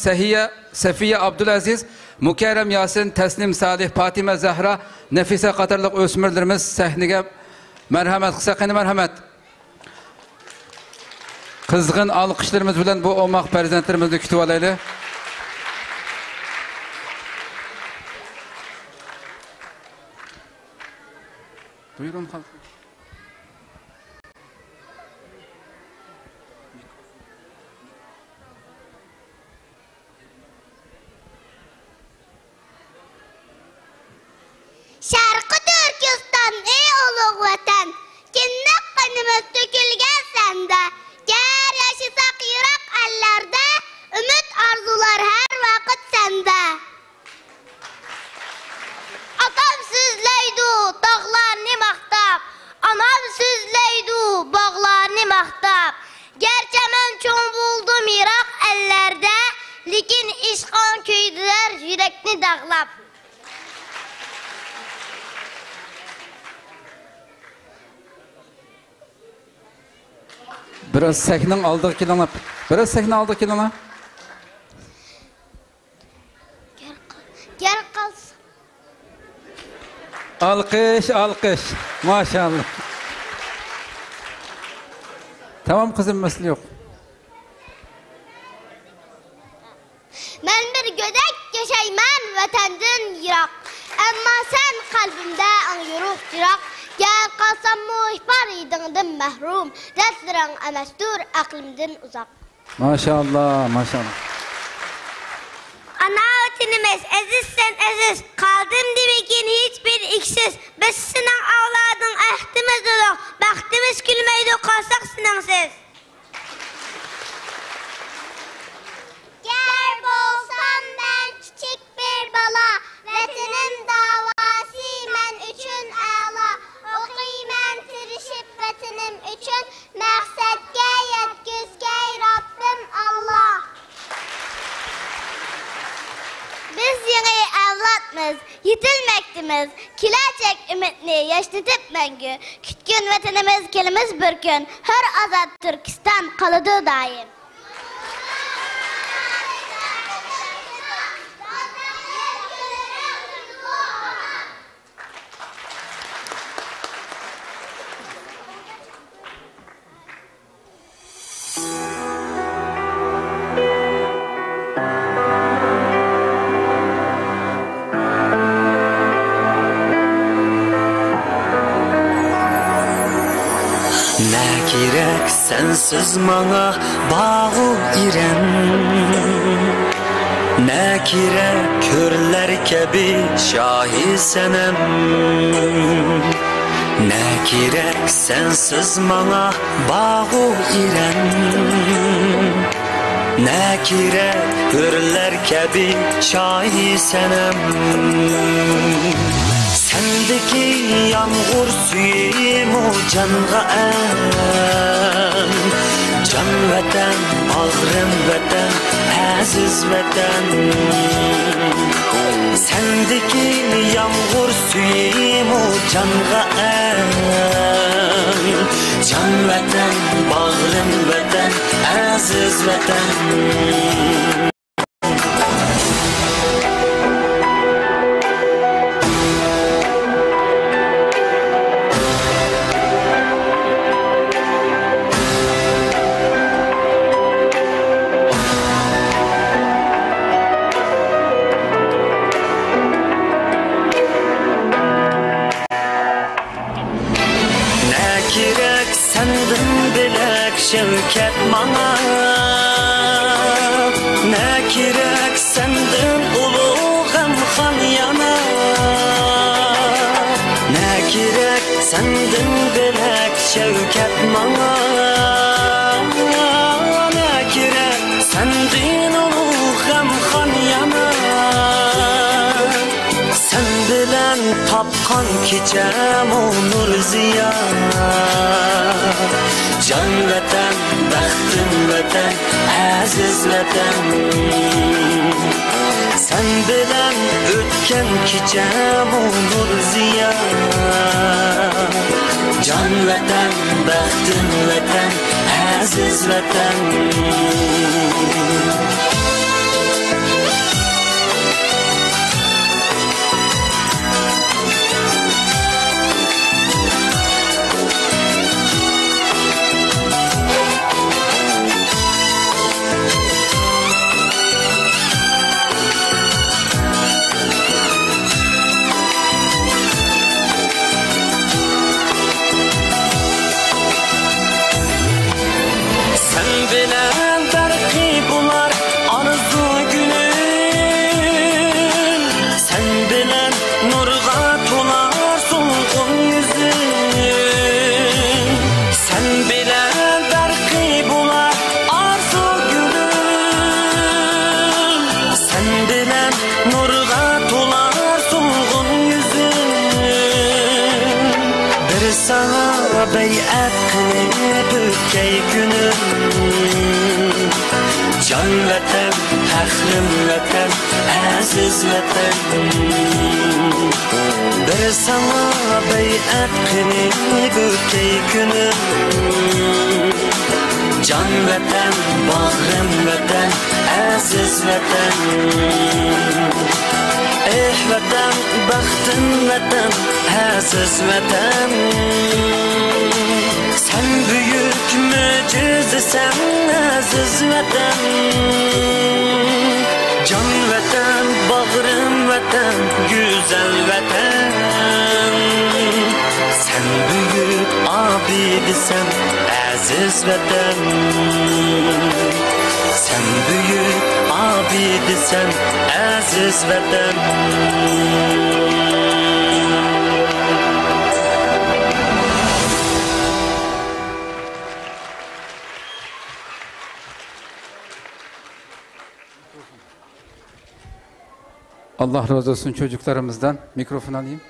Safiye Abdülaziz, Mukerrem Yasin, Teslim Salih, Fatime Zahra, Nefise qatarlıq ösmürlerimiz sahnege merhamet, kısaqini merhamet. Kızgın alkışlarımız bilen bu olmak prezentlerimizni kütüp alaylı. Buyurun halkım. Şarkı Türkistan ey ulug' vatan, kinnak qanimiz to'kilgan sanda, gar yashasak yiroq allarda, umid orzular har vaqt sanda. Atam so'zlaydi tog'larni maqtab, onam so'zlaydi bog'larni maqtab. Gerçi men cho'ng bo'ldim yiroq allarda, lekin ishqon kuydilar yurakni dag'lab. Biraz sahnenin aldığı kilana. Biraz sahne aldığı kilana. Gel kalsın. Alkış, alkış. Maşallah. Tamam kızım, mesele yok. Ben bir gödek yaşayman vatandan yiroq. Amma sen kalbimde anyoruq jiroq. Gel kalsam muhbar idingdan mahrum. Dastlarang amastur aqlimdan uzaq. Maşallah, maşallah. Ana vatanimiz azizsen aziz. Kaldım demekin hiçbir iksiz. Biz senin avladın ahdimiz uluq. Baxtimiz külmeydi kalsak sınavsız. Ger bolsam ben küçük bir bala, vatanim davası men üçün a'la. Okuyman tirişip vatanim üçün, maqsadga yetkizgay Rabbim Allah. Biz yeni avlatmız, yetilmektimiz. Kilecek ümitni yaşatıp mengü. Kütkün vatanimiz kelimiz bir gün. Her azad Türkistan kalıdı daim. Ne gerek sensiz mana bağı iren. Ne gerek körler kebi şahisenem. Ne gerek sensiz mana bağı iren. Ne gerek körler kebi şahisenem. Sendeki yağmur suyum o canğa en. Can vatan, ağrım vatan, aziz vatan. Sendeki yağmur suyum o canğa en. Can vatan, bağrım vatan, aziz vatan. Şevket bana ne gerek senden uluğum han yana. Ne gerek senden bilek şevket bana. Ne gerek senden uluğum han yana. Sen bilen tapkan kicem o nur ziya. Can vatan, baxtim vatan, aziz vatan. Sen bilen ötken kicem o nur ziya. Can vatan, baxtim vatan, aziz vatan. Beyat kılıp ötkey günüm. Can vatan, hakrım vatan, aziz vatan. Bir sana beyat kılıp ötkey günüm. Can vatan, bağrım vatan, aziz vatan. Eh vatan, baktın vatan, aziz vatan. Sen büyük mucizesin aziz vatan. Can vatan, bağrım vatan, güzel vatan. Sen büyük abidisin aziz vatan. Sen büyük abidisin aziz vatan. Allah razı olsun çocuklarımızdan. Mikrofon alayım.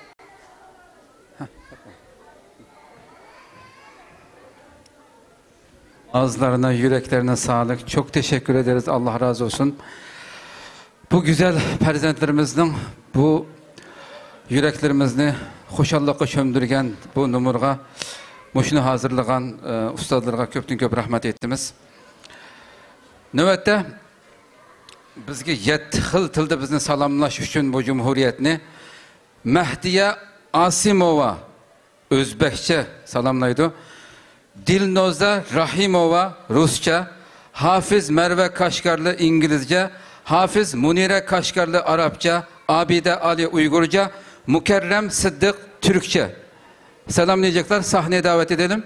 Ağızlarına, yüreklerine sağlık. Çok teşekkür ederiz. Allah razı olsun. Bu güzel perzentlerimizden bu yüreklerimizni hoşallıkka çömdürgen bu numurga muşunu hazırlagan ustadlarga köpten-köp rahmet ettimiz. Növbette bizge 7 xil tilda bizni salomlash uchun bu cumhuriyetni Mahdiya Asimova o'zbekcha salomlaydi. Dilnoza Rahimova Rusça, Hafiz Merve Kaşgarlı İngilizce, Hafiz Munire Kaşgarlı Arapça, Abide Ali Uygurca, Mukerrem Sıddık Türkçe. Selamlayacaklar. Sahneye davet edelim.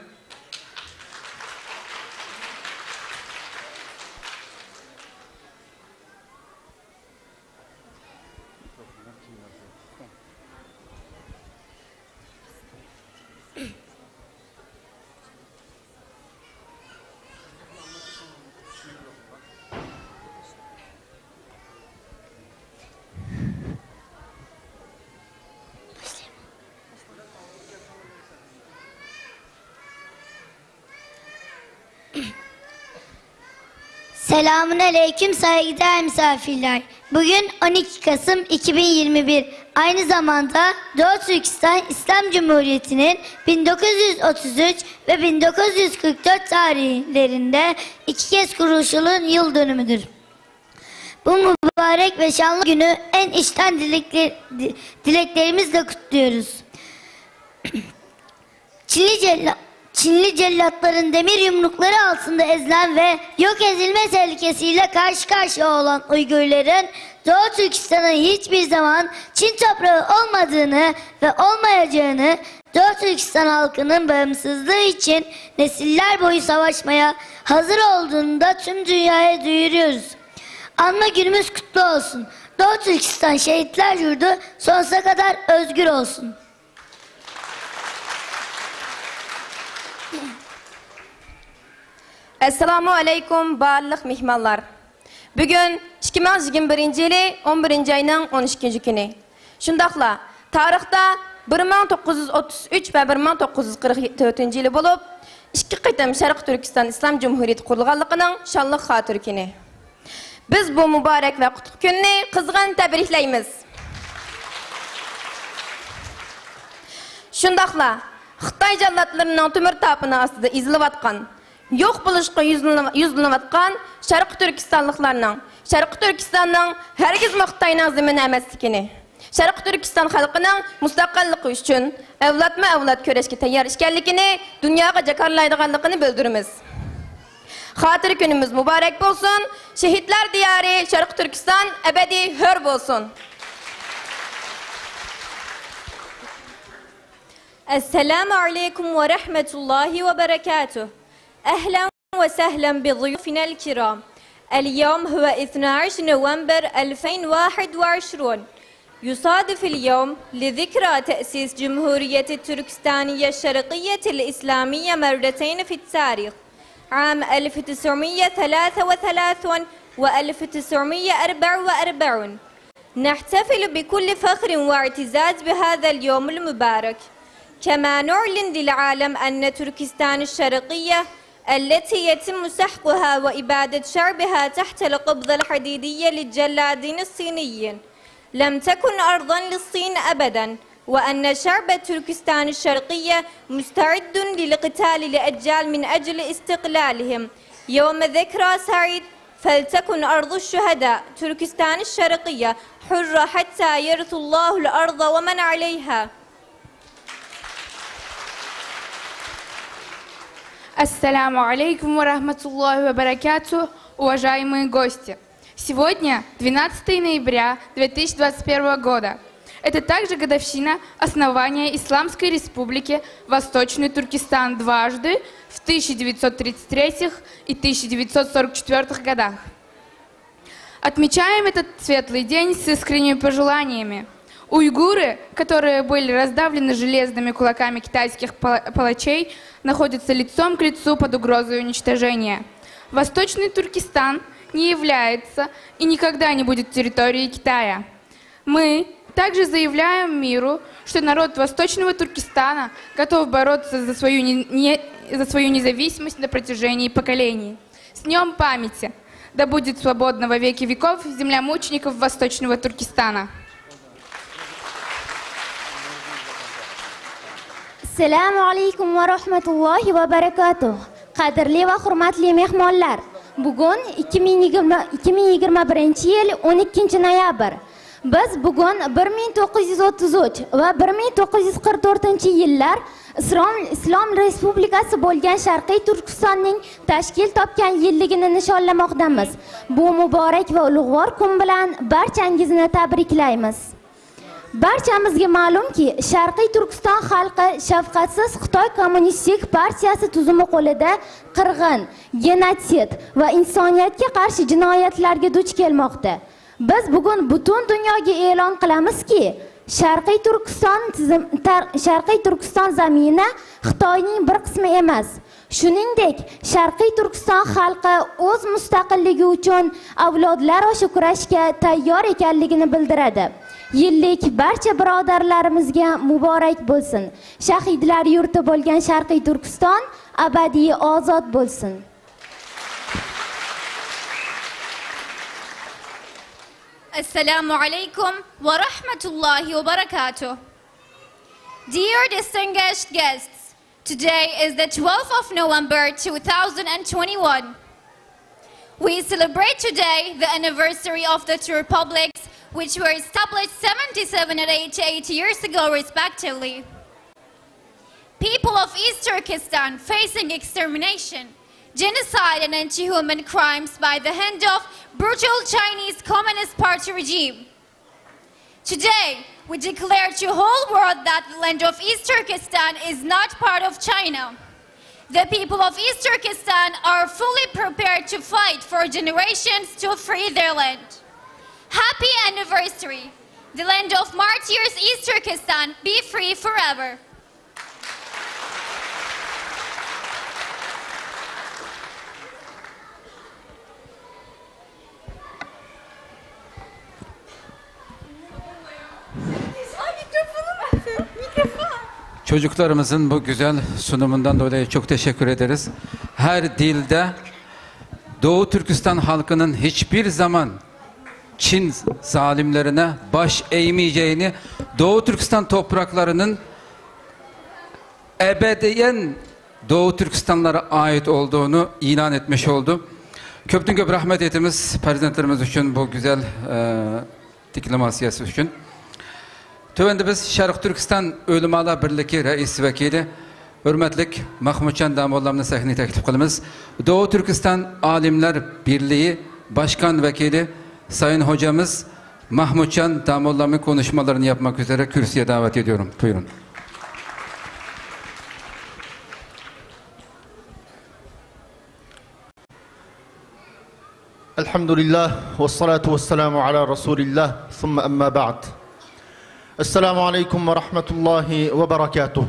Selamun aleyküm saygıdeğer misafirler. Bugün 12 Kasım 2021. Aynı zamanda Doğu Türkistan İslam Cumhuriyeti'nin 1933 ve 1944 tarihlerinde 2 kez kuruluşunun yıl dönümüdür. Bu mübarek ve şanlı günü en içten dileklerimizle kutluyoruz. Çinli cellatların demir yumrukları altında ezilen ve yok edilme tehlikesiyle karşı karşıya olan Uygurların Doğu Türkistan'ın hiçbir zaman Çin toprağı olmadığını ve olmayacağını, Doğu Türkistan halkının bağımsızlığı için nesiller boyu savaşmaya hazır olduğunu da tüm dünyaya duyuruyoruz. Anma günümüz kutlu olsun. Doğu Türkistan Şehitler Yurdu sonsuza kadar özgür olsun. Assalamu alaikum barlıq mehmanlar. Bugün 2021 yılı 11 ayının 12 günü. Şundaqla, tarixda 1933 ve 1944 yılı bulup, 2 qitim Şərq Türkistan İslam Cumhuriyeti qurulğanlığının şanlıq xatır günü. Biz bu mübarek ve qutluk gününü qızğın təbrikləyimiz. Şundaqla, Xitay jallatlarının tümür tapını astıda izilib atqan, yok buluşqa yüzlanıb atqan Şərq Türkistanlıqlarının, Şərq Türkistanның hergiz Xitayның zimini emasligini, Şərq Türkistan xalqının mustaqilliqi üçün avlat köreşke tayyar işkenligini, dunyaga jakarlaydiganligini bildirimiz. Xatır günümüz mübarek bolsun, şehitler diyarı Şərq Türkistan ebedi hür bolsun. Esselamu aleykum ve rahmetullahi ve berekatuh. أهلا وسهلا بضيوفنا الكرام. اليوم هو 12 نوفمبر 2021. يصادف اليوم لذكرى تأسيس جمهورية تركستانية الشرقية الإسلامية مرتين في التاريخ، عام 1933 و 1944. نحتفل بكل فخر واعتزاز بهذا اليوم المبارك. كما نعلن للعالم أن تركستان الشرقية التي يتم سحقها وإبادة شعبها تحت القبضة الحديدية للجلادين الصينيين لم تكن أرضا للصين أبدا، وأن شعب تركستان الشرقية مستعد للقتال لأجيال من أجل استقلالهم. يوم ذكرى سعيد، فلتكن أرض الشهداء تركستان الشرقية حرة حتى يرث الله الأرض ومن عليها. Ассаламу алейкум ва рахматуллахи ва баракатух, уважаемые гости. Сегодня 12 ноября 2021 года. Это также годовщина основания Исламской Республики Восточный Туркестан дважды в 1933 и 1944 годах. Отмечаем этот светлый день с искренними пожеланиями. Уйгуры, которые были раздавлены железными кулаками китайских палачей, находятся лицом к лицу под угрозой уничтожения. Восточный Туркестан не является и никогда не будет территорией Китая. Мы также заявляем миру, что народ Восточного Туркестана готов бороться за свою независимость на протяжении поколений. С Днем памяти! Да будет свободна во веки веков земля мучеников Восточного Туркестана. Assalamu alaykum va rahmatullohi va barakatuh. Qadrli va hurmatli mehmonlar, bugun 2021 yil 12 noyabr. Biz bugun 1933 va 1944 yillar Islom Respublikasi bo'lgan Sharqiy Turkistonning tashkil topgan yilligini nishonlamoqdamiz. Bu muborak va ulug'vor kun bilan barchangizni tabriklaymiz. Barchamizga ma'lumki, Sharqiy Turkiston xalqi shafqatsiz Xitoy Kommunistik partiyasi tuzumi qo'lida qirg'in, genotsid va insoniyatga qarshi jinoyatlarga duch kelmoqda. Biz bugun butun dunyoga e'lon qilamizki, Sharqiy Turkiston zamini Xitoyning bir qismi emas. Shuningdek, Sharqiy Turkiston xalqi o'z mustaqilligi uchun avlodlar osha kurashga tayyor ekanligini bildiradi. Yillik barcha birodarlarimizga muborak bo'lsin. Shahidlar yurti bo'lgan Sharqiy Turkiston abadiy ozod bo'lsin. Assalamu alaikum wa rahmatullahi wa barakatuh. Dear distinguished guests, today is the 12th of November 2021. We celebrate today the anniversary of the two republics, which were established 77 and 88 years ago respectively. People of East Turkestan facing extermination, genocide and anti-human crimes by the hand of brutal Chinese Communist Party regime. Today, we declare to the whole world that the land of East Turkestan is not part of China. The people of East Turkestan are fully prepared to fight for generations to free their land. Happy anniversary! The land of martyrs East Turkestan be free forever. Çocuklarımızın bu güzel sunumundan dolayı çok teşekkür ederiz. Her dilde Doğu Türkistan halkının hiçbir zaman Çin zalimlerine baş eğmeyeceğini, Doğu Türkistan topraklarının ebediyen Doğu Türkistanlara ait olduğunu ilan etmiş oldu. Köptün köp rahmet etimiz prezidentlerimiz için bu güzel diplomasiyası için. Tövende biz Şarkı Türkistan Ölümalar Birliği Reis Vekili hürmetlik Mahmutcan Damollam'ın sahneye teklif kılımız. Doğu Türkistan Alimler Birliği Başkan Vekili Sayın Hocamız Mahmutcan Damollam'ın konuşmalarını yapmak üzere kürsüye davet ediyorum. Buyurun. Elhamdülillah ve salatu ve selamu ala Resulillah thumma amma ba'd. Esselamu aleyküm ve rahmetullahi ve berekatuh.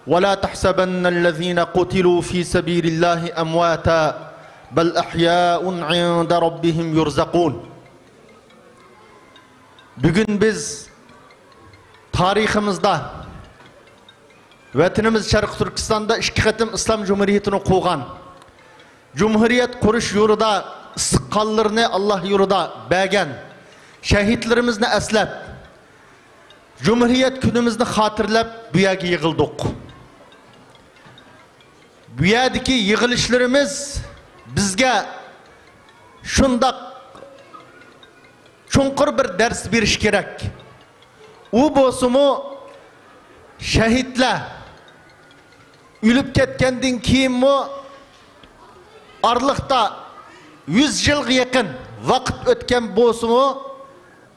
Ve la tahsabennellezine kutilû fî sebîlillâhi emvâta bel ahyâun inde rabbihim yurzakûn. Bugün biz tariximizde vatanimiz Şarkı Türkistan'da iki qatim İslam Cumhuriyeti'ni kurgan, Cumhuriyet kuruş yurida sıqqanlarını Allah yurida bəgən, şehitlerimizni eslep, Cumhuriyet günümüzni hatırlap bu yerga yığıldık. Bu yerdeki yığılışlarımız bizge şundak çunqur bir ders beriş gerek. O bosumu şehitler ülüp ketkendan kiyinmi arlıqta 100 yılga yakın vakit ötken bosumu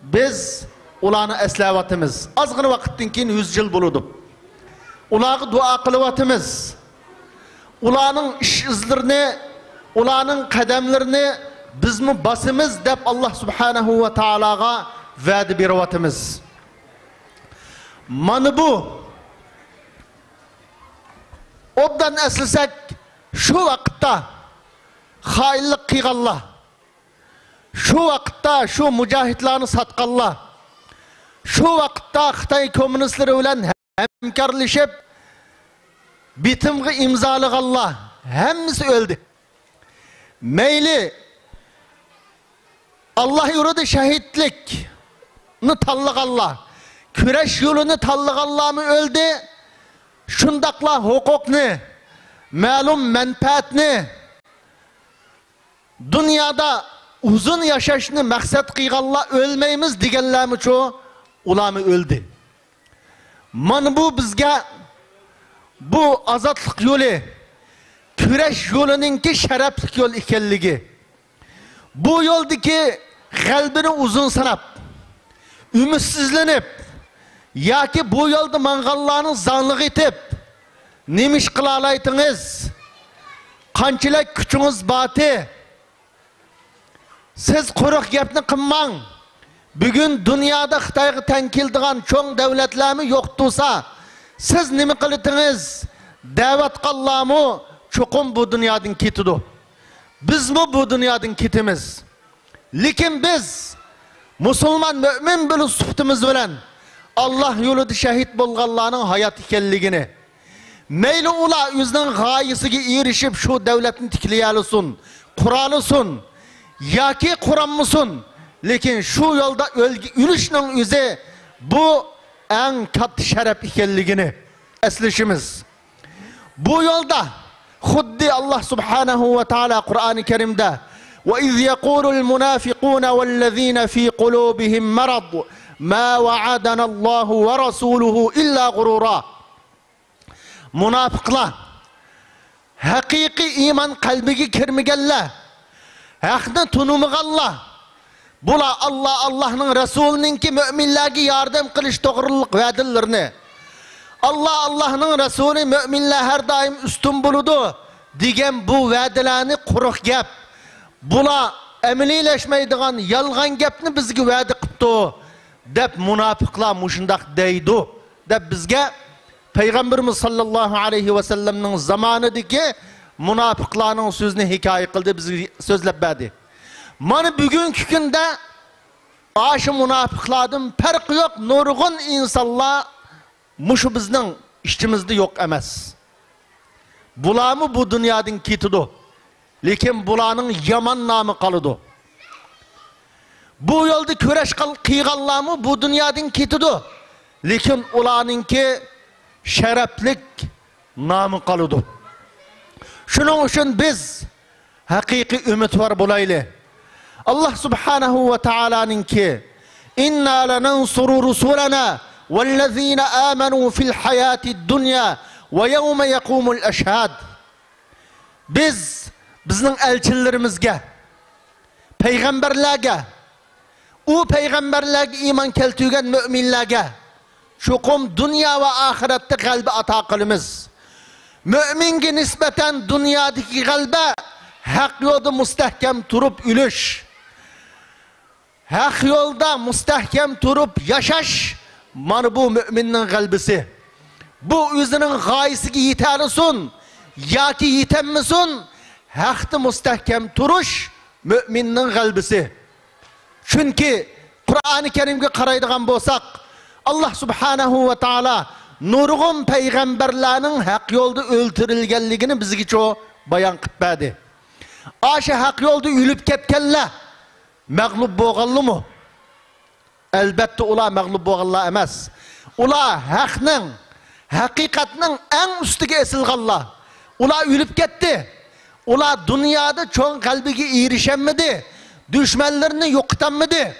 biz ularni eslavatimiz. Azgın vakittin keyin 100 yıl buludu. Ularga dua kılıvatimiz. Ularning iş izlerini, ularning kademlerini biz mi basımız dep Allah Subhanahu ve Taala'ga va'da berivatimiz. Mana bu obdan eslasak şu vakitte hainlik qilganlar, şu vakitte şu mücahitlarni satqanlar, şu vakitte Xitoy komünistleri bilan hamkorlashib bitimga imzolaganlar hammasi o'ldi. Mayli Allah yo'lida shahidlikni tanlaganlar, kurash yo'lini tanlaganlarmi o'ldi. Shundaqla huquqni, ma'lum manfaatni, dünyada uzun yaşashni maqsad qilganlar o'lmaymiz deganlarmi cho ularmi o'ldi. Mana bu bizga bu azodlik yo'li, kurash yo'lininki sharafli yo'l ekanligi. Bu yo'ldagi qalbini uzun sanab, ümidsizlanib yoki bu yo'lda manganlarni zonliq etib nima ish qila olaysiz? Qanchalik kuchingiz boti? Siz quruq gapni qilmang. Bugun dunyoda Xitoyga teng keladigan cho'ng davlatlarmi yo'q tursa, siz nima qilasiniz? Da'vat qillarmi cho'qim bu dunyodan ketidi. Bizmi bu dunyodan ketimiz. Lekin biz musulmon mo'min bo'lib suhbatimiz bilan Allah yo'lida shahid bo'lganlarning hayot ekanligini, mayli ular o'zining g'oyasiga erishib shu davlatni tiklay olsin, qura olsin, yoki Qur'onmisin, lekin shu yo'lda o'lishning o'zi bu eng katta sharaf ekanligini eslashimiz. Bu yo'lda xuddi Allah subhanahu va taala Qur'oni Karimda وَإِذْ يَقُولُ الْمُنَافِقُونَ وَالَّذِينَ فِي قُلُوبِهِمْ مَرَضٌ مَا وَعَدَنَا اللَّهُ وَرَسُولُهُ إِلَّا غُرُورًا. Münafıklar, hakiki iman kalbige kirmegenler, hakni tunumıganlar, bula Allah'ın Resulünün ki müminlerge yardım kılış doğruluk vadilerini, Allah'ın Resulü müminler her daim üstün buludu digen bu vadilerini kuruk gap. Bula emelileşmeydiğen yalgan gapni bizge vadi qıptı dep münafıklar muşundak deydu dep bizge Peygamberimiz sallallahu aleyhi ve sellem'nin zamanıdaki münafıklarının sözünü hikaye kıldı, bizi sözlep verdi. Mana bugünkü günde aşı münafıklardan farkı yok, nurgun insanlar muşu bizden işçimizde yok emez. Bulamı bu dünyadan kitidu. Lekin bulanın yaman namı kalıdı. Bu yolda köreş kıygallamı bu dünyadan kitidu. Lekin ulanınki şereflik namı kalıdı. Şunun için biz hakiki ümit var bulaylı. Allah subhanahu ve ta'ala'nın ki İnna lenansuru rusulana vellezine amenu fil hayati dünya ve yevme yekumul eşhad. Bizning elçilerimizge, peygamberlerge, o peygamberlerge iman keltügen müminlerge, çokum dünya ve ahirette kalbi ata kılımız. Müminge nispeten dünyadaki kalbe hak yolda müstehkem turup ülüş. Hak yolda müstehkem turup yaşaş, mana bu müminin kalbisi. Bu özünün gayesine yeterlisin, ya ki yetemmisin, hakta müstehkem turuş müminin kalbisi. Çünkü Kur'an-ı Kerim'e qaraydigan bolsak, Allah subhanahu ve taala nurgun peygamberlerinin hak yolda öldürülgenligini bizge çoğu bayan qıp berdi. Aşı hak yolda ülüp ketkenler mağlup boğallı mı? Elbette ular mağlup boğallar emas. Ular hakның, hakikatның en üstüge esilganlar. Ular ülüp ketdi. Ular dünyada çoğun kalbige erişemedi. Düşmanlarını yokutanmadı.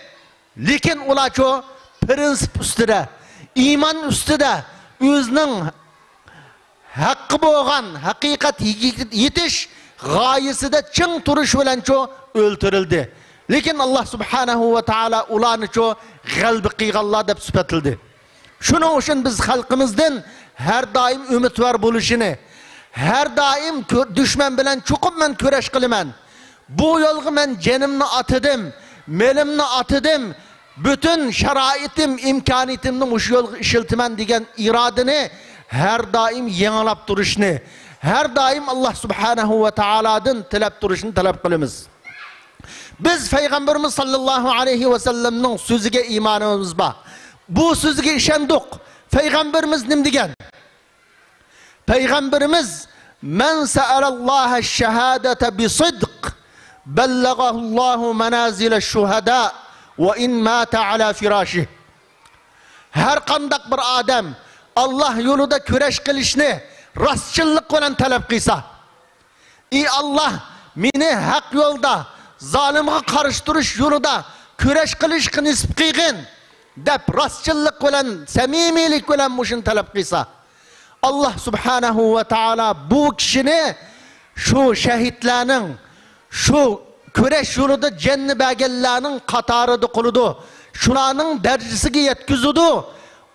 Lekin ular çoğu prinsip üstüde, iman üstüde, özünün hakkı boğan, hakikat yetiş gayesinde çın turuş bilen çoğu öldürüldü. Lekin Allah subhanahu ve taala ularını çoğu kalbi kıygallar dep süpetildi. Şunun için biz halkımızdan her daim ümit var buluşunu, her daim düşman bilen çokum men köreş kılımen. Bu yolgu men canımını atıdım, melimni atıdım, bütün şaraitim, imkaniyetimden uş yolgu işiltimen degen iradını her daim yenilap duruşunu, her daim Allah subhanahu ve ta'ala'dan talep duruşunu talep kılımız. Biz Peygamberimiz sallallahu aleyhi ve sellem'nin sözüge imanımız var. Bu sözüge işendik. Peygamberimiz nim degen? Peygamberimiz men se'alallaha şehadete bi sıdq bellagahullahu menazile şuhada ve in mâte ala firâşih. Her kandak bir adam Allah yolunda küreş kılışını rastçılık bilen talep kıysa, Allah meni hak yolda zalimge karıştırış yolunda küreş kılışkı nisip kıygın dep rastçılık bilen, samimilik bilen muşun talep kıysa, Allah subhanahu ve taala bu kişini şu şehitlerinin, şu küreş yolunda cenni belgellerinin katarıda kuludu. Şulanın derecesine yetküzüdü.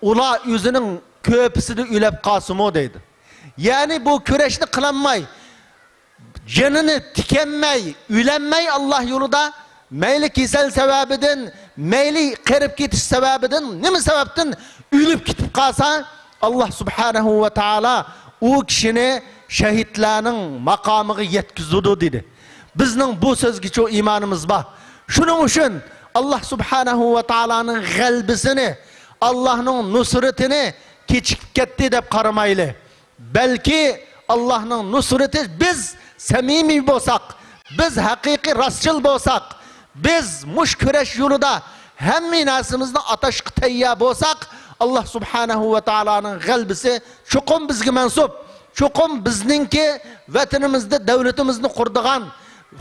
Ula yüzünün köpüsünü ülep kasımı deydi. Yani bu küreşini kılanmay, canını tikenmey, ülenmey Allah yolunda meyli kisel sebebiden, meyli kırıp gitiş sebebiden, ne mi sebepten ülüp gitip kalsa Allah subhanahu ve taala o kişini şehitlerinin makamını yetküzüdü dedi. Bizning bu sözge çoğu imanımız var. Şunun için Allah subhanahu ve ta'ala'nın galbisini, Allah'ın nusretini keçip gitti dep qaramaylı. Belki Allah'ın nusreti biz samimi bolsak, biz haqiqiy rostchil bo'lsak, biz mush kurash yo'lida hamma narsamizni atashga tayyor bo'lsak, Alloh subhanahu va taoloning g'albisi cho'qim bizga mansub. Cho'qim bizningki vatanimizda davlatimizni qurdigan,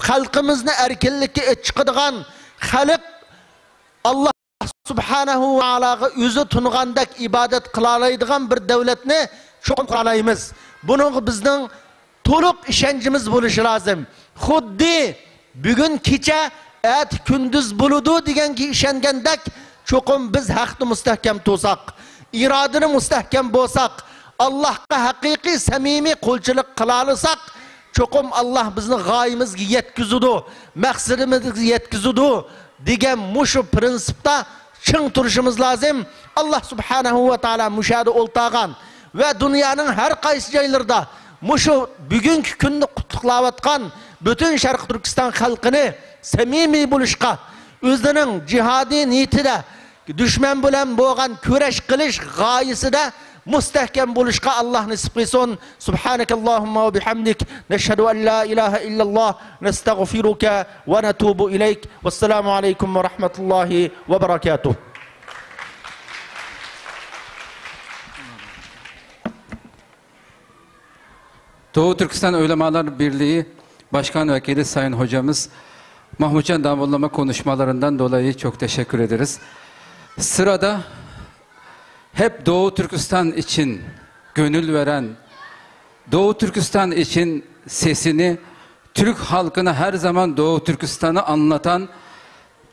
xalqimizni erkinlikka chiqadigan xalq Alloh subhanahu va taologa o'zi tungandak ibodat qila oladigan bir davlatni cho'qim qila olamiz. Buning bizning to'liq ishonchimiz bo'lishi lozim. Xuddi bugun kecha, at kunduz bo'ludi deganga ishongandek, cho'qim biz haqni mustahkam to'saq, irodani mustahkam bo'lsak, Allohga haqiqiy samimiy qo'lchilik qila olsak, cho'qim Alloh bizni g'oyimizga yetkazadi, maqsadimizga yetkazadi degan mushu prinsipda ching turishimiz lozim. Alloh subhanahu va taolo mushada o'ltagan va dunyoning har qaysi joylarida mushu bugungi kunni qutlayotgan bütün Sharq Turkiston xalqini samimiy bo'lishga, o'zining jihodiy niyatida dushman bilan bo'lgan kurash qilish g'oyasida mustahkam bo'lishga Alloh nasib qilsin. Subhanakallohumma va bihamdik, nashhadu an la ilaha illalloh, nastag'firuka va natubu ilayk. Vassalomu alaykum va rahmatullohi va barakatuh. Doğu Türkistan Ulemalar Birliği Başkan Vekili Sayın Hocamız Mahmutcan Davullama konuşmalarından dolayı çok teşekkür ederiz. Sırada hep Doğu Türkistan için gönül veren, Doğu Türkistan için sesini Türk halkına her zaman Doğu Türkistan'ı anlatan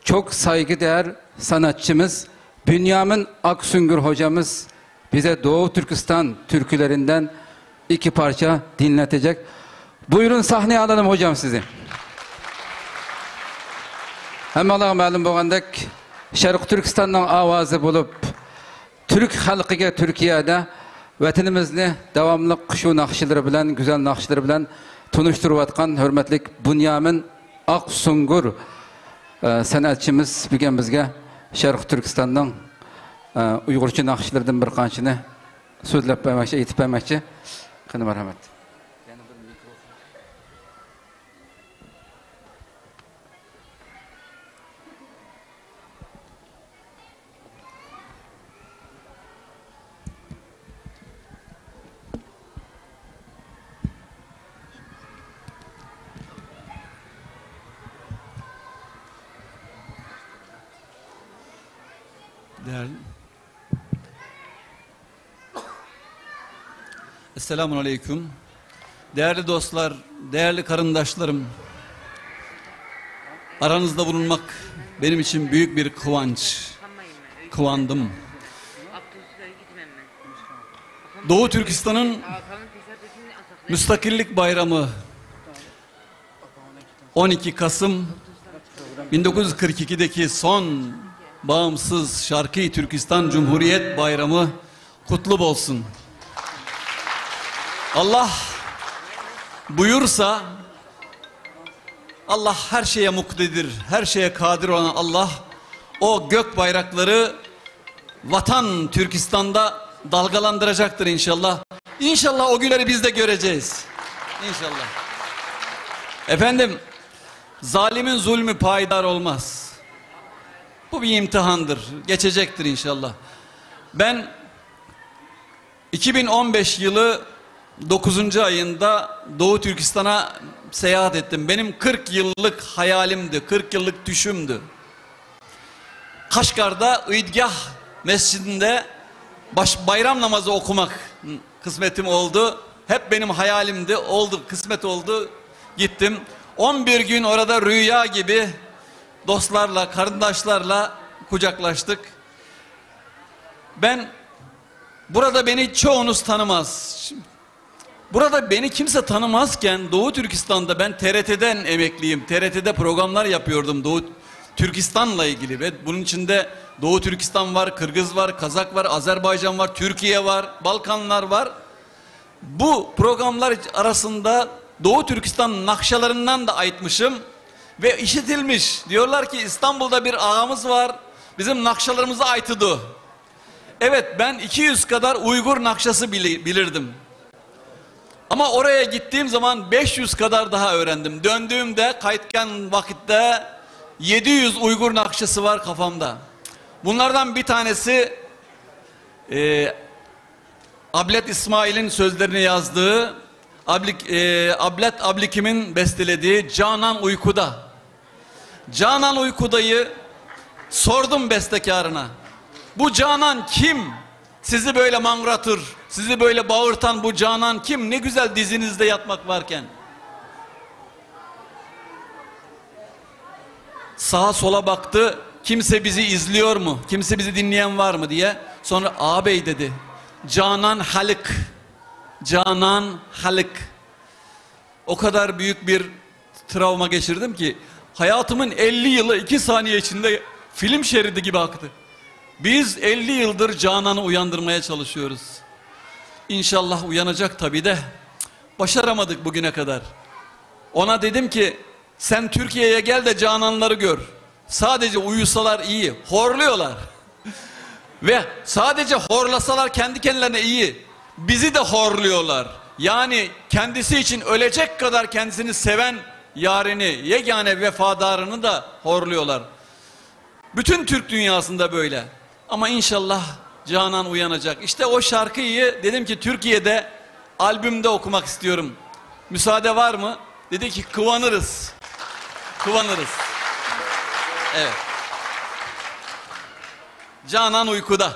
çok saygıdeğer sanatçımız Bünyamin Aksüngür hocamız bize Doğu Türkistan türkülerinden iki parça dinletecek. Buyurun sahneye alalım hocam sizi. Hem Allah'a ma'lum bo'lgandek Sharq Turkistonning ovozi bo'lib, Türk xalqiga Turkiyada vatanimizni davomli shu naqshlari bilan, go'zal naqshlari bilan tunishtirayotgan hurmatli Bunyamin Aqsungur san'atchimiz bugun bizga Sharq Turkistonning Uyg'urcha naqshlaridan bir qanchani so'zlab bermoqchi, aytib bermoqchi. Qani marhamat. Esselamun Aleyküm. Değerli dostlar, değerli karındaşlarım, aranızda bulunmak benim için büyük bir kıvanç. Kıvandım. Doğu Türkistan'ın Müstakillik Bayramı 12 Kasım 1942'deki son bağımsız Şarkı Türkistan Cumhuriyet Bayramı kutlu olsun. Allah buyursa, Allah her şeye muktedir, her şeye kadir olan Allah, o gök bayrakları vatan Türkistan'da dalgalandıracaktır inşallah. İnşallah o günleri biz de göreceğiz. İnşallah. Efendim, zalimin zulmü payidar olmaz. Bu bir imtihandır, geçecektir inşallah. Ben 2015 yılı 9. ayında Doğu Türkistan'a seyahat ettim. Benim 40 yıllık hayalimdi, 40 yıllık düşümdü. Kaşgar'da İdgah Mescidinde bayram namazı okumak kısmetim oldu. Hep benim hayalimdi, oldu, kısmet oldu. Gittim. 11 gün orada rüya gibi dostlarla, kardeşlerle kucaklaştık. Burada beni çoğunuz tanımaz. Burada beni kimse tanımazken Doğu Türkistan'da ben TRT'den emekliyim. TRT'de programlar yapıyordum Doğu Türkistan'la ilgili ve bunun içinde Doğu Türkistan var, Kırgız var, Kazak var, Azerbaycan var, Türkiye var, Balkanlar var. Bu programlar arasında Doğu Türkistan nakşalarından da ayıtmışım ve işitilmiş. Diyorlar ki İstanbul'da bir ağamız var, bizim nakşalarımızı aytıdı. Evet, ben 200 kadar Uygur nakşası bilirdim. Ama oraya gittiğim zaman 500 kadar daha öğrendim. Döndüğümde kayıtken vakitte 700 Uygur nakşısı var kafamda. Bunlardan bir tanesi Ablet İsmail'in sözlerini yazdığı, Ablet Ablikim'in bestelediği Canan Uykuda. Canan Uykuda'yı sordum bestekarına. Bu Canan kim? Sizi böyle mangratır, sizi böyle bağırtan bu Canan kim? Ne güzel dizinizde yatmak varken. Sağa sola baktı, kimse bizi izliyor mu? Kimse bizi dinleyen var mı diye. Sonra ağabey dedi. Canan Halık. Canan Halık. O kadar büyük bir travma geçirdim ki hayatımın 50 yılı 2 saniye içinde film şeridi gibi aktı. Biz 50 yıldır Canan'ı uyandırmaya çalışıyoruz. İnşallah uyanacak tabii de başaramadık bugüne kadar. Ona dedim ki sen Türkiye'ye gel de Cananları gör. Sadece uyusalar iyi, horluyorlar. Ve sadece horlasalar kendi kendilerine iyi. Bizi de horluyorlar. Yani kendisi için ölecek kadar kendisini seven yarini, yegane vefadarını da horluyorlar. Bütün Türk dünyasında böyle. Ama inşallah Canan uyanacak. İşte o şarkıyı dedim ki Türkiye'de albümde okumak istiyorum. Müsaade var mı? Dedi ki kıvanırız. Kıvanırız. Evet. Canan Uykuda.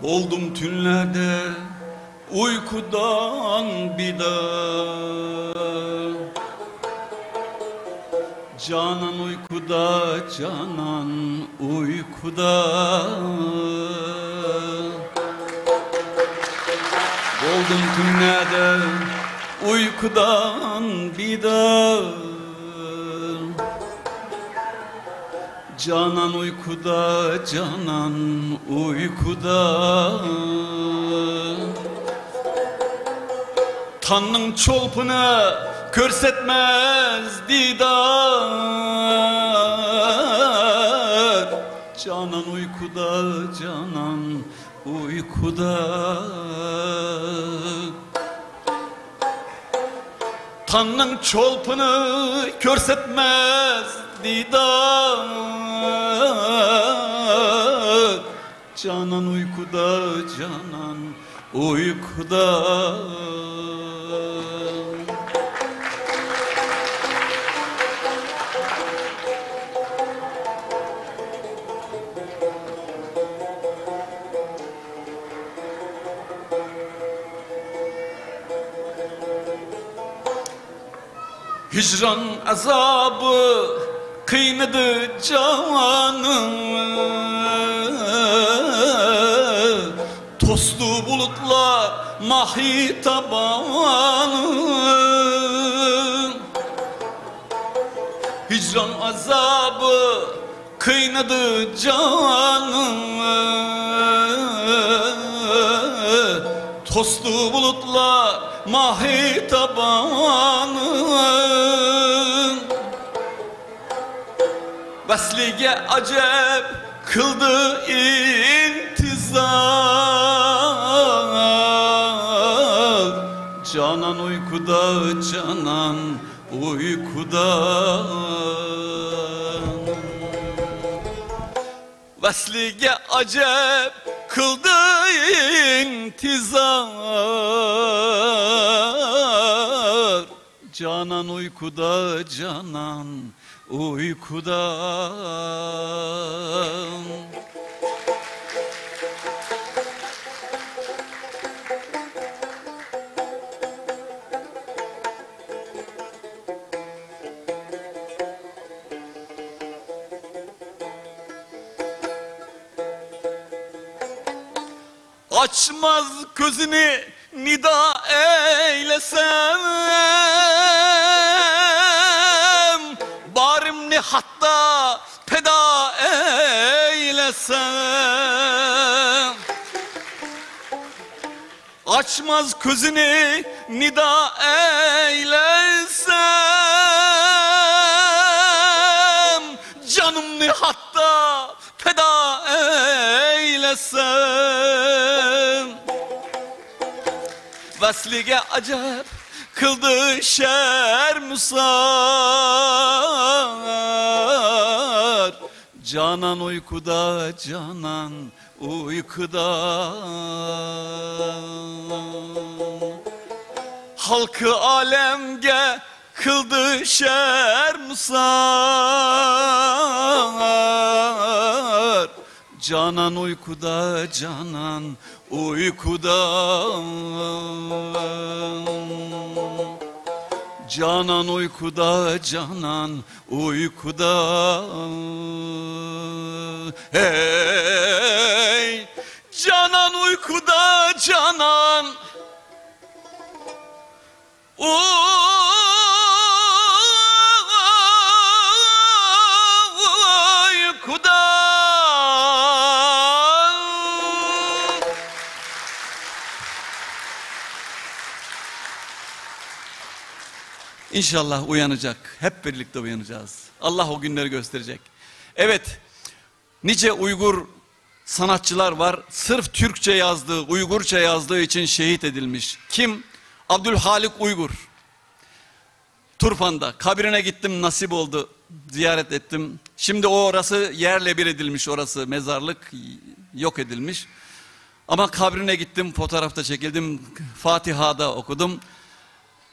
Oldum tünlerde uykudan bir daha. Canan uykuda, Canan uykuda. Oldum tünlerde uykudan bir daha. Canan uykuda, Canan uykuda. Tanrı'nın çolpunu körsetmez didar. Canan uykuda, Canan uykuda. Tanrı'nın çolpunu körsetmez didar. Canan uykuda, Canan uykuda. Hicran azabı kıynadı canım. Toslu bulutlar mahitabanım. Hicran azabı kıynadı canım. Toslu bulutlar mahitabanım. Veslige acep kıldı intizar. Canan uykuda, Canan uykuda. Veslige acep kıldı intizar. Canan uykuda, Canan uykuda. Açmaz gözünü nida eylesem, barimni hatta peda eylesem. Açmaz gözünü nida eylesem, canımni hatta feda eylesem. Veslige acep kıldı şermusar, canan uykuda, canan uykuda. Halkı alemge kıldı şermusar, canan uykuda, canan uykuda. Canan uykuda, canan uykuda. Hey, canan uykuda, canan uykuda. İnşallah uyanacak. Hep birlikte uyanacağız. Allah o günleri gösterecek. Evet, nice Uygur sanatçılar var. Sırf Türkçe yazdığı, Uygurca yazdığı için şehit edilmiş. Kim? Abdülhalik Uygur. Turfan'da. Kabrine gittim, nasip oldu. Ziyaret ettim. Şimdi orası yerle bir edilmiş, orası mezarlık yok edilmiş. Ama kabrine gittim, fotoğrafta çekildim, Fatiha'da okudum.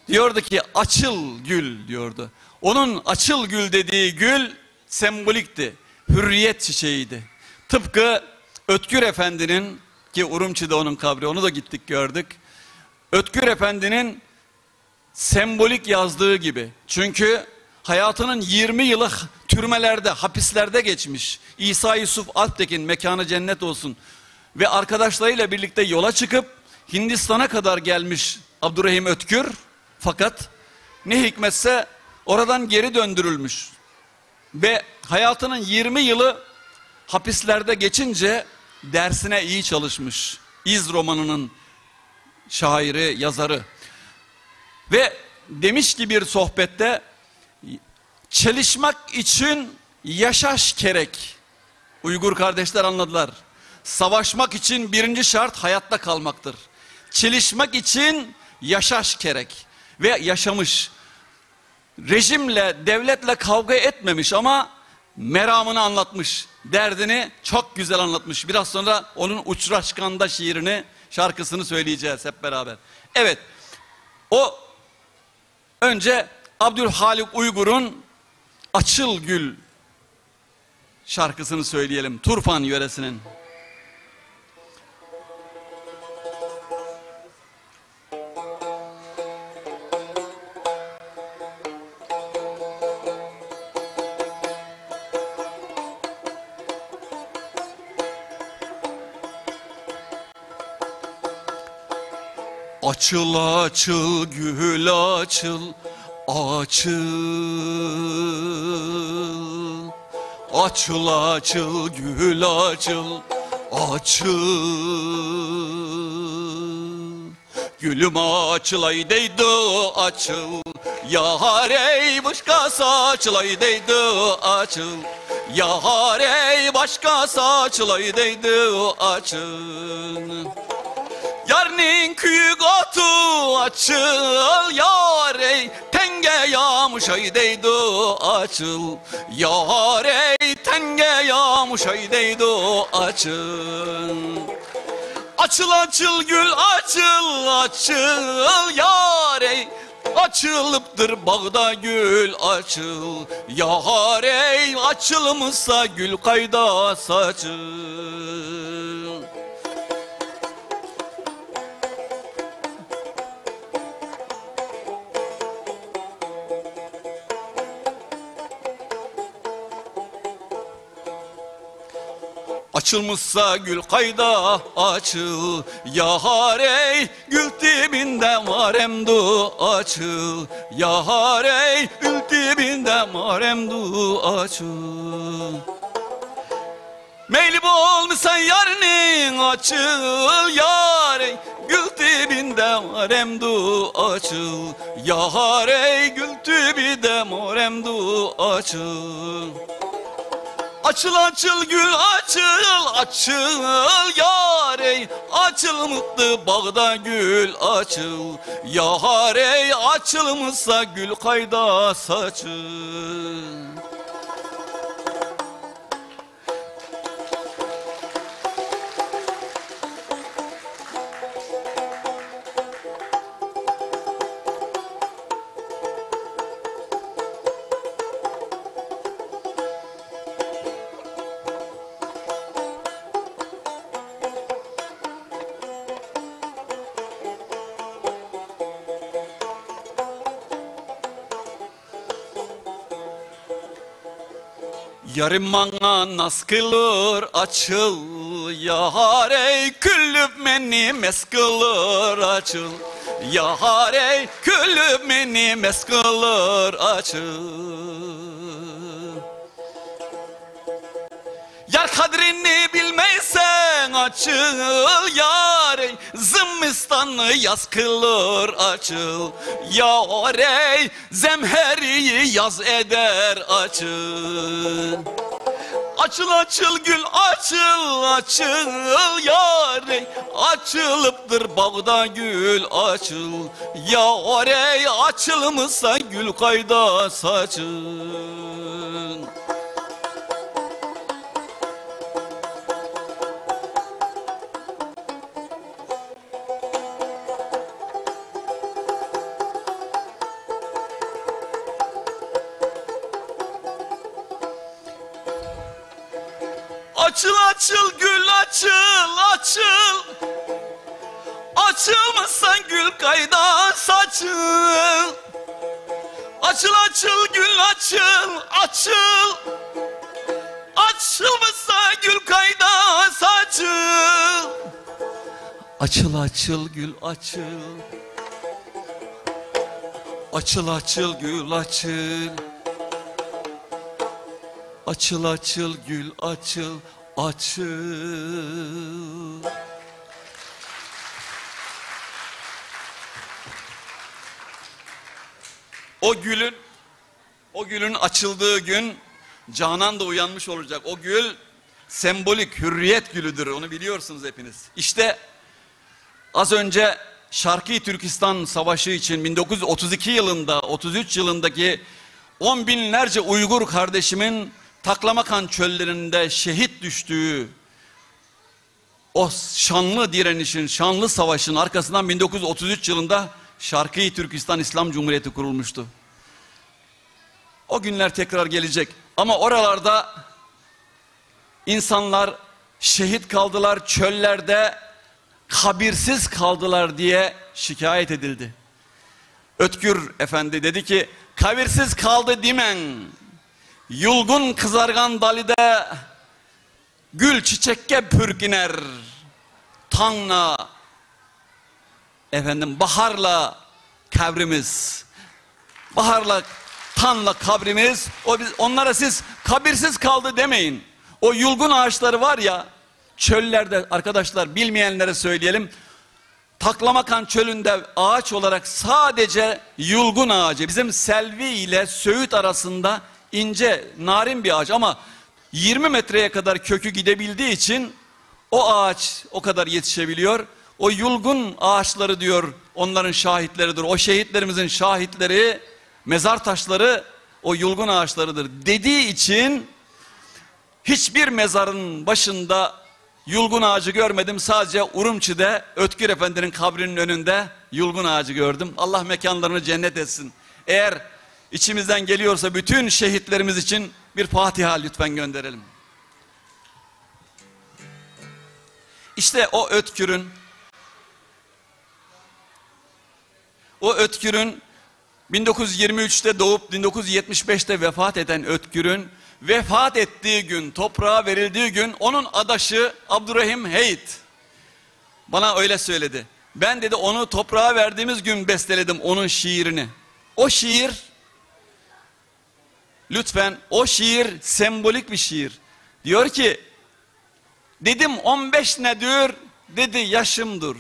Diyordu ki açıl gül diyordu. Onun açıl gül dediği gül sembolikti. Hürriyet çiçeğiydi. Tıpkı Ötkür Efendi'nin, ki Urumçi'de onun kabri, onu da gittik gördük. Ötkür Efendi'nin sembolik yazdığı gibi. Çünkü hayatının 20 yılı türmelerde, hapislerde geçmiş. İsa Yusuf Alptekin, mekanı cennet olsun. Ve arkadaşlarıyla birlikte yola çıkıp Hindistan'a kadar gelmiş Abdurrahim Ötkür. Fakat ne hikmetse oradan geri döndürülmüş. Ve hayatının 20 yılı hapislerde geçince dersine iyi çalışmış. İz romanının şairi, yazarı. Ve demiş ki bir sohbette, çalışmak için yaşaş gerek. Uygur kardeşler anladılar. Savaşmak için birinci şart hayatta kalmaktır. Çalışmak için yaşaş gerek. Ve yaşamış. Rejimle, devletle kavga etmemiş ama meramını anlatmış. Derdini çok güzel anlatmış. Biraz sonra onun Uçraşkan'da şiirini, şarkısını söyleyeceğiz hep beraber. Evet, o önce Abdülhalik Uygur'un Açıl Gül şarkısını söyleyelim. Turfan yöresinin. Açıl açıl gül açıl, açıl. Açıl açıl gül açıl, açıl. Gülüm açılaydıydı açıl, yar ey başkası açılaydıydı açıl. Yar ey başkası açılaydıydı açıl. Yarın küyük otu açıl, yar ey tenge yağmış aydeydi açıl. Yar ey tenge yağmış aydeydi açıl. Açıl açıl gül açıl, açıl yar ey. Açılıptır bağda gül açıl. Yar ey açılmışsa gül kayda saçıl. Açılmışsa gül kayda açıl, yar ey gül dibinde maremdu açıl, yar ey gül dibinde maremdu açıl. Meyli olmuşsan yarının açıl, yar ey gül dibinde maremdu açıl, yar ey gül dibinde maremdu açıl. Açıl açıl gül açıl, açıl yar ey, açılmıştı bağda gül açıl, yar ey açılmışsa gül kayda saçıl. Yarım bana nas kılır açıl, yar ey küllüp beni mes kılır açıl, yar ey küllüp beni mes kılır açıl. Yar kadrini bilmeysen açıl, yar ey zımmistanı yaz kılır açıl, yar ey zemheriyi yaz eder açıl. Açıl açıl gül açıl, açıl yar ey, açılıptır bağda gül açıl, yar ey açılmışsa gül kayda saçıl. Açıl açıl gül açıl, açıl, açılmışsan gül kayda saçıl. Açıl açıl gül açıl, açıl, açılmışsa gül kayda saçıl. Açıl açıl gül açıl, açıl açıl gül açıl, açıl açıl gül açıl, açıl. O gülün açıldığı gün Canan da uyanmış olacak. O gül sembolik hürriyet gülüdür. Onu biliyorsunuz hepiniz. İşte az önce Şarkı Türkistan Savaşı için 1932 yılında, 33 yılındaki 10 binlerce Uygur kardeşimin Taklamakan çöllerinde şehit düştüğü o şanlı direnişin, şanlı savaşın arkasından 1933 yılında Şarkı Türkistan İslam Cumhuriyeti kurulmuştu. O günler tekrar gelecek ama oralarda insanlar şehit kaldılar, çöllerde kabirsiz kaldılar diye şikayet edildi. Ötkür Efendi dedi ki, kabirsiz kaldı dimen, yulgun kızargan dalide gül çiçekke pürkiner, tanla baharla kabrimiz, baharla tanla kabrimiz, onlara siz kabirsiz kaldı demeyin. O yulgun ağaçları var ya çöllerde, arkadaşlar bilmeyenlere söyleyelim, Taklamakan çölünde ağaç olarak sadece yulgun ağacı, bizim Selvi ile Söğüt arasında ince, narin bir ağaç ama 20 metreye kadar kökü gidebildiği için o ağaç o kadar yetişebiliyor. O yulgun ağaçları diyor onların şahitleridir. O şehitlerimizin şahitleri, mezar taşları o yulgun ağaçlarıdır dediği için hiçbir mezarın başında yulgun ağacı görmedim. Sadece Urumçi'de Ötkür Efendi'nin kabrinin önünde yulgun ağacı gördüm. Allah mekanlarını cennet etsin. Eğer içimizden geliyorsa bütün şehitlerimiz için bir Fatiha lütfen gönderelim. İşte o Ötkür'ün 1923'te doğup 1975'te vefat eden Ötkür'ün vefat ettiği gün, toprağa verildiği gün onun adaşı Abdurrahim Heyit bana öyle söyledi. Ben dedi onu toprağa verdiğimiz gün besteledim onun şiirini. O şiir, lütfen o şiir sembolik bir şiir. Diyor ki, dedim 15 nedir? Dedi yaşımdır.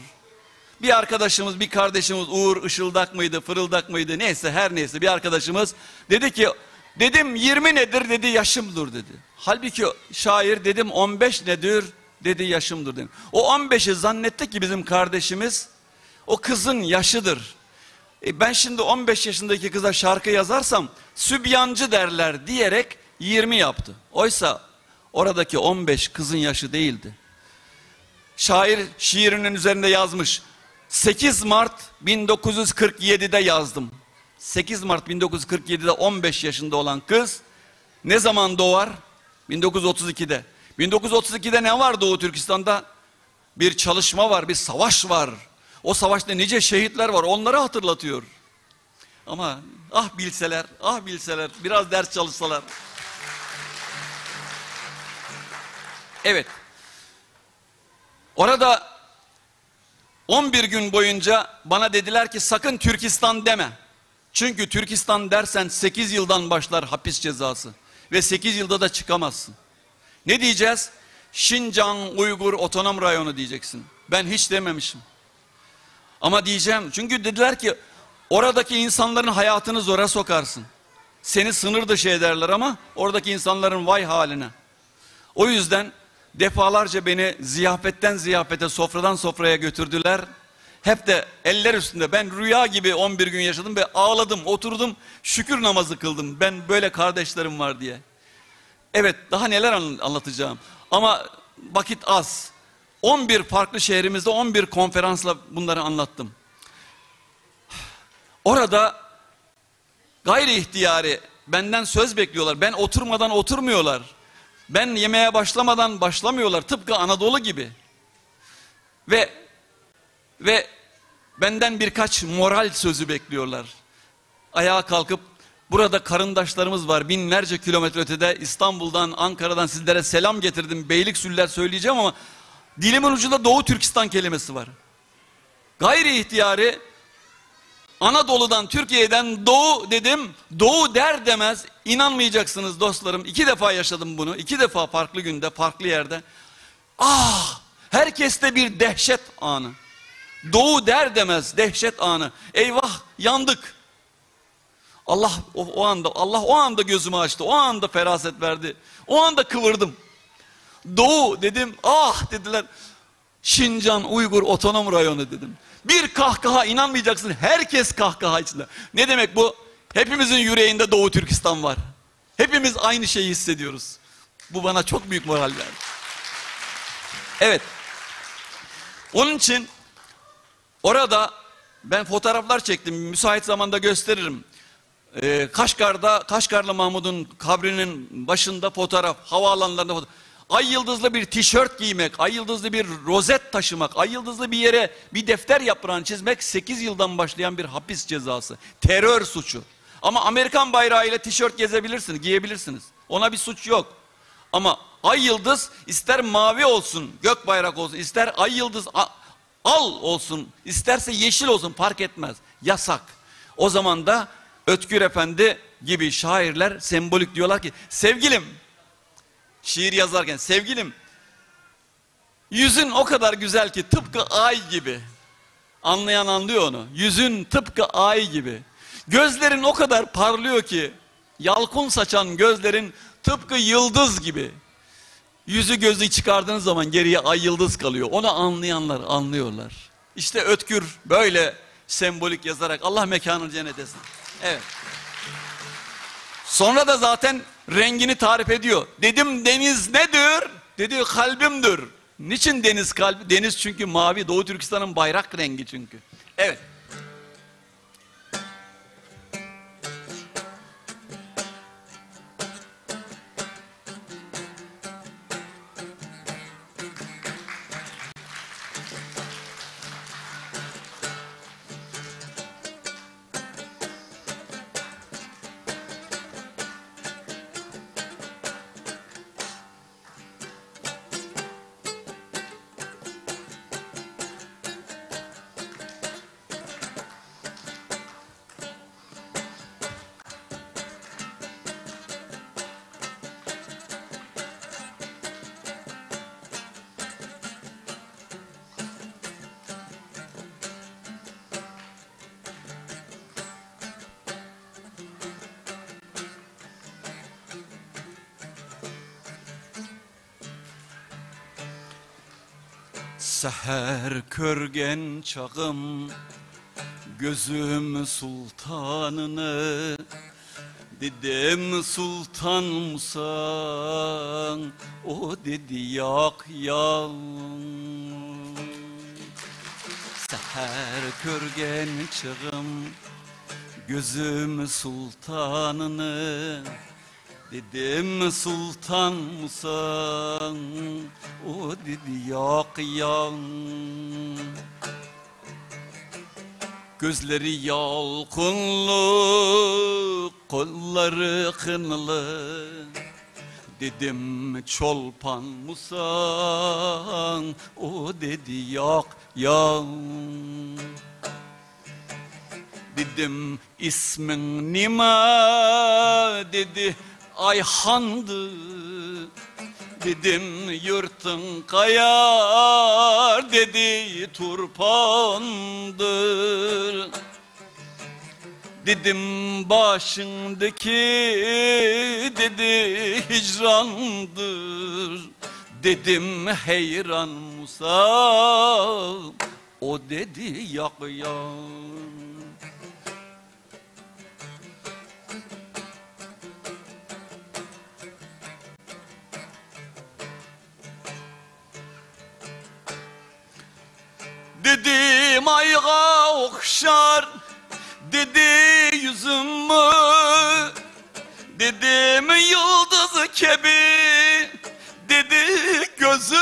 Bir arkadaşımız, bir kardeşimiz Uğur Işıldak mıydı, Fırıldak mıydı, neyse her neyse bir arkadaşımız dedi ki, dedim 20 nedir? Dedi yaşımdır dedi. Halbuki şair dedim 15 nedir? Dedi yaşımdır dedi. O 15'i zannetti ki bizim kardeşimiz o kızın yaşıdır. Ben şimdi 15 yaşındaki kıza şarkı yazarsam sübyancı derler diyerek 20 yaptı. Oysa oradaki 15 kızın yaşı değildi. Şair şiirinin üzerinde yazmış. 8 Mart 1947'de yazdım. 8 Mart 1947'de 15 yaşında olan kız ne zaman doğar? 1932'de. 1932'de ne var Doğu Türkistan'da? Bir çalışma var, bir savaş var. O savaşta nice şehitler var, onları hatırlatıyor. Ama ah bilseler, ah bilseler, biraz ders çalışsalar. Evet. Orada 11 gün boyunca bana dediler ki sakın Türkistan deme. Çünkü Türkistan dersen 8 yıldan başlar hapis cezası. Ve 8 yılda da çıkamazsın. Ne diyeceğiz? Şincan Uygur Otonom Rayonu diyeceksin. Ben hiç dememişim. Ama diyeceğim. Çünkü dediler ki oradaki insanların hayatını zora sokarsın. Seni sınır dışı ederler ama oradaki insanların vay haline. O yüzden defalarca beni ziyafetten ziyafete, sofradan sofraya götürdüler. Hep de eller üstünde. Ben rüya gibi 11 gün yaşadım ve ağladım, oturdum, şükür namazı kıldım. Ben böyle kardeşlerim var diye. Evet, daha neler anlatacağım. Ama vakit az. 11 farklı şehrimizde 11 konferansla bunları anlattım. Orada gayri ihtiyari benden söz bekliyorlar. Ben oturmadan oturmuyorlar. Ben yemeğe başlamadan başlamıyorlar. Tıpkı Anadolu gibi. Ve benden birkaç moral sözü bekliyorlar. Ayağa kalkıp burada karındaşlarımız var. Binlerce kilometre ötede İstanbul'dan, Ankara'dan sizlere selam getirdim. Beyliksüller söyleyeceğim ama dilimin ucunda Doğu Türkistan kelimesi var. Gayri ihtiyari Anadolu'dan, Türkiye'den Doğu dedim. Doğu der demez inanmayacaksınız dostlarım. 2 defa yaşadım bunu. 2 defa farklı günde, farklı yerde. Ah! Herkeste bir dehşet anı. Doğu der demez dehşet anı. Eyvah yandık. Allah o anda gözümü açtı. O anda feraset verdi. O anda kıvırdım. Doğu dedim. Ah dediler. Şincan Uygur Otonom Rayonu dedim. Bir kahkaha, inanmayacaksın. Herkes kahkaha içinde. Ne demek bu? Hepimizin yüreğinde Doğu Türkistan var. Hepimiz aynı şeyi hissediyoruz. Bu bana çok büyük moral verdi. Evet. Onun için orada ben fotoğraflar çektim. Müsait zamanda gösteririm. Kaşgarlı Mahmud'un kabrinin başında fotoğraf, havaalanlarında fotoğraf. Ay yıldızlı bir tişört giymek, ay yıldızlı bir rozet taşımak, ay yıldızlı bir yere bir defter yaprağını çizmek 8 yıldan başlayan bir hapis cezası. Terör suçu. Ama Amerikan bayrağıyla tişört gezebilirsiniz, giyebilirsiniz. Ona bir suç yok. Ama ay yıldız ister mavi olsun, gök bayrak olsun, ister ay yıldız al olsun, isterse yeşil olsun fark etmez. Yasak. O zaman da Ötkür Efendi gibi şairler sembolik diyorlar ki sevgilim, şiir yazarken sevgilim yüzün o kadar güzel ki tıpkı ay gibi. Anlayan anlıyor onu. Yüzün tıpkı ay gibi. Gözlerin o kadar parlıyor ki yalkun saçan gözlerin tıpkı yıldız gibi. Yüzü gözü çıkardığınız zaman geriye ay yıldız kalıyor. Onu anlayanlar anlıyorlar. İşte Ötkür böyle sembolik yazarak Allah mekanını cennet etsin. Evet. Sonra da zaten rengini tarif ediyor. Dedim deniz nedir? Dedi kalbimdir. Niçin deniz kalbi? Deniz çünkü mavi. Doğu Türkistan'ın bayrak rengi çünkü. Evet. Seher körgen çağım gözüm sultanını, dedim sultan musan, o dedi yak yan. Seher körgen çağım gözüm sultanını, dedim sultan musan, o dedi yak yan. Gözleri yalkınlı, kolları kınlı, dedim çolpan musan, o dedi yak yan. Dedim ismin nima, dedi Ayhan'dı. Dedim yurtun kayar, dedi turpandır. Dedim başındaki, dedi hicrandır. Dedim heyran Musa, o dedi yak yan. Dedim ayğa okşar, dedi yüzümü, dedim yıldız kebi, dedi gözümü.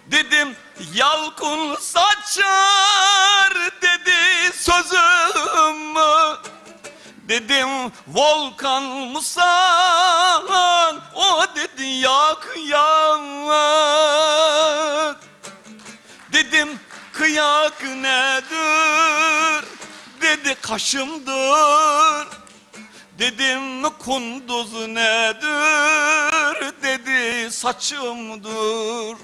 Dedim yalkın saçar, dedi sözümü. Dedim volkan musan, o dedi yak yan. Dedim kıyak nedir, dedi kaşımdır. Dedim kunduz nedir, dedi saçımdır.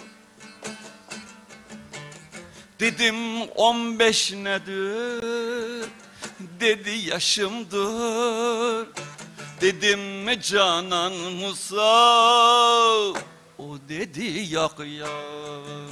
Dedim 15 nedir, dedi yaşımdır. Dedim canan Musa, o dedi yak yan.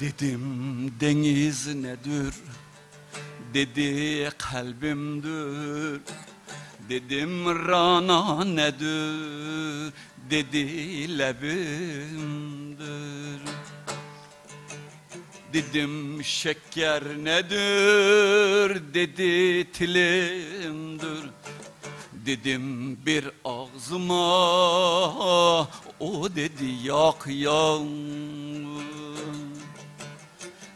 Dedim deniz nedir, dedi kalbimdir. Dedim rana nedir, dedi lebimdir. Dedim şeker nedir, dedi tilimdir. Dedim bir ağzıma, o dedi yak yan.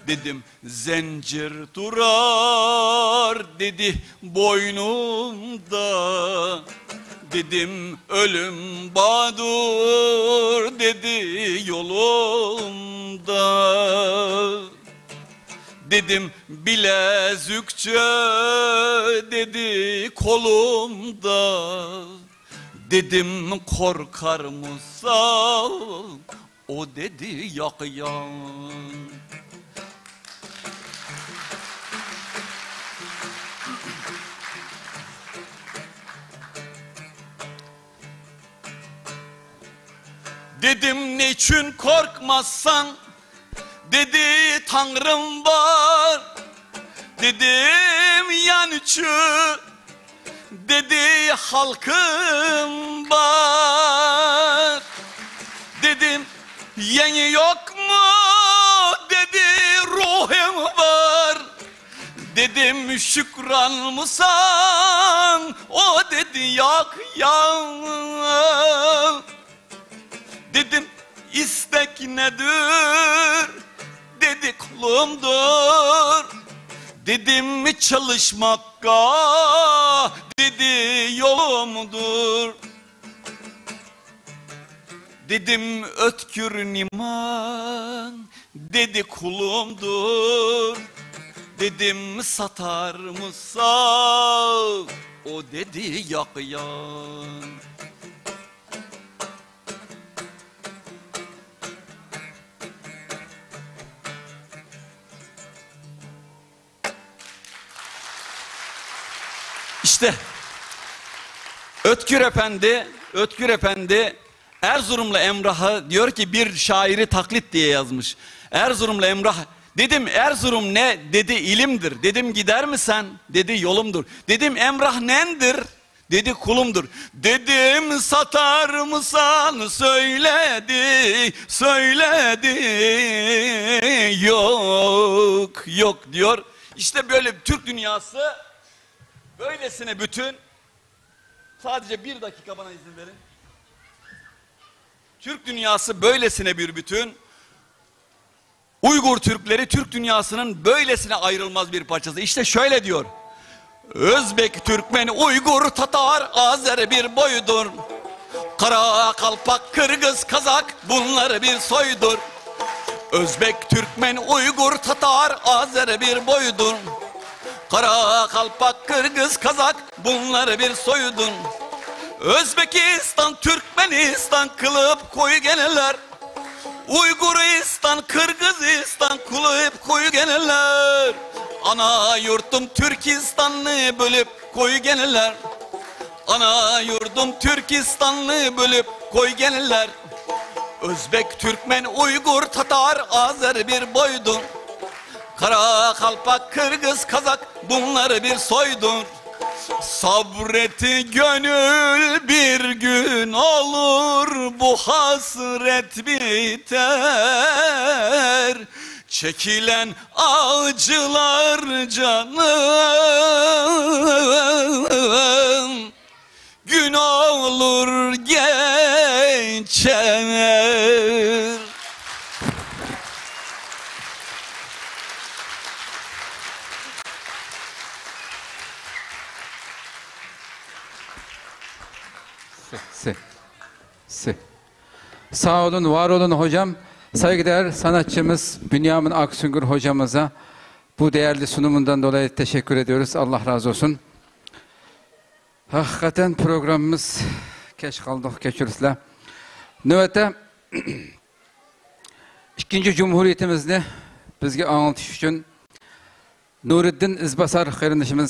Dedim zincir durar, dedi boynumda. Dedim ölüm badur, dedi yolumda. Dedim bilezükçe, dedi kolumda. Dedim korkar Musa, o dedi yak yan. Dedim niçin korkmazsan, dedi Tanrım var. Dedim yanıcı, dedi halkım var. Dedim yeni yok mu, dedi ruhum var. Dedim şükran mısan, o dedi yak yan. nedir? Dedi kulumdur. Dedim çalışmakka, dedi yolumdur. Dedim ötkür niman, dedi kulumdur. Dedim satar mısın? O dedi yakıyan. İşte Ötkür Efendi Erzurumlu Emrah'ı diyor ki bir şairi taklit diye yazmış. Erzurumlu Emrah, dedim Erzurum ne? Dedi ilimdir. Dedim gider mi sen? Dedi yolumdur. Dedim Emrah nendir? Dedi kulumdur. Dedim satar mısın? Söyledi. Yok diyor. İşte böyle Türk dünyası böylesine bütün. Sadece bir dakika bana izin verin. Türk dünyası böylesine bir bütün. Uygur Türkleri Türk dünyasının böylesine ayrılmaz bir parçası. İşte şöyle diyor. Özbek, Türkmen, Uygur, Tatar, Azer bir boydur. Kara, Kalpak, Kırgız, Kazak bunlar bir soydur. Özbek, Türkmen, Uygur, Tatar, Azer bir boydur. Kara, Kalpak, Kırgız, Kazak bunlar bir soydur. Özbekistan, Türkmenistan kılıp koyu geneler. Uyguristan, Kırgızistan kılıp koyu geneler. Ana yurtum Türkistan'ı bölüp koyu geneler. Ana yurdum Türkistan'ı bölüp koyu geneler. Özbek, Türkmen, Uygur, Tatar, Azer bir boydur. Kara, Kalpak, Kırgız, Kazak bunlar bir soydur. Sabreti gönül bir gün olur, bu hasret biter. Çekilen acılar canım, gün olur geçer. Sağ olun, var olun hocam. Saygıdeğer sanatçımız Bünyamin Aksüngür hocamıza bu değerli sunumundan dolayı teşekkür ediyoruz. Allah razı olsun. Hakikaten programımız geç kaldık geçirisle. Növbette ikinci Cumhuriyetimizni bizge anlatış için Nuriddin İzbasar kardeşimizin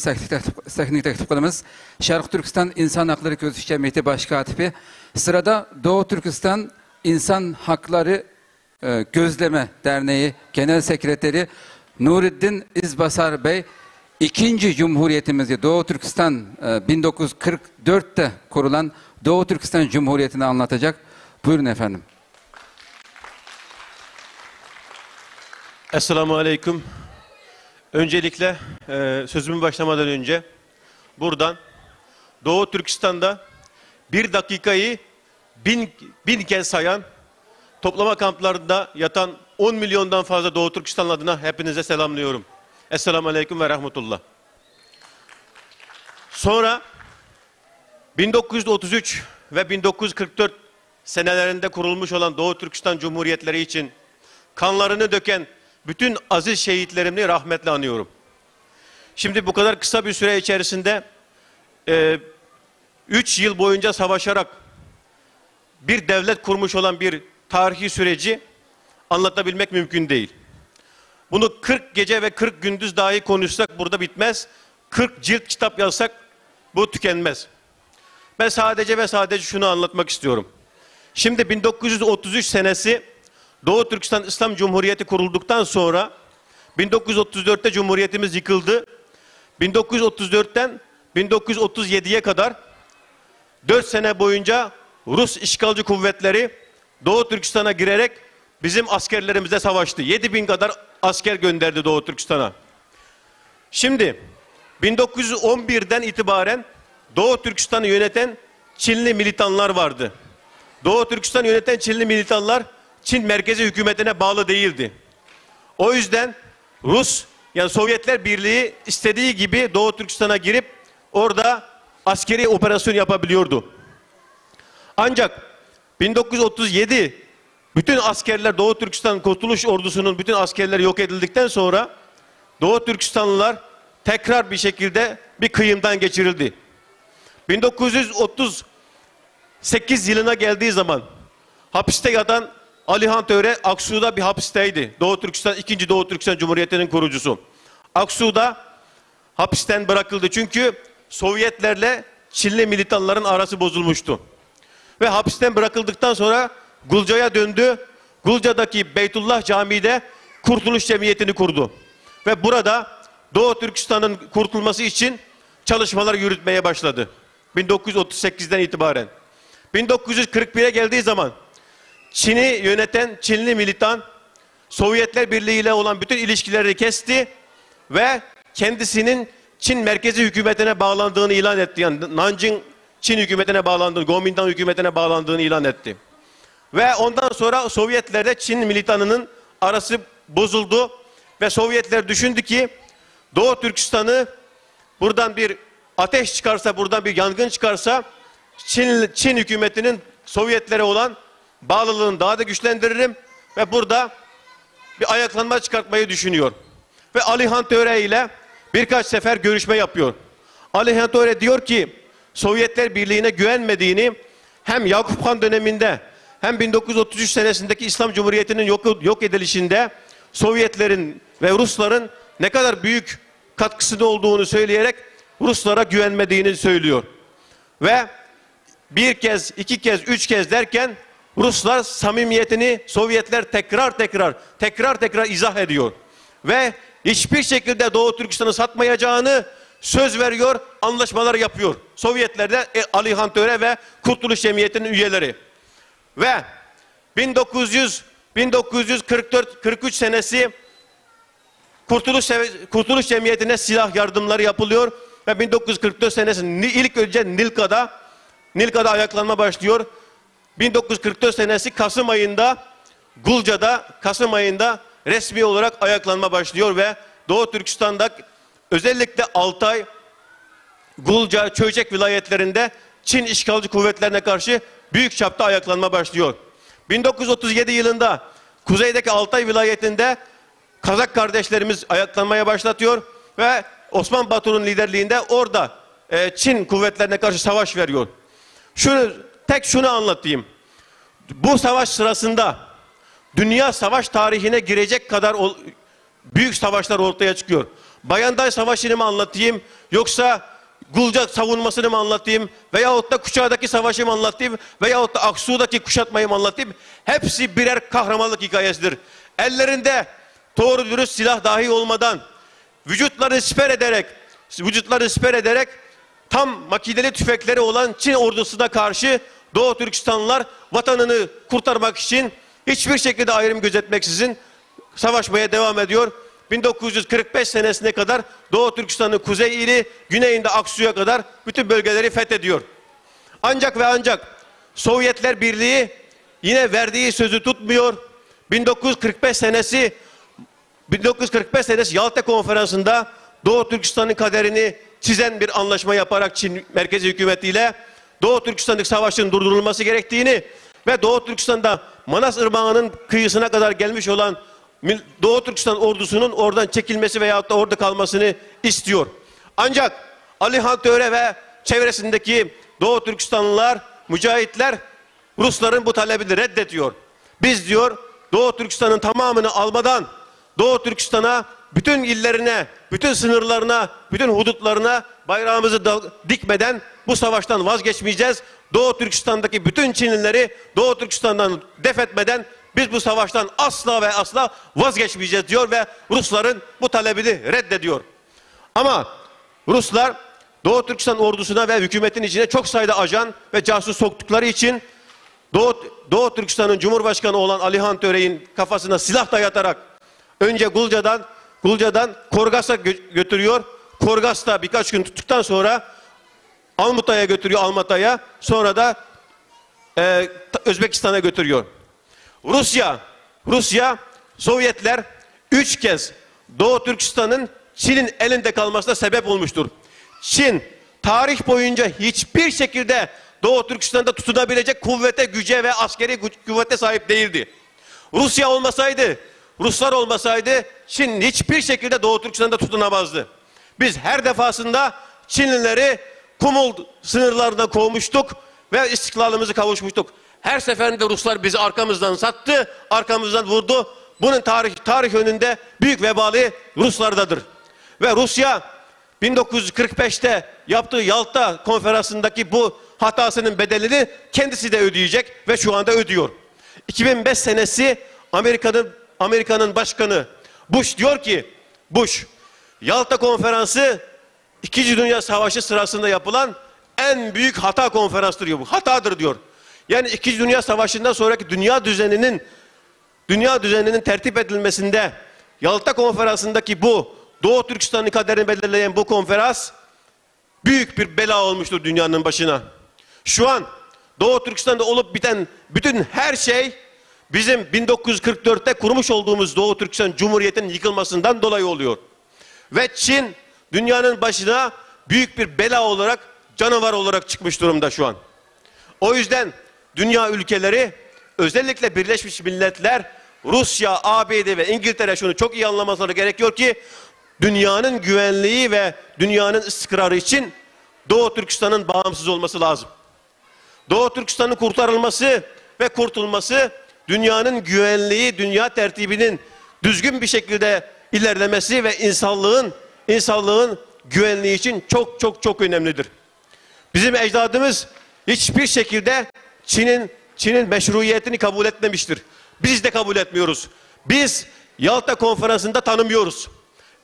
sahne teklif kılımız. Şarkı Türkistan İnsan Hakları Gözüş Cemiyeti Baş Katibi. Sırada Doğu Türkistan İnsan Hakları Gözleme Derneği Genel Sekreteri Nuriddin İzbasar Bey, ikinci Cumhuriyetimizi Doğu Türkistan 1944'te kurulan Doğu Türkistan Cumhuriyeti'ni anlatacak. Buyurun efendim. Esselamu Aleyküm. Öncelikle sözümü başlamadan önce buradan Doğu Türkistan'da bir dakikayı bin kez sayan, toplama kamplarında yatan 10 milyondan fazla Doğu Türkistan adına hepinize selamlıyorum. Esselamu Aleyküm ve Rahmetullah. Sonra 1933 ve 1944 senelerinde kurulmuş olan Doğu Türkistan Cumhuriyetleri için kanlarını döken bütün aziz şehitlerimi rahmetle anıyorum. Şimdi bu kadar kısa bir süre içerisinde 3 yıl boyunca savaşarak bir devlet kurmuş olan bir tarihi süreci anlatabilmek mümkün değil. Bunu 40 gece ve 40 gündüz dahi konuşsak burada bitmez. 40 cilt kitap yazsak bu tükenmez. Ben sadece şunu anlatmak istiyorum. Şimdi 1933 senesi Doğu Türkistan İslam Cumhuriyeti kurulduktan sonra 1934'te Cumhuriyetimiz yıkıldı. 1934'ten 1937'ye kadar 4 sene boyunca Rus işgalci kuvvetleri Doğu Türkistan'a girerek bizim askerlerimize savaştı. 7.000 kadar asker gönderdi Doğu Türkistan'a. Şimdi 1911'den itibaren Doğu Türkistan'ı yöneten Çinli militanlar vardı. Doğu Türkistan'ı yöneten Çinli militanlar Çin merkezi hükümetine bağlı değildi. O yüzden Rus, yani Sovyetler Birliği istediği gibi Doğu Türkistan'a girip orada askeri operasyon yapabiliyordu. Ancak 1937 bütün askerler, Doğu Türkistan Kurtuluş Ordusu'nun bütün askerleri yok edildikten sonra Doğu Türkistanlılar tekrar bir şekilde bir kıyımdan geçirildi. 1938 yılına geldiği zaman hapiste yatan Alihan Töre Aksu'da bir hapisteydi. Doğu Türkistan, 2. Doğu Türkistan Cumhuriyeti'nin kurucusu. Aksu'da hapisten bırakıldı çünkü Sovyetlerle Çinli militanların arası bozulmuştu. Ve hapisten bırakıldıktan sonra Gulca'ya döndü. Gulca'daki Beytullah Camii'de Kurtuluş Cemiyeti'ni kurdu. Ve burada Doğu Türkistan'ın kurtulması için çalışmalar yürütmeye başladı. 1938'den itibaren. 1941'e geldiği zaman Çin'i yöneten Çinli militan Sovyetler Birliği ile olan bütün ilişkileri kesti ve kendisinin Çin merkezi hükümetine bağlandığını ilan etti. Yani Nanjing Çin hükümetine bağlandığını, Kuomintang hükümetine bağlandığını ilan etti. Ve ondan sonra Sovyetlerle Çin militanının arası bozuldu ve Sovyetler düşündü ki Doğu Türkistan'ı buradan bir ateş çıkarsa, buradan bir yangın çıkarsa Çin hükümetinin Sovyetlere olan bağlılığını daha da güçlendiririm ve burada bir ayaklanma çıkartmayı düşünüyor. Ve Alihan Töre ile birkaç sefer görüşme yapıyor. Alihan Töre diyor ki Sovyetler Birliği'ne güvenmediğini hem Yakup Han döneminde hem 1933 senesindeki İslam Cumhuriyeti'nin yok edilişinde Sovyetlerin ve Rusların ne kadar büyük katkısının olduğunu söyleyerek Ruslara güvenmediğini söylüyor. Ve bir kez, iki kez, üç kez derken Ruslar samimiyetini Sovyetler tekrar izah ediyor. Ve hiçbir şekilde Doğu Türkistan'ı satmayacağını söz veriyor, anlaşmalar yapıyor. Sovyetler'de Alihan Töre ve Kurtuluş Cemiyeti'nin üyeleri. Ve 1944-43 senesi Kurtuluş Cemiyeti'ne silah yardımları yapılıyor ve 1944 senesi ilk önce Nilka'da ayaklanma başlıyor. 1944 senesi Kasım ayında Gulca'da resmi olarak ayaklanma başlıyor ve Doğu Türkistan'da özellikle Altay, Gulca, Çöycek vilayetlerinde Çin işgalci kuvvetlerine karşı büyük çapta ayaklanma başlıyor. 1937 yılında kuzeydeki Altay vilayetinde Kazak kardeşlerimiz ayaklanmaya başlatıyor ve Osman Batur'un liderliğinde orada Çin kuvvetlerine karşı savaş veriyor. Şunu anlatayım. Bu savaş sırasında dünya savaş tarihine girecek kadar büyük savaşlar ortaya çıkıyor. Bayanday Savaşı'nı mı anlatayım yoksa Gulca savunmasını mı anlatayım veyahut da Kuşağı'daki savaşı mı anlatayım veyahut da Aksu'daki kuşatmayı mı anlatayım? Hepsi birer kahramanlık hikayesidir. Ellerinde doğru dürüst silah dahi olmadan vücutlarını siper ederek tam makineli tüfekleri olan Çin ordusuna karşı Doğu Türkistanlılar vatanını kurtarmak için hiçbir şekilde ayrım gözetmeksizin savaşmaya devam ediyor. 1945 senesine kadar Doğu Türkistan'ın kuzey ili, güneyinde Aksu'ya kadar bütün bölgeleri fethediyor. Ancak Sovyetler Birliği yine verdiği sözü tutmuyor. 1945 senesi Yalta Konferansı'nda Doğu Türkistan'ın kaderini çizen bir anlaşma yaparak Çin merkezi hükümetiyle Doğu Türkistan'daki savaşın durdurulması gerektiğini ve Doğu Türkistan'da Manas Irmağı'nın kıyısına kadar gelmiş olan Doğu Türkistan ordusunun oradan çekilmesi veyahut da orada kalmasını istiyor. Ancak Alihan Töre ve çevresindeki Doğu Türkistanlılar, mücahitler Rusların bu talebini reddediyor. Biz diyor Doğu Türkistan'ın tamamını almadan Doğu Türkistan'a bütün illerine, bütün sınırlarına, bütün hudutlarına bayrağımızı dikmeden bu savaştan vazgeçmeyeceğiz. Doğu Türkistan'daki bütün Çinlileri Doğu Türkistan'dan def etmeden biz bu savaştan asla ve asla vazgeçmeyeceğiz diyor ve Rusların bu talebini reddediyor. Ama Ruslar Doğu Türkistan ordusuna ve hükümetin içine çok sayıda ajan ve casus soktukları için Doğu Türkistan'ın Cumhurbaşkanı olan Alihan Töre'nin kafasına silah dayatarak önce Gulca'dan Korgas'a götürüyor. Korgas'ta birkaç gün tuttuktan sonra Almata'ya götürüyor, sonra da Özbekistan'a götürüyor. Rusya, Sovyetler 3 kez Doğu Türkistan'ın Çin'in elinde kalmasına sebep olmuştur. Çin tarih boyunca hiçbir şekilde Doğu Türkistan'da tutunabilecek kuvvete, güce ve askeri kuvvete sahip değildi. Rusya olmasaydı, Ruslar olmasaydı Çin hiçbir şekilde Doğu Türkistan'da tutunamazdı. Biz her defasında Çinlileri Kumul sınırlarına kovmuştuk ve istiklalimizi kavuşmuştuk. Her seferinde Ruslar bizi arkamızdan sattı, arkamızdan vurdu. Bunun tarih önünde büyük vebali Ruslardadır. Ve Rusya 1945'te yaptığı Yalta konferansındaki bu hatasının bedelini kendisi de ödeyecek ve şu anda ödüyor. 2005 senesi Amerika'nın başkanı Bush diyor ki, Yalta konferansı 2. Dünya Savaşı sırasında yapılan en büyük hata konferanstır diyor. Bu hatadır diyor. Yani 2. Dünya Savaşı'ndan sonraki dünya düzeninin tertip edilmesinde Yalta konferansındaki bu Doğu Türkistan'ın kaderini belirleyen bu konferans büyük bir bela olmuştur dünyanın başına. Şu an Doğu Türkistan'da olup biten bütün her şey bizim 1944'te kurmuş olduğumuz Doğu Türkistan Cumhuriyeti'nin yıkılmasından dolayı oluyor. Ve Çin dünyanın başına büyük bir bela olarak, canavar olarak çıkmış durumda şu an. O yüzden dünya ülkeleri, özellikle Birleşmiş Milletler, Rusya, ABD ve İngiltere şunu çok iyi anlamaları gerekiyor ki dünyanın güvenliği ve dünyanın istikrarı için Doğu Türkistan'ın bağımsız olması lazım. Doğu Türkistan'ın kurtarılması ve kurtulması dünyanın güvenliği, dünya tertibinin düzgün bir şekilde ilerlemesi ve insanlığın güvenliği için çok önemlidir. Bizim ecdadımız hiçbir şekilde Çin'in meşruiyetini kabul etmemiştir. Biz de kabul etmiyoruz. Biz Yalta konferansında tanımıyoruz.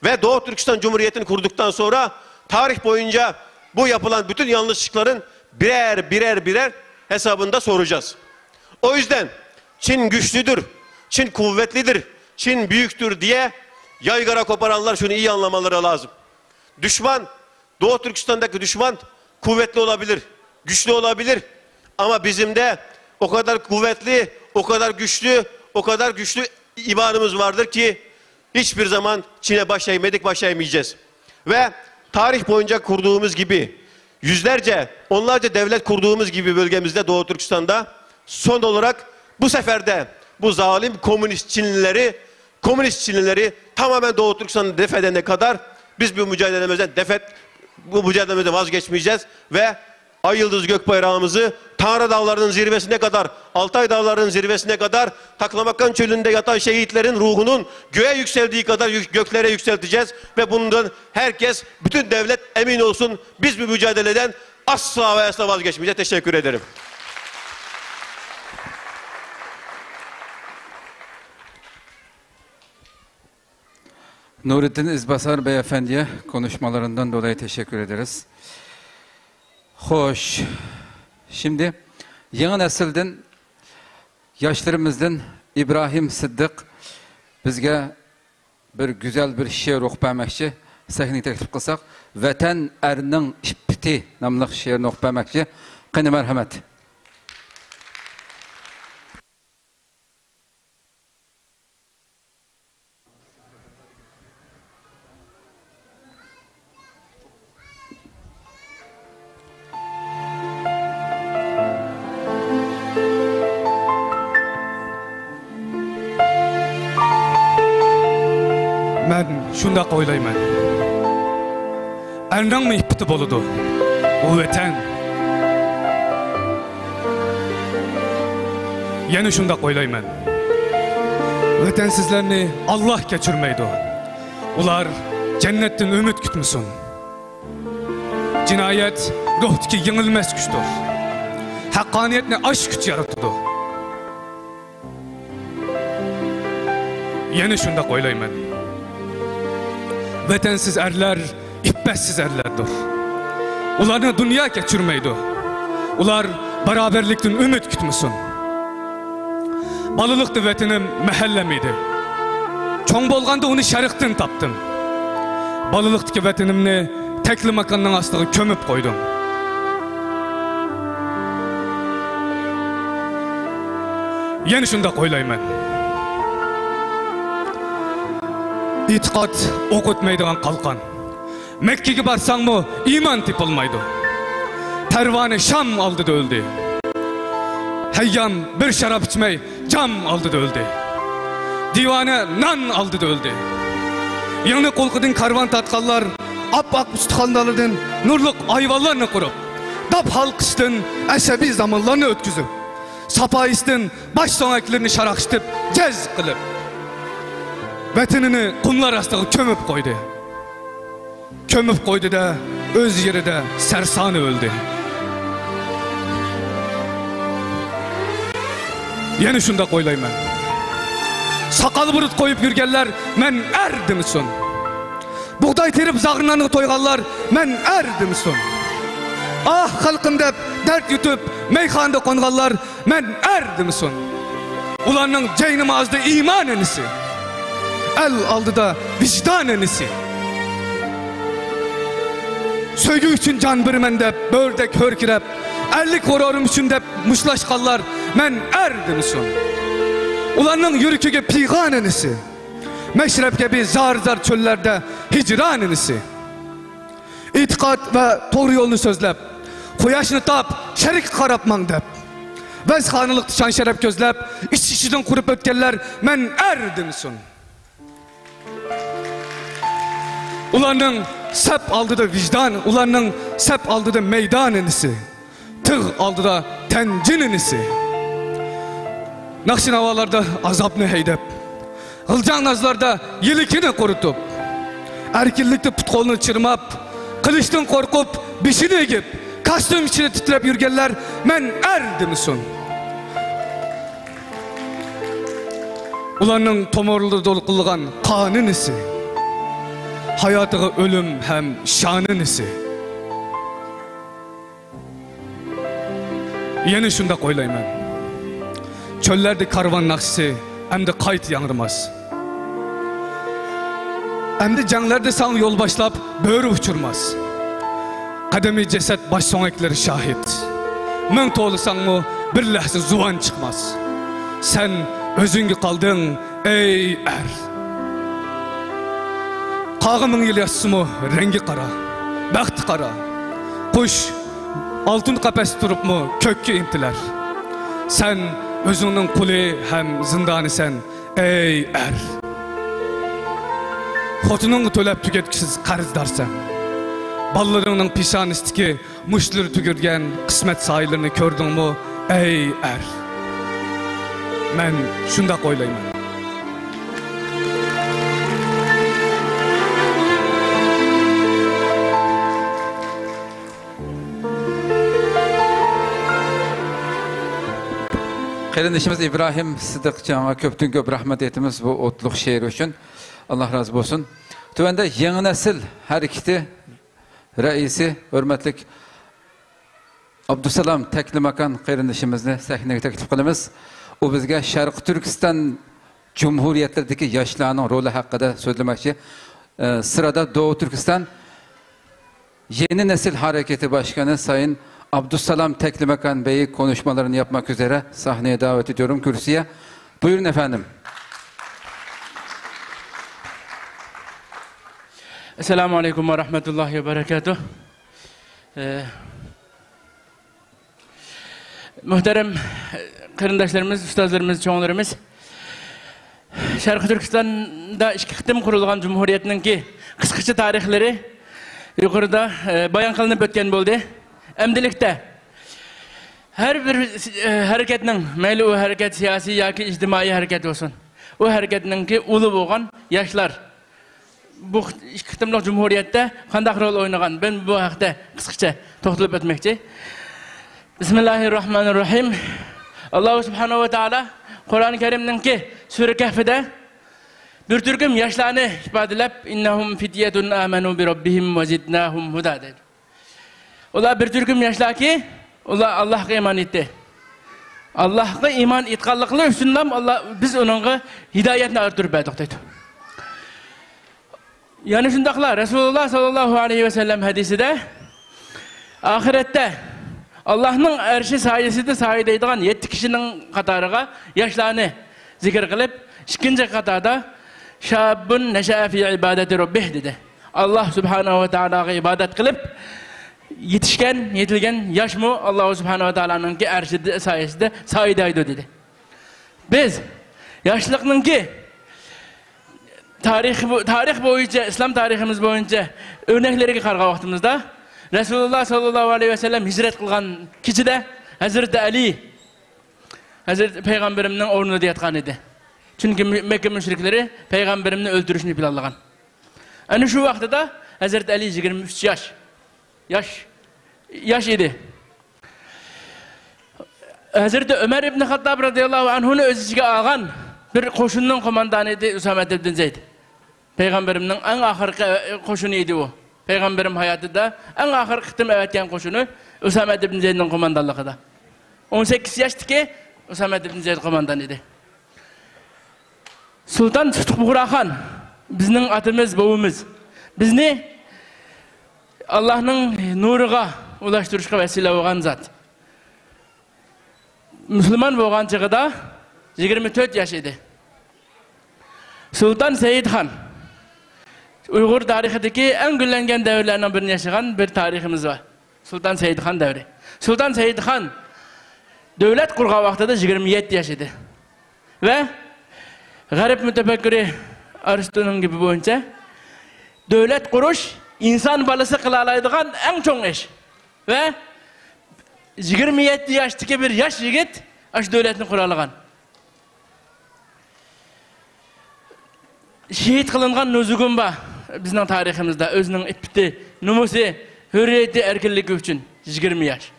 Ve Doğu Türkistan Cumhuriyeti'ni kurduktan sonra tarih boyunca bu yapılan bütün yanlışlıkların birer hesabında soracağız. O yüzden Çin güçlüdür, Çin kuvvetlidir, Çin büyüktür diye yaygara koparanlar şunu iyi anlamaları lazım. Doğu Türkistan'daki düşman kuvvetli olabilir, güçlü olabilir. Ama bizim de o kadar kuvvetli, o kadar güçlü imanımız vardır ki hiçbir zaman Çin'e baş eğmedik, baş eğmeyeceğiz. Ve tarih boyunca kurduğumuz gibi onlarca devlet kurduğumuz gibi bölgemizde Doğu Türkistan'da son olarak bu sefer de bu zalim komünist Çinlileri tamamen Doğu Türkistan'ı def edene kadar biz bu mücadelemizden vazgeçmeyeceğiz ve Ay Yıldız Gökbayrağımızı Tanrı Dağları'nın zirvesine kadar, Altay Dağları'nın zirvesine kadar, Taklamakan Çölü'nde yatan şehitlerin ruhunun göğe yükseldiği kadar göklere yükselteceğiz ve bundan bütün devlet emin olsun, biz bu mücadeleden asla ve asla vazgeçmeyeceğiz. Teşekkür ederim. Nurettin İzbasar Beyefendi'ye konuşmalarından dolayı teşekkür ederiz. Hoş. Şimdi yeni nesilden, yaşlarımızdan İbrahim Sıddık bizge bir güzel bir şiir okup vermekçi. Sahneyi teklif kılsak, Vatan erinin İppiti namlıq şiirini okup vermekçi. Qani merhamet. Şunda qoylayman. Erning mi ippiti boludu? O vatan. Yana şunda qoylayman. Vatansizlarni Allah kechirmaydi. Ular jannatdan umid kutmusun. Jinoyat ruhdagi yengilmas kuchdir. Haqqoniyatni ash kuch yaratadi. Yana şunda qoylayman. Vatansiz erler, iffetsiz erlerdir. Ularni dünya geçirmeydi. Ular beraberlikten ümit kütmüsün. Balılıktı vatanim mahallemiydi. Çoğun bolganda onu şarıqtan taptım. Balılıktaki vatanimni tekli makandan astığı kömüp koydum. Yeni şunda koylayman. İtiqat okutmaydigan kalkan. Mekke'ye barsan mı iman tipilmaydı. Pervane Şam aldı da öldü. Hayyan bir şarap içmey cam aldı da öldü. Divane nan aldı da öldü. Yanı kolkudun karvan tatkallar ap-ak üstükandalıdın nurluk ayvallarını kurup dap halkıştın eşebi zamanlarını ötküzüp sapayistın baş sonaklarını şarakıştıp cez kılıp vatanını kumlar astığı kömüp koydu. Kömüp koydu da öz yeri de sersanı öldü. Yeni şunda koylayman. Sakal burut koyup yürgenler men erdim son. Buğday terip zağırnanı toygallar men erdim son. Ah halkım dep dert yutup meyhanda kongallar men erdim son. Ulanın ceynim azdı iman enisi. El aldı da vicdan enisi. Söygü için can birmen dep bördek hörkirep 50 kororum için dep muşlaşkallar men erdim son. Ulanın yürüküge piğan enisi. Meşrep gibi zar zar çöllerde hicran enisi. İtikat ve doğru yolunu sözlep Koyaşını tap şerik karapman dep Vezhanılık şan şerep gözlep İç içiden kurup ötkenler men erdim son. Ulanın sep aldı da vicdan, ulanın sep aldı da meydan enisi. Tığ aldı da tencin enisi. Nakşin havalarda azapını heydep, Hılcan nazlarda yelikini korutup, erkillikte putkolunu çırmap, kılıçtan korkup, bişini egip, kastım içine titrep yürgenler men erdim son. Ulanın tomorulu dolu kılgan kanın isi. Hayatığı ölüm hem şanın isi. Yeni şunda koylayman. Çöllerde karvan nakşisi hem de kayıt yanırmaz. Hem de canlarda sana yol başlap böğrü uçurmaz. Kademi ceset baş sonekleri şahit. Mün toğlusan mı bir lahza zuvan çıkmaz. Sen özüngü kaldın ey er. Kağımın yıl yaşsı mı rengi kara, baktı kara. Kuş altın kafes turup mu kökkü intiler. Sen özünün kuli hem zindanı sen ey er. Xotunun tölep tüketkisiz karızdarsan. Ballarının pişanistiki muşları tükürgen kısmet sayılarını kördün mü ey er. Men şunda koylayman. Kardeşimiz İbrahim Sıdıkcan'a köptün köp rahmet etimiz bu otluk şehir için. Allah razı olsun. Tüvende yeni nesil hareketi reisi, hürmetlik Abdusalam Teklimakan kardeşimizni sahneye teklif kılımız. O bizge Şarkı Türkistan Cumhuriyetlerdeki yaşlarının rolü hakkında söylemekçi. Sırada Doğu Türkistan Yeni Nesil Hareketi Başkanı Sayın Abdusalam Teklimakan Bey'i konuşmalarını yapmak üzere sahneye davet ediyorum kürsüye. Buyurun efendim. Esselamu Aleyküm ve Rahmetullahi ve Berekatuhu. Muhterem kardeşlerimiz, ustazlarımız, çoğunlarımız, Şarkı Türkistan'da iki kıtım kurulgan Cumhuriyet'nin ki kıskıcı tarihleri yukarıda bayan kılınıp ötken oldu. Emdilikte her bir hareketinin, meyli o hareket siyasi ya ki ictimai hareket olsun, o hareketinin ki ulu boğan yaşlar bu iki kıtımlık Cumhuriyet'te kandak rol oynayan, ben bu hakta kıskıca toxtulup ötmekçi. Bismillahirrahmanirrahim. Allah Subhanahu ve Teala Kur'an-ı Kerim'nin ki Sure Kehf'de bir türküm yaşlarını ifadelep innahum fityetun amenu bi rabbihim ve zidnahum huda dedi. Ola bir türküm yaşlar ki Allah'a iman etti. Allah'a iman etkallıklı üstünden Allah biz onun hidayetini artırıp verdik dedi. Yani şundaklar Resulullah sallallahu aleyhi ve sellem hadisi de ahirette Allah'ın erşi sayesinde sayedeydiğen 7 kişinin katarıga yaşlarını zikir kılıp, ikinci katada şabun neşe'e fi ibadeti rabbih dedi. Allah Subhanahu ve Teala'ya ibadet kılıp yetişken, yetilgen yaş mı Allah Subhanahu ve Teala'nın ki erşi sayesinde sayedeydi dedi. Biz yaşlılığının ki tarih boyunca, İslam tarihimiz boyunca örnekleri karga vaktimizde Resulullah sallallahu aleyhi ve sellem hicret kılgan kişi de Hazreti Ali, Hazreti Peygamberim'in ornuna yatkan idi. Çünkü Mekke müşrikleri Peygamberim'in öldürüşünü planlagan. Yani şu vaxtda da Hazreti Ali 23 yaş idi. Hazreti Ömer ibn Hattab radıyallahu anh'unu öz içine algan bir koşunun komandanı idi Üsame ibn Zeyd. Peygamberim'in en ahırkı koşunu idi o. Peygamberim hayatında en ahırkı kıtım evetken koşunu Üsame ibn Zeyd'in komandanlığı da. 18 yaştaki Üsame ibn Zeyd komandanı idi. Sultan Tutukbura Han, bizning atımız, boğumuz. Bizni Allah'ın nuruga ulaştırışka vesile olgan zat. Müslüman bolgan çağda 24 yaş idi. Sultan Seyid Han, Uygur tarihindeki en güllengen devirlerden birini yaşayan bir tarihimiz var. Sultan Seyid Han devri. Sultan Seyid Han, devlet kurgan vaxtada 27 yaş idi. Ve garip mütefekkiri Aristo'nun gibi boyunca, devlet kuruş, insan balısı kılalaydıgan en çok iş. Ve 27 yaştaki bir yaş yigit aş devletini kuralagan. Şehit kılıngan nüzugum var bizning tarihimizde. Özünün ippiti, numusu, hürriyeti, erkinligi üçün 20 yaş.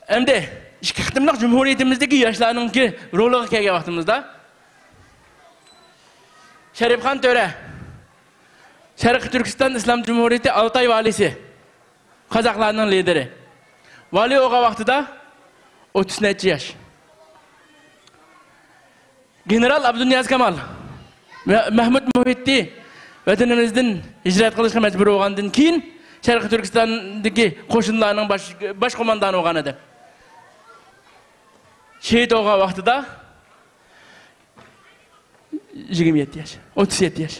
Endi iki kıtımlık cumhuriyetimizdeki yaşlarının ki roluğu kelgen vaktimizde Şerifhan Töre, Şarkı Türkistan İslam Cumhuriyeti Altay valisi, Kazaklarının lideri. Vali oğa vaxtıda 34 yaş. General Abdülniyaz Kemal, Mehmet Muhitti, vatanımızdan hicret kılışka mecbur olgandan keyin Şarkı Türkistan'daki koşunlarının baş komandanı olgan edi. Şehit oğa vaxtıda 27 yaş, 37 yaş.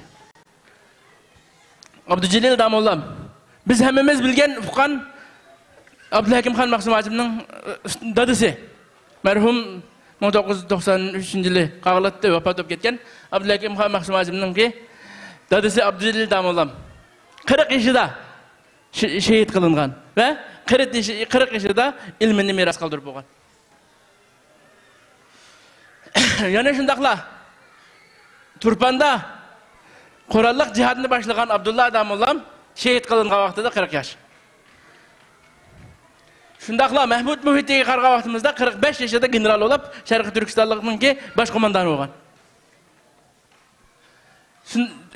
Abdücelil Damollam, biz hemimiz bilgen Fukan Abdülhakim Han Maksum Hacim'nin dadısı. Merhum 1993 yılı Kağılat'ta vefat olup ketken Abdülhakim Han Maksum Hacim'nin ki dadısı Abdücelil Damollam. 40 yaşında şehit kılıngan ve 40 yaşında ilmini miras kaldırıp olgan. Yani şundakla Turpan'da Korallık cihadını başlayan Abdullah Damollam şehit kılıngan vaxtıda 40 yaş. Şundakla Mehmet Muhitti'ye karga vaxtımızda 45 yaşında general olup Şarkı Türkistanlığının ki baş komandanı olgan.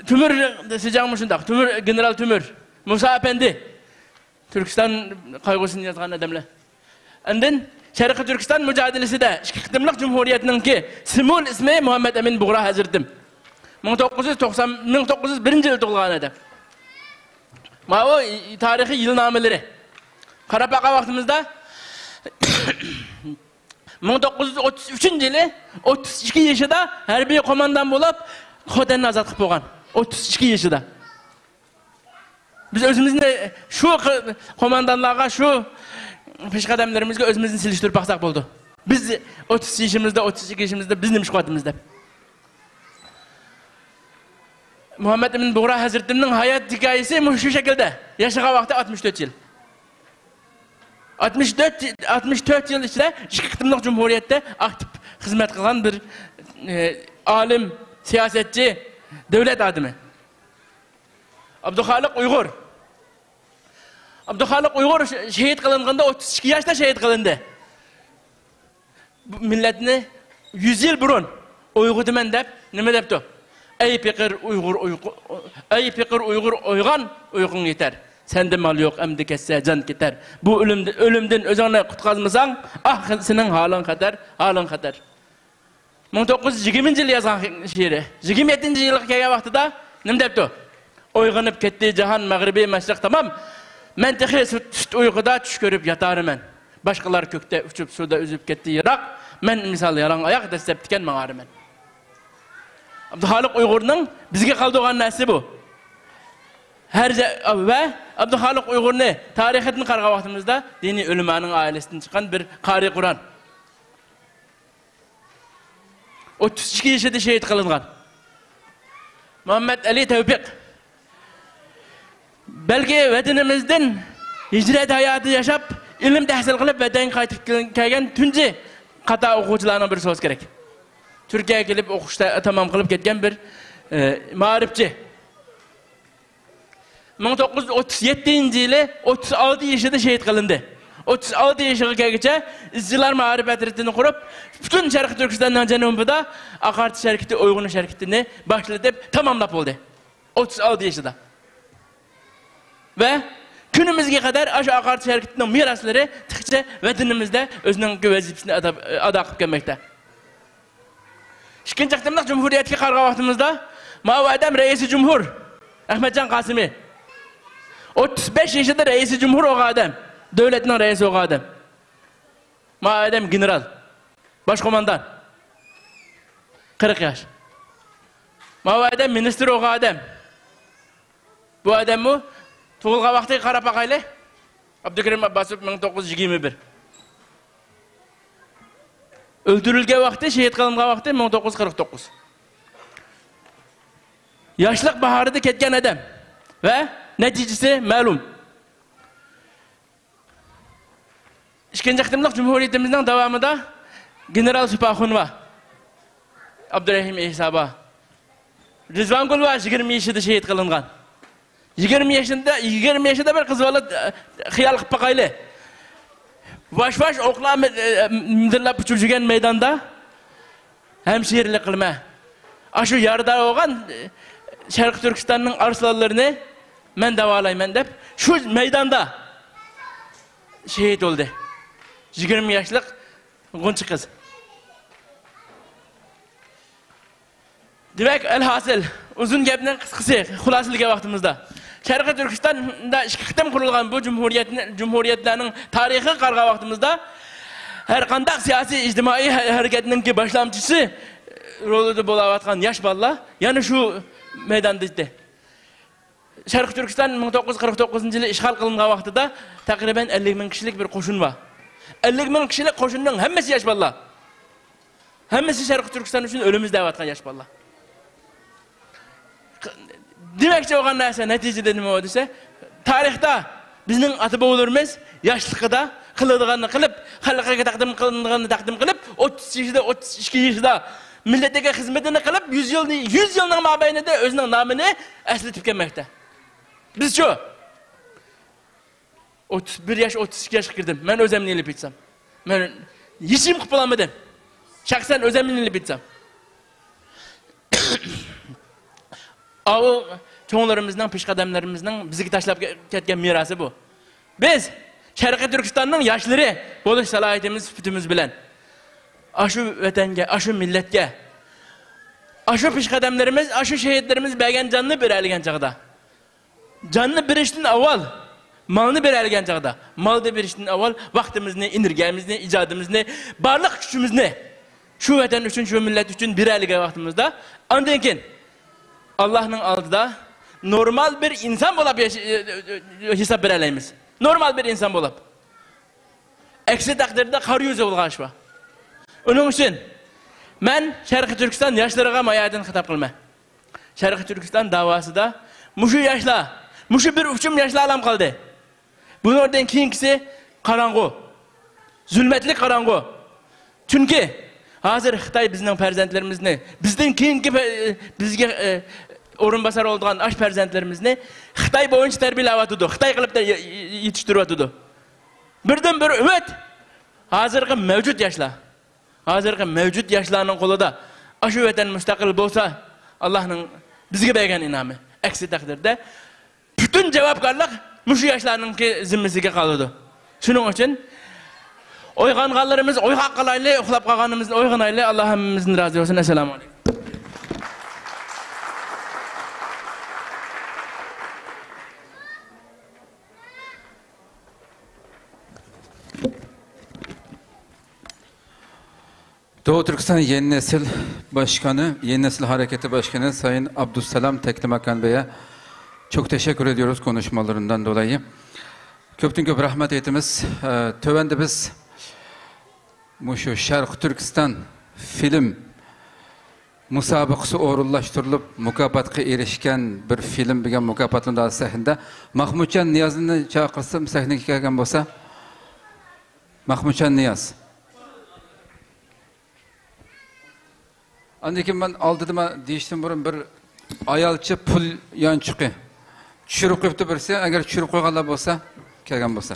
Tümür sıcağımı şundak, General Tümür, Musa Efendi, Türkistan kaygısını yazgan adamlar. Ondan Şarkı Türkistan mücadelesi de iki kıtımlık cumhuriyetinin ki simul ismi Muhammed Emin Buğra Hazırdım. 1901 yıl doğulgan adam. O tarihi yılnameleri. Karabağ vaxtımızda 1933 yılı 32 yaşında hərbi komandan bulup Xotan'ı azad kılıp olgan. 32 yaşında. Biz özümüzün şu komandanlarga, şu peşkademlerimizge özümüzün siliştirip baksak oldu. Biz 30 yaşımızda, 32 yaşımızda biz neymiş kuvvetimizde. Muhammed Emin Buğra Hazretleri'nin hayat hikayesi şu şekilde. Yaşadığı vakti 64 yıl. 64 yıl içinde iki kıtımlık cumhuriyette aktif hizmet kılan bir alim, siyasetçi, devlet adamı. Abdülhalik Uygur. Abdülhalik Uygur şehit kılındığında 32 yaşta şehit kılındı. Milletini 100 yıl burun Uygur demen deyip, ne deyipti? Ey pikir Uygur oygan, uykun yeter. Sende mal yok, emdi kesse can gider. Bu ölümden özüne kutkazmasan, ah senin halın kadar, halın kadar. 1920 yıl yazan şiiri. 27 yıllık kelgen vaxtıda ne deyipti? Oyganıp ketdi cahan, mağribi, meşrik tamam. Men tehe süt uykuda tuş görüp yatarım men. Başkalar kökte uçup suda üzüp gitti yırak. Men misal yalan ayak deseptiken mağarım men. Abdülhalik Uygur'un bizge kaldığı nesi bu? Ve Abdülhalik Uygur ne? Tarihinin karga vaktimizde dini ölümanın ailesinden çıkan bir kari Kur'an. 32 yaşında şehit kılıngan. Muhammed Ali Tevfik. Belki vatanimizden hicret hayatı yaşap, ilim tahsil kılıp vatan kaytıp kelgen tünce kata okucularına bir söz gerek. Türkiye'ye gelip okuşta tamam kılıp ketken bir marifçi. 1937 yılı 36 yaşında şehit kılındı. 36 yaşına gelgece izciler marifet ritini kurup bütün Şarkı Türkistan'dan Cenub'da Akartı şirketi, Uygun şirketini başlatıp tamamlap oldu. 36 yaşında. Ve günümüzge kadar aşı Akartı şirketinin mirasları tıkça vatanimizde özünün vazifesini ada kılıp gelmekte. İkinci aktimlik Cumhuriyet'e karga vaktimizde Mavadem Reisi Cumhur Ahmetcan Kasimi 35 yaşında Reisi Cumhur o adam. Devletin reisi o adam. Mavadem General Başkomandan 40 yaş. Mavadem Minister o adam. Bu adam mı? Tuğulga vakti Karapakaylı Abdülkerim Abbasov 1921. Öldürülge vakti, şehit kılınga vakti 1949. Yaşlık baharıda ketken adam ve neticesi malum. İkinci aktimlik Cumhuriyetimizden devamında General Süpahunva Abdurrahim İhsaba Rızvan Gulva 20 yaşında şehit kılıngan. 20 yaşında bir kız valı hıyal kıpakaylı. Baş okla müdürlap uçurcugen meydanda hemşehirlik kılma. Aşı yarıda oğan Şarkı Türkistan'ın arslanlarını men davalayman dep şu meydanda şehit oldu. 20 yaşlık Gunçı kız. Demek elhasıl uzun gepnin kıskısı hulasılık vaktimizde. Şarkı Türkistan'da işkitim kurulgan bu cumhuriyetlerin tarihi karga vaktimizde her kandak siyasi ictimai hareketinin ki başlamcısı rolü bulavatkan yaş balla yani şu meydanda idi. Şarkı Türkistan 1949 yılı işgal kılıngan vaxtıda takriben 50.000 kişilik bir koşun var. 50.000 kişilik koşunun hemmesi yaş balla. Hemmesi Şarkı Türkistan için ölümüz davatkan yaş balla. Demekçe oğan neyse neticede ne oldu ise tarihte bizning ata-bobolarımız yaşlıkta kılıdığını kılıp halka takdim kılındığını takdim kılıp 30 yaşında 32 yaşında milletine hizmetini kılıp 100 yılın mabeyninde özünün namını esletip gelmekte. Biz şu 31 yaş 32 yaş girdim. Ben özemliyle bitsem. Ben hiçim kıpılamadım. Şahsen özemliyle bitsem. O çoğunlarımızdan, pişkademlerimizden bizi taşlap ketken mirası bu. Biz Şarkı Türkistan'ın yaşları buluş salayetimiz, sütümüz bilen aşı vatanga, aşı milletke aşı pişkademlerimiz, aşı şehitlerimiz belgen canını bir elgen çağda. Canını bir işten avval malını bir elgen çağda. Malda bir işten avval vaktimizni, inirgemizni, icadımızını, barlık gücümüzni şu vatan için, şu millet için bir elgen vaktimizde andayken Allah'ın aldıda normal bir insan bulup hesap vereleyimiz. Normal bir insan bulup. Eksi takdirde kar yüzü olgaç var. Onun için ben Şarkı Türkistan yaşlarına mayadın hitap kılma. Şarkı Türkistan davası da muşu yaşla, muşu bir uçum yaşla alam kaldı. Bunun oradan keyingisi karango. Zulmetli karango. Çünkü hazır Xitay bizning farzandlarimizni, bizden keyingi bizge orunbasar olduğan aş farzandlarimizni Xitay boyunca terbiyelavatıdı. Xitay kılıp da yetiştirivatıdı. Birden bir ümit hazırki mevcut yaşla. Hazırki mevcut yaşlarının kolunda aşı vatan müstakil bolsa Allah'ın bizge bergen inamı. Aksi takdirde bütün cevapkarlık muşu yaşlarının ki zimmesiga kalıdı. Şunun için oyganlarımız oyga kalaylı, uxlap kalganımızın oyganaylı Allah'ımızın razı olsun. Esselamu aleyküm. Doğu Türkistan Yeni Nesil Başkanı, Yeni Nesil Hareketi Başkanı Sayın Abdüsselam Teklimakan Bey'e çok teşekkür ediyoruz konuşmalarından dolayı. Köptün köp rahmet etimiz. Tövende biz şu Şarkı Türkistan film musabakası orullaştırılıp mukafatga erişken bir film bilgen mukafatın da sahnede Mahmutcan Niyaz'ını çağırsam sahneye gelgen bolsa Mahmutcan Niyaz. Andikin ben aldıdıma deyiştim burun bir ayalçı pul yan çıkı. Çürük köptü birisi, eğer çürük koyğala bolsa, kelgen bolsa.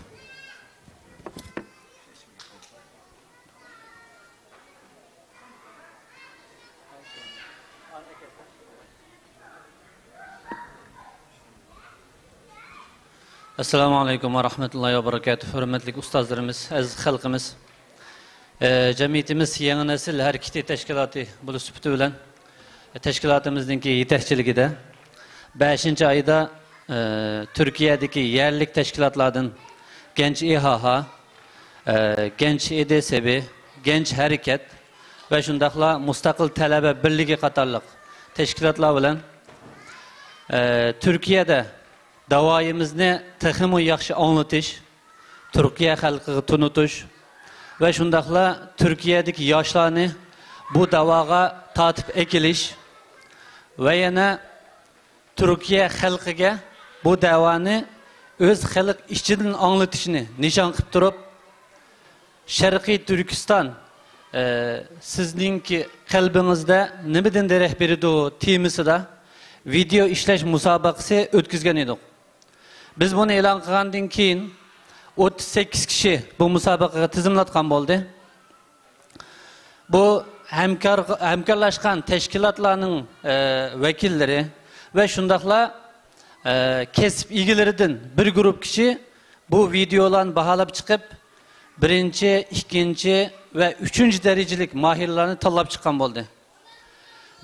Assalamu alaikum ve rahmetullahi ve berekatuhu. Hürmetli ustazlarımız, aziz halkımız. Cemiyetimiz Yeni Nesil Hareketi Teşkilatı bu süpütü bilen teşkilatımızdaki yetekçiligide 5. ayda Türkiye'deki yerlik teşkilatlardan Genç İHH, Genç EDSB, Genç Hareket ve şundakla Mustakil Talebe Birliği Katarlık teşkilatlar bilen Türkiye'de davayımızı texmu yaxşı anlatış, Türkiye halkı tunutuş ve şundakla Türkiye'deki yaşlarını bu davaga tatip ekiliş ve yine Türkiye halkıga bu davanı öz halk işçinin anlatışını nişan kıp durup Şarkı Türkistan sizninki kalbinizde nimeden de rehberi o temisi de video işleş musabakası ötküzgen edik. Biz bunu elan kılgandan keyin 38 kişi bu musabakaga tizimlatkan oldu. Bu hemkarlaşkan teşkilatlarının vekilleri ve şundakla kesip ilgilerinden bir grup kişi bu videolarını bahalap çıkıp birinci, ikinci ve üçüncü derecelik mahirlerini tallap çıkan oldu.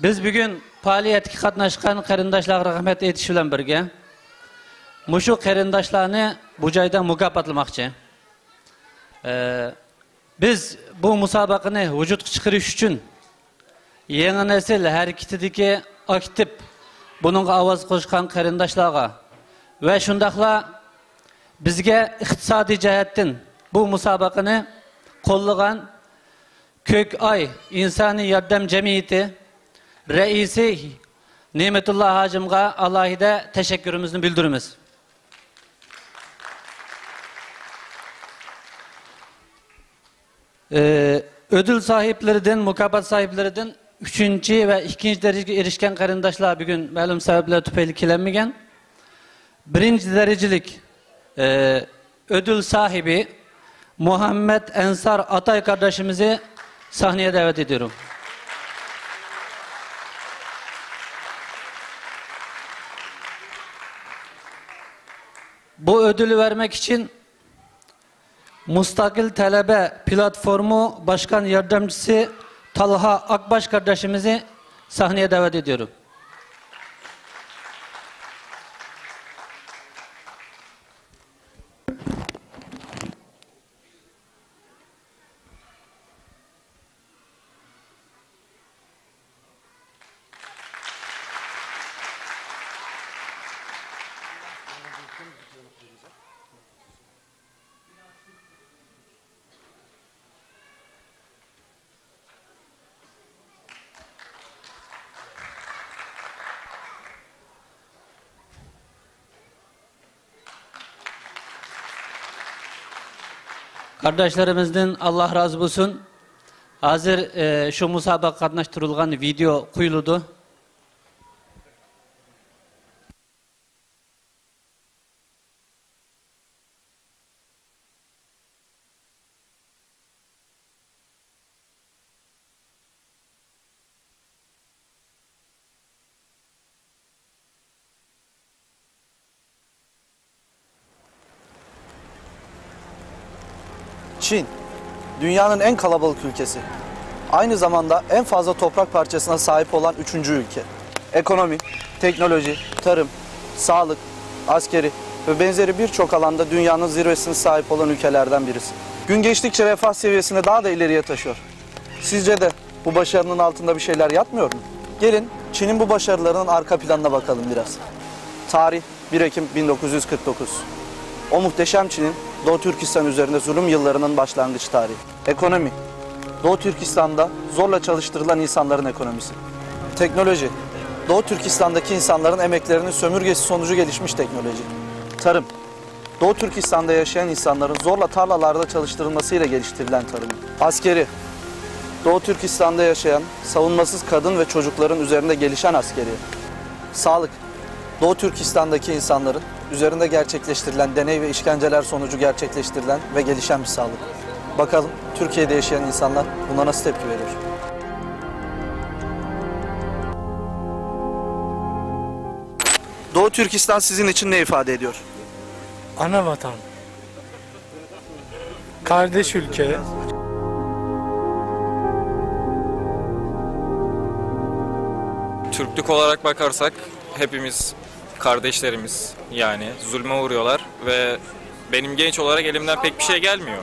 Biz bugün faaliyetki katnaşkan karindaşlarga rahmet etiş bilen birge muşu karindaşlarını bu joyda mukafatlamakçı. Biz bu musabakını vücut çıkarış için Yeni Nesil hareketideki aktif bununla avaz koşkan karindaşlarga ve şundakla bizge iktisadi cihetten bu musabakını kollagan Kökay İnsani Yardım Cemiyeti Reisi Nimetullah Hacım'a Allah'ıda teşekkürümüzü bildiririz. Ödül sahiplerinden, mukafat sahiplerinden 3. ve 2. dereceye erişken karindaşlar bugün malum sebepler tüpeyli kilenmegen. 1. derecelik ödül sahibi Muhammed Ensar Atay kardeşimizi sahneye davet ediyorum. Bu ödülü vermek için Mustakil Talebe Platformu Başkan Yardımcısı Talha Akbaş kardeşimizi sahneye davet ediyorum. Kardeşlerimizden Allah razı olsun. Hazır şu musabaka katnaştırılgan video kuyuludu. Çin, dünyanın en kalabalık ülkesi. Aynı zamanda en fazla toprak parçasına sahip olan 3. ülke. Ekonomi, teknoloji, tarım, sağlık, askeri ve benzeri birçok alanda dünyanın zirvesine sahip olan ülkelerden birisi. Gün geçtikçe refah seviyesini daha da ileriye taşıyor. Sizce de bu başarının altında bir şeyler yatmıyor mu? Gelin Çin'in bu başarılarının arka planına bakalım biraz. Tarih 1 Ekim 1949. O muhteşem Çin'in Doğu Türkistan üzerinde zulüm yıllarının başlangıç tarihi. Ekonomi. Doğu Türkistan'da zorla çalıştırılan insanların ekonomisi. Teknoloji. Doğu Türkistan'daki insanların emeklerinin sömürgesi sonucu gelişmiş teknoloji. Tarım. Doğu Türkistan'da yaşayan insanların zorla tarlalarda çalıştırılmasıyla geliştirilen tarım. Askeri. Doğu Türkistan'da yaşayan savunmasız kadın ve çocukların üzerinde gelişen askeri. Sağlık. Doğu Türkistan'daki insanların üzerinde gerçekleştirilen deney ve işkenceler sonucu gerçekleştirilen ve gelişen bir sağlık. Bakalım Türkiye'de yaşayan insanlar buna nasıl tepki veriyor? Doğu Türkistan sizin için ne ifade ediyor? Ana vatan, kardeş ülke, Türklük olarak bakarsak hepimiz kardeşlerimiz, yani zulme uğruyorlar ve benim genç olarak elimden pek bir şey gelmiyor.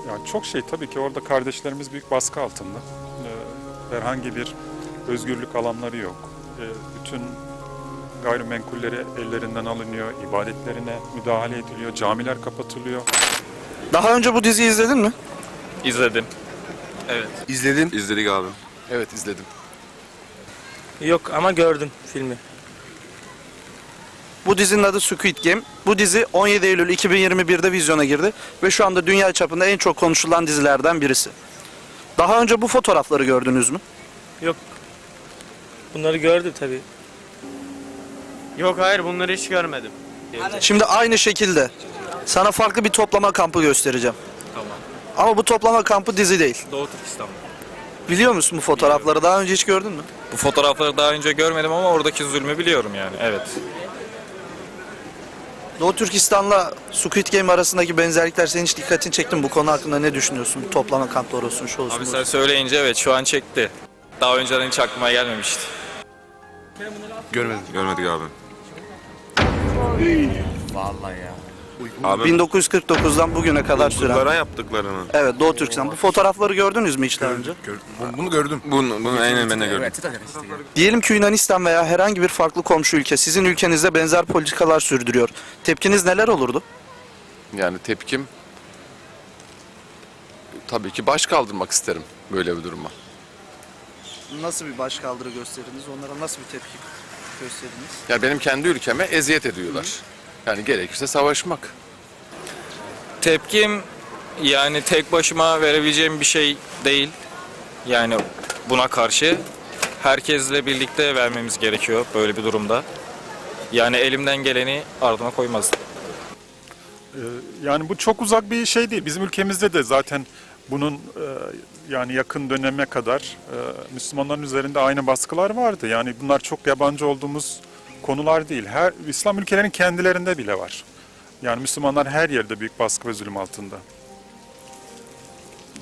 Yani çok şey tabii ki orada kardeşlerimiz büyük baskı altında. Herhangi bir özgürlük alanları yok. Bütün gayrimenkulleri ellerinden alınıyor, ibadetlerine müdahale ediliyor, camiler kapatılıyor. Daha önce bu diziyi izledin mi? İzledim. Evet. İzledim. İzledik abi. Evet izledim. yok ama gördüm filmi. Bu dizinin adı Squid Game. Bu dizi 17 Eylül 2021'de vizyona girdi ve şu anda dünya çapında en çok konuşulan dizilerden birisi. Daha önce bu fotoğrafları gördünüz mü? Yok. Bunları gördüm tabii. Yok hayır bunları hiç görmedim. Şimdi aynı şekilde sana farklı bir toplama kampı göstereceğim. Tamam. Ama bu toplama kampı dizi değil. Doğu Türkistan. Biliyor musun bu fotoğrafları? Daha önce hiç gördün mü? Bu fotoğrafları daha önce görmedim ama oradaki zulmü biliyorum yani, evet. Doğu Türkistan'la Squid Game arasındaki benzerlikler senin hiç dikkatini çekti mi? Bu konu hakkında ne düşünüyorsun? Bu toplama kampları olsun, şu olsun. Abi sen söyleyince evet şu an çekti. Daha önceden hiç aklıma gelmemişti. Görmedik abi. Vallahi ya. Abi, 1949'dan bugüne kadar süren. Uygurlara yaptıklarını. Evet, Doğu Türkistan. Bu fotoğrafları gördünüz mü hiç daha önce? Bunu gördüm. Bunu aynen ben de gördüm. Diyelim ki Yunanistan veya herhangi bir farklı komşu ülke sizin ülkenizde benzer politikalar sürdürüyor. Tepkiniz neler olurdu? Yani tepkim tabii ki baş kaldırmak isterim böyle bir duruma. Nasıl bir başkaldırı gösterdiniz? Onlara nasıl bir tepki gösterdiniz? Ya benim kendi ülkeme eziyet ediyorlar. Yani gerekirse savaşmak. Tepkim yani tek başıma verebileceğim bir şey değil. Yani buna karşı herkesle birlikte vermemiz gerekiyor böyle bir durumda. Yani elimden geleni ardına koymazdım. Yani bu çok uzak bir şey değil. Bizim ülkemizde de zaten bunun yani yakın döneme kadar Müslümanların üzerinde aynı baskılar vardı. Yani bunlar çok yabancı olduğumuz konular değil. İslam ülkelerinin kendilerinde bile var. Yani Müslümanlar her yerde büyük baskı ve zulüm altında.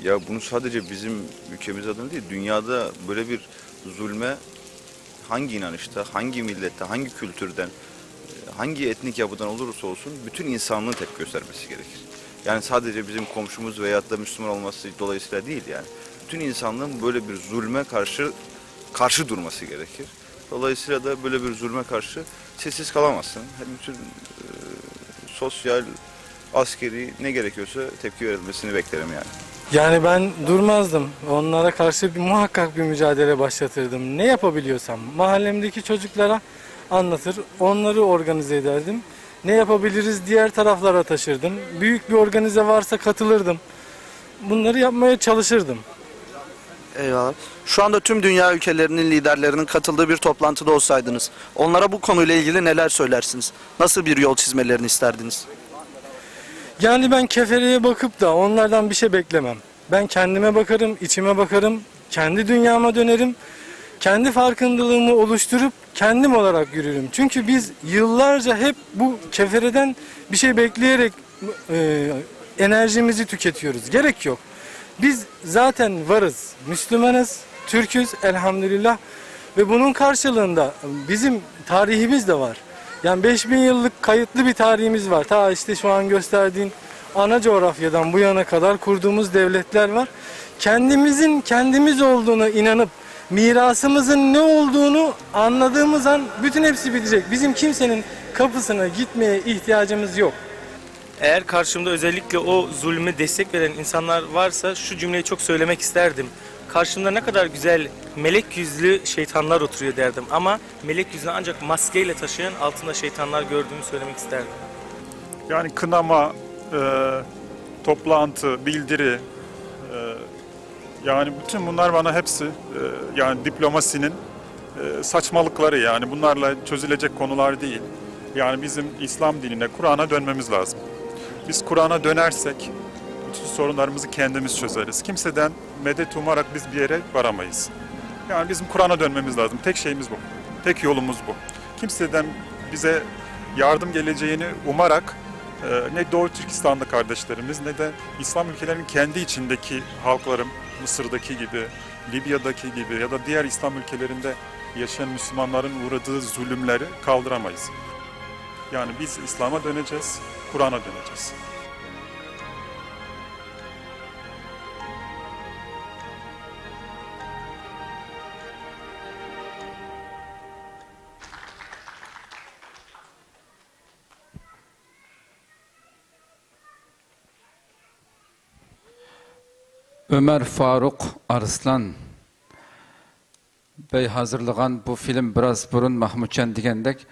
Ya bunu sadece bizim ülkemiz adına değil, dünyada böyle bir zulme hangi inanışta, hangi millette, hangi kültürden, hangi etnik yapıdan olursa olsun bütün insanlığın tepki göstermesi gerekir. Yani sadece bizim komşumuz veyahut da Müslüman olması dolayısıyla değil yani. Bütün insanlığın böyle bir zulme karşı durması gerekir. Dolayısıyla da böyle bir zulme karşı sessiz kalamazsın. Bütün sosyal, askeri ne gerekiyorsa tepki verilmesini beklerim yani. Yani ben durmazdım. Onlara karşı muhakkak bir mücadele başlatırdım. Ne yapabiliyorsam mahallemdeki çocuklara anlatır, onları organize ederdim. Ne yapabiliriz diğer taraflara taşırdım. Büyük bir organize varsa katılırdım. Bunları yapmaya çalışırdım. Eyvallah. Şu anda tüm dünya ülkelerinin liderlerinin katıldığı bir toplantıda olsaydınız, onlara bu konuyla ilgili neler söylersiniz? Nasıl bir yol çizmelerini isterdiniz? Yani ben kefereye bakıp da onlardan bir şey beklemem. Ben kendime bakarım, içime bakarım, kendi dünyama dönerim. Kendi farkındalığımı oluşturup kendim olarak yürürüm. Çünkü biz yıllarca hep bu kefereden bir şey bekleyerek enerjimizi tüketiyoruz. Gerek yok. Biz zaten varız, Müslümanız, Türküz elhamdülillah ve bunun karşılığında bizim tarihimiz de var. Yani 5000 yıllık kayıtlı bir tarihimiz var. Ta işte şu an gösterdiğin ana coğrafyadan bu yana kadar kurduğumuz devletler var. Kendimizin kendimiz olduğunu inanıp mirasımızın ne olduğunu anladığımız an bütün hepsi bitecek. Bizim kimsenin kapısına gitmeye ihtiyacımız yok. Eğer karşımda özellikle o zulmü destek veren insanlar varsa şu cümleyi çok söylemek isterdim. Karşımda ne kadar güzel melek yüzlü şeytanlar oturuyor derdim ama melek yüzünü ancak maskeyle taşıyan altında şeytanlar gördüğümü söylemek isterdim. Yani kınama, toplantı, bildiri, yani bütün bunlar bana hepsi yani diplomasinin saçmalıkları, yani bunlarla çözülecek konular değil. Yani bizim İslam dinine, Kur'an'a dönmemiz lazım. Biz Kur'an'a dönersek bütün sorunlarımızı kendimiz çözeriz. Kimseden medet umarak biz bir yere varamayız. Yani bizim Kur'an'a dönmemiz lazım. Tek şeyimiz bu. Tek yolumuz bu. Kimseden bize yardım geleceğini umarak ne Doğu Türkistan'da kardeşlerimiz ne de İslam ülkelerinin kendi içindeki halkların, Mısır'daki gibi, Libya'daki gibi ya da diğer İslam ülkelerinde yaşayan Müslümanların uğradığı zulümleri kaldıramayız. Yani biz İslam'a döneceğiz, Kur'an'a döneceğiz. Ömer Faruk Arslan Bey hazırlagan bu film biraz burun Mahmudcan degendek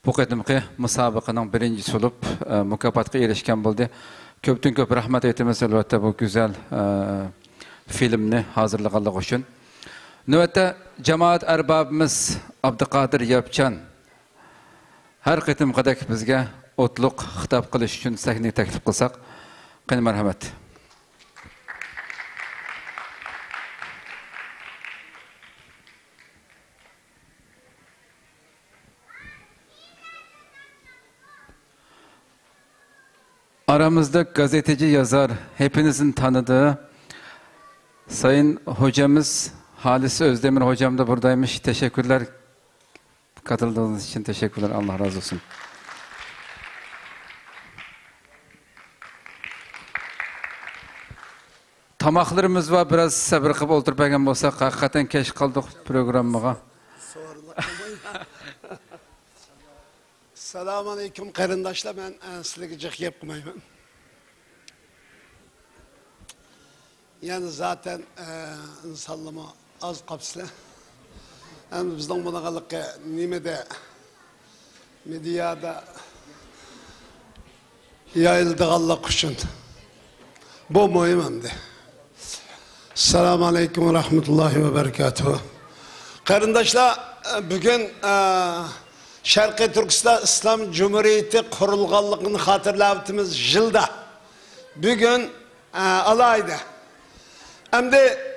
bu qadimki musabaqaning birinchisi olup mukofotga erishgan bo'ldi. Köpten köp rahmat aytamiz albatta bu güzel filmni hazırlaganligi uchun. Navbatda jamoat arbabimiz Abduqodir Yapchan har qadimqidek bizga o'tliq xitob qilish uchun sahnaga taklif qilsak, qani marhamat. Aramızda gazeteci yazar, hepinizin tanıdığı Sayın Hocamız Halis Özdemir Hocam da buradaymış. Teşekkürler. Katıldığınız için teşekkürler. Allah razı olsun. Tamaklarımız var. Biraz sabır qilib o'tirmagan bo'lsak, haqiqatan kech qoldik programmaga. Selamun aleyküm qarindoshlar, ben sizlarga jiq yeb qilmayman. Yani zaten insonlarga az qolibsizlar. Endi bizning bunaqalikqa nimada mediada yayildiganlik uchun bu muhim endi. Assalomu alaykum ve rahmetullahi ve berekatuhu. Qarindoshlar, bugün Şarkı Türkistan İslam Cumhuriyeti kurulganlığını hatırladığımız yılda bugün alaydı. Hem de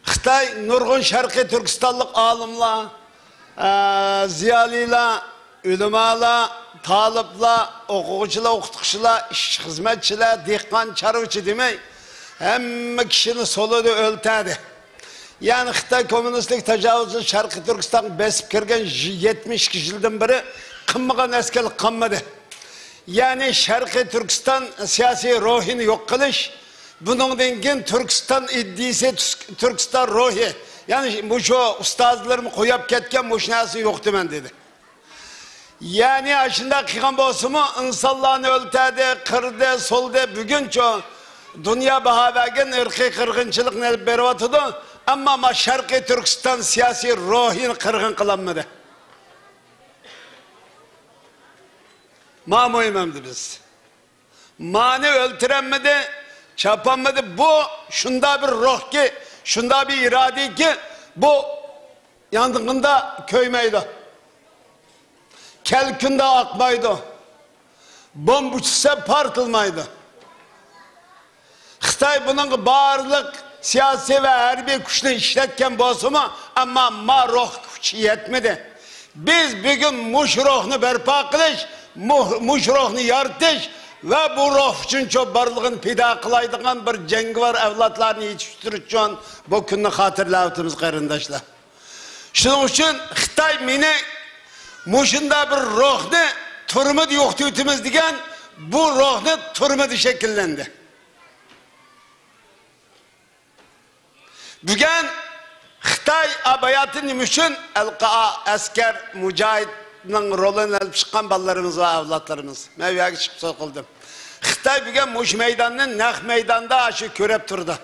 Xitay nurgun Şarkı Türkistanlık alimler, ziyaliler, ülemalar, talipler, okuyucular, okutuşular, iş hizmetçiler, dehqon, çarvıcı demek hem kişinin soluğunu öltedi. Yani Xitay komünistlik tecavüzü Şarkı Türkistan besip kirgen 72 yıldan beri kınmagan eskelik kalmadı. Yani Şarkı Türkistan siyasi ruhini yok kılış, bunun dengin Türkistan iddisi Türkistan ruhi. Yani bu şu ustazlarımı koyup ketken bu şinası yoktu ben dedi. Yani aşında kıkan bozumu insanlarını öltedi, kırdı, soldu. Bugün çoğu dünya bahavergen ırkı kırgınçılık ne berbatıdı. Ama Şarkı Türkistan siyasi ruhini kırgın kılanmadı. Ma muhimemdi biz. Mani öldürenmedi, çapanmadı. Bu şunda bir ruh ki, şunda bir irade ki, bu yandığında köymeydi. Kelkünde akmaydı. Bomb uçsa partılmaydı. Xitay bunun bağırlık siyasi ve harbi güçlü işletken bozumu ama ruh gücü yetmedi. Biz bugün muş ruhunu berpa kılış, muş ruhunu yaratış ve bu ruh için çok barlığın pida kılaydığın bir cengi var evlatlarını yetiştirmek için bu günü hatırlayatımız kardeşler. Şunun için Xitay mini muşunda bir ruhunu turumut yoktuğumuz diyen bu ruhni turmadi şekillendi. Bugün Xitay abayatı nima uchun asker mujohidning rolini olib chiqqan bolalarimiz va avlodlarimiz. Men bu yerga chiqib so'z qildim. Xitoy bugun mush maydonni naq maydonda shu ko'rib turdi.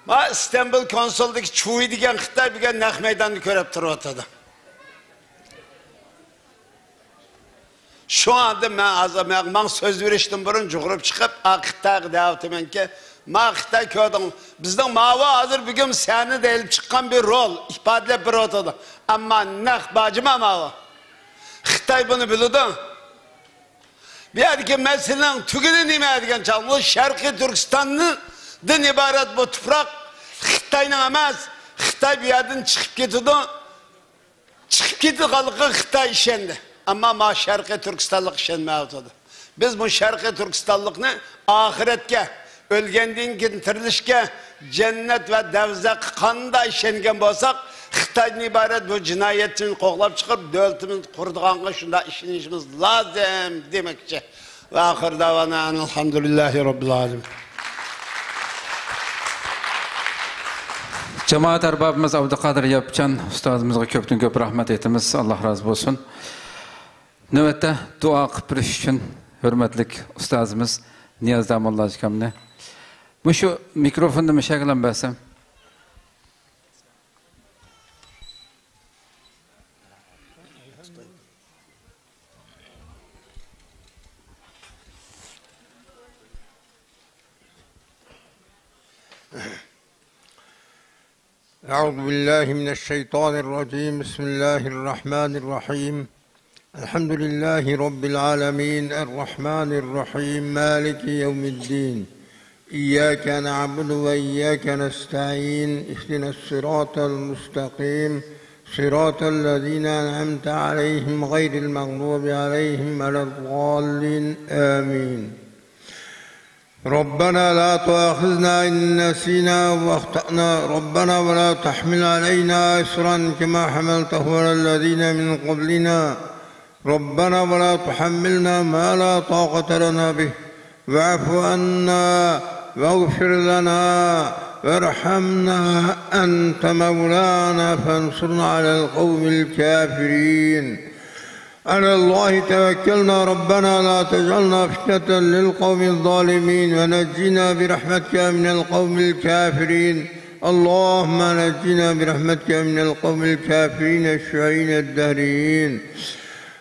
Ma İstanbul konsuldagi Chuy degan Xitoy bugun naq maydonni ko'rib turibdi. Şu anda ben söz veriştim burun juğurup çıkıp Xitoyga davetmenki ma Xitoy ko'rdim. Bizning mavi hazır bugün seni de elib chiqqan bir rol ifodalab beradi. Ammo naq bajima mavi. Xitoy bunu biladi. Bu yerdagi meselenin tugini nima degan chaq, bu Sharqiy Turkistondan iborat bu toprak Xitoyning emas. Xitoy bu yerdan chiqib ketadi. Chiqib ketganligiga Xitoy ishondi. Ama ma Sharqiy Turkistonlik ishonmayapti. Biz bu Sharqiy Turkistonlikni oxiratga, o'lgandan keyin tirilishga, jannat va davzaq qanday ishongan bo'lsak, Xitoydan iborat bu jinoyatchini qo'g'lab chiqib, davlatimizni qurdiganga shunda ishonishimiz lozim demoqchi. Va oxir davona alhamdulillahi robbil alamin. Cemaat arbabimiz Abduqadir Yapchan ustozimizga ko'pdan ko'p rahmat aytamiz. Alloh rozi bo'lsin. Növbətdə dua qılıb biriş üçün hörmətlik ustazımız Niyaz Damolla akamni. Bu şu mikrofonu məşəqilən bəsəm. Euzu billahi mineşşeytanirracim. Bismillahirrahmanirrahim. Elhamdülillahi Rabbil alemin, Errahmanirrahim, Maliki yevmiddin. İyyâke na'budu ve iyyâke nesta'in, ihdinas-sirâtal mustaqim, sirâtal lezîne en'amte aleyhim gayril mağdubi aleyhim veleddâllin, amin. ربنا لا تؤاخذنا إن نسينا وأخطأنا ربنا ولا تحمل علينا إصرا كما حملته على الذين من قبلنا ربنا ولا تحملنا ما لا طاقة لنا به واعف عنا واغفر لنا وارحمنا أنت مولانا فانصرنا على القوم الكافرين على الله توكلنا ربنا لا تجعلنا فتنة للقوم الظالمين ونجنا برحمتك من القوم الكافرين اللهم نجنا برحمتك من القوم الكافرين الشيعين الدهريين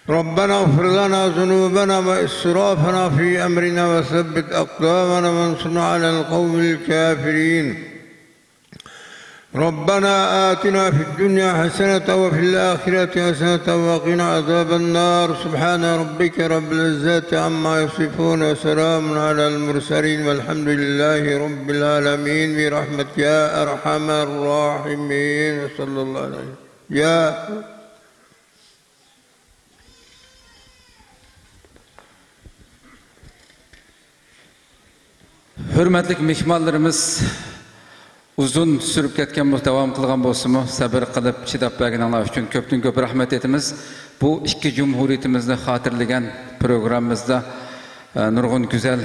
ربنا اغفر لنا ذنوبنا وإسرافنا في أمرنا وثبت أقدامنا وانصرنا على القوم الكافرين ربنا آتنا في الدنيا حسنة وفي الآخرة حسنة وقنا عذاب النار سبحان ربك رب العزة عما يصفون وسلام على المرسلين والحمد لله رب العالمين برحمتك يا أرحم الراحمين صلى الله عليه وسلم يا Hürmetlik mehmonlarimiz uzun sürüp ketken bu devam kılgan bolsunmu sabır kılıp çidap bergenler üçün köptün köp rahmet etimiz. Bu iki cumhuriyetimizni hatırlayan programımızda nurgun güzel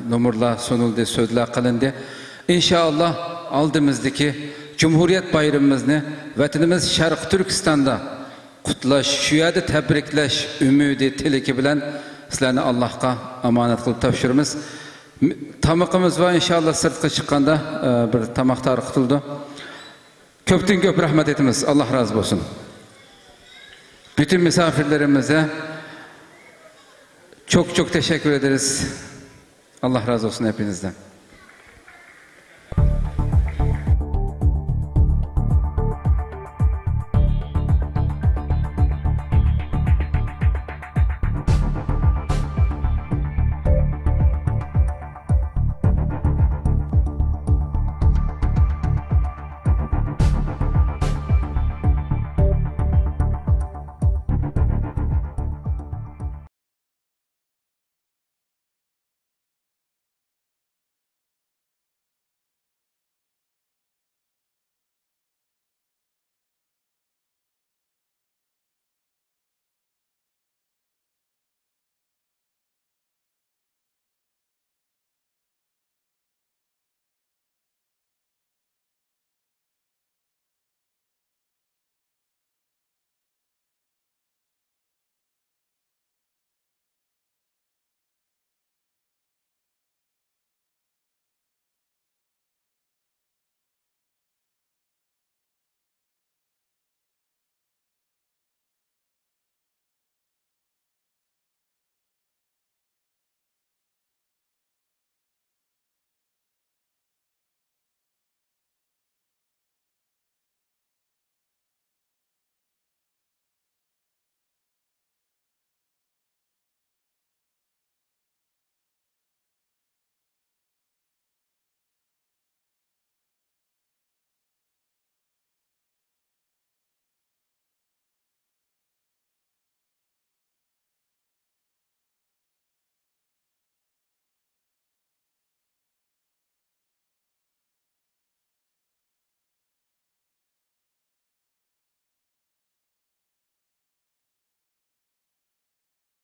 numurla sunuldu, sözler kılındı. İnşallah aldığımızdaki Cumhuriyet bayramımızı vatanımız Şarkı Türkistan'da kutlaş, şu yerde tebrikleş, ümidi, tileki bilen sizlerine Allah'a emanet kılıp tavşırımız. Tamaqımız var inşallah sırtqa çıqqanda bir tamaqtar qutuldu. Köptün köp rahmet etimiz. Allah razı olsun. Bütün misafirlerimize çok teşekkür ederiz. Allah razı olsun hepinizden.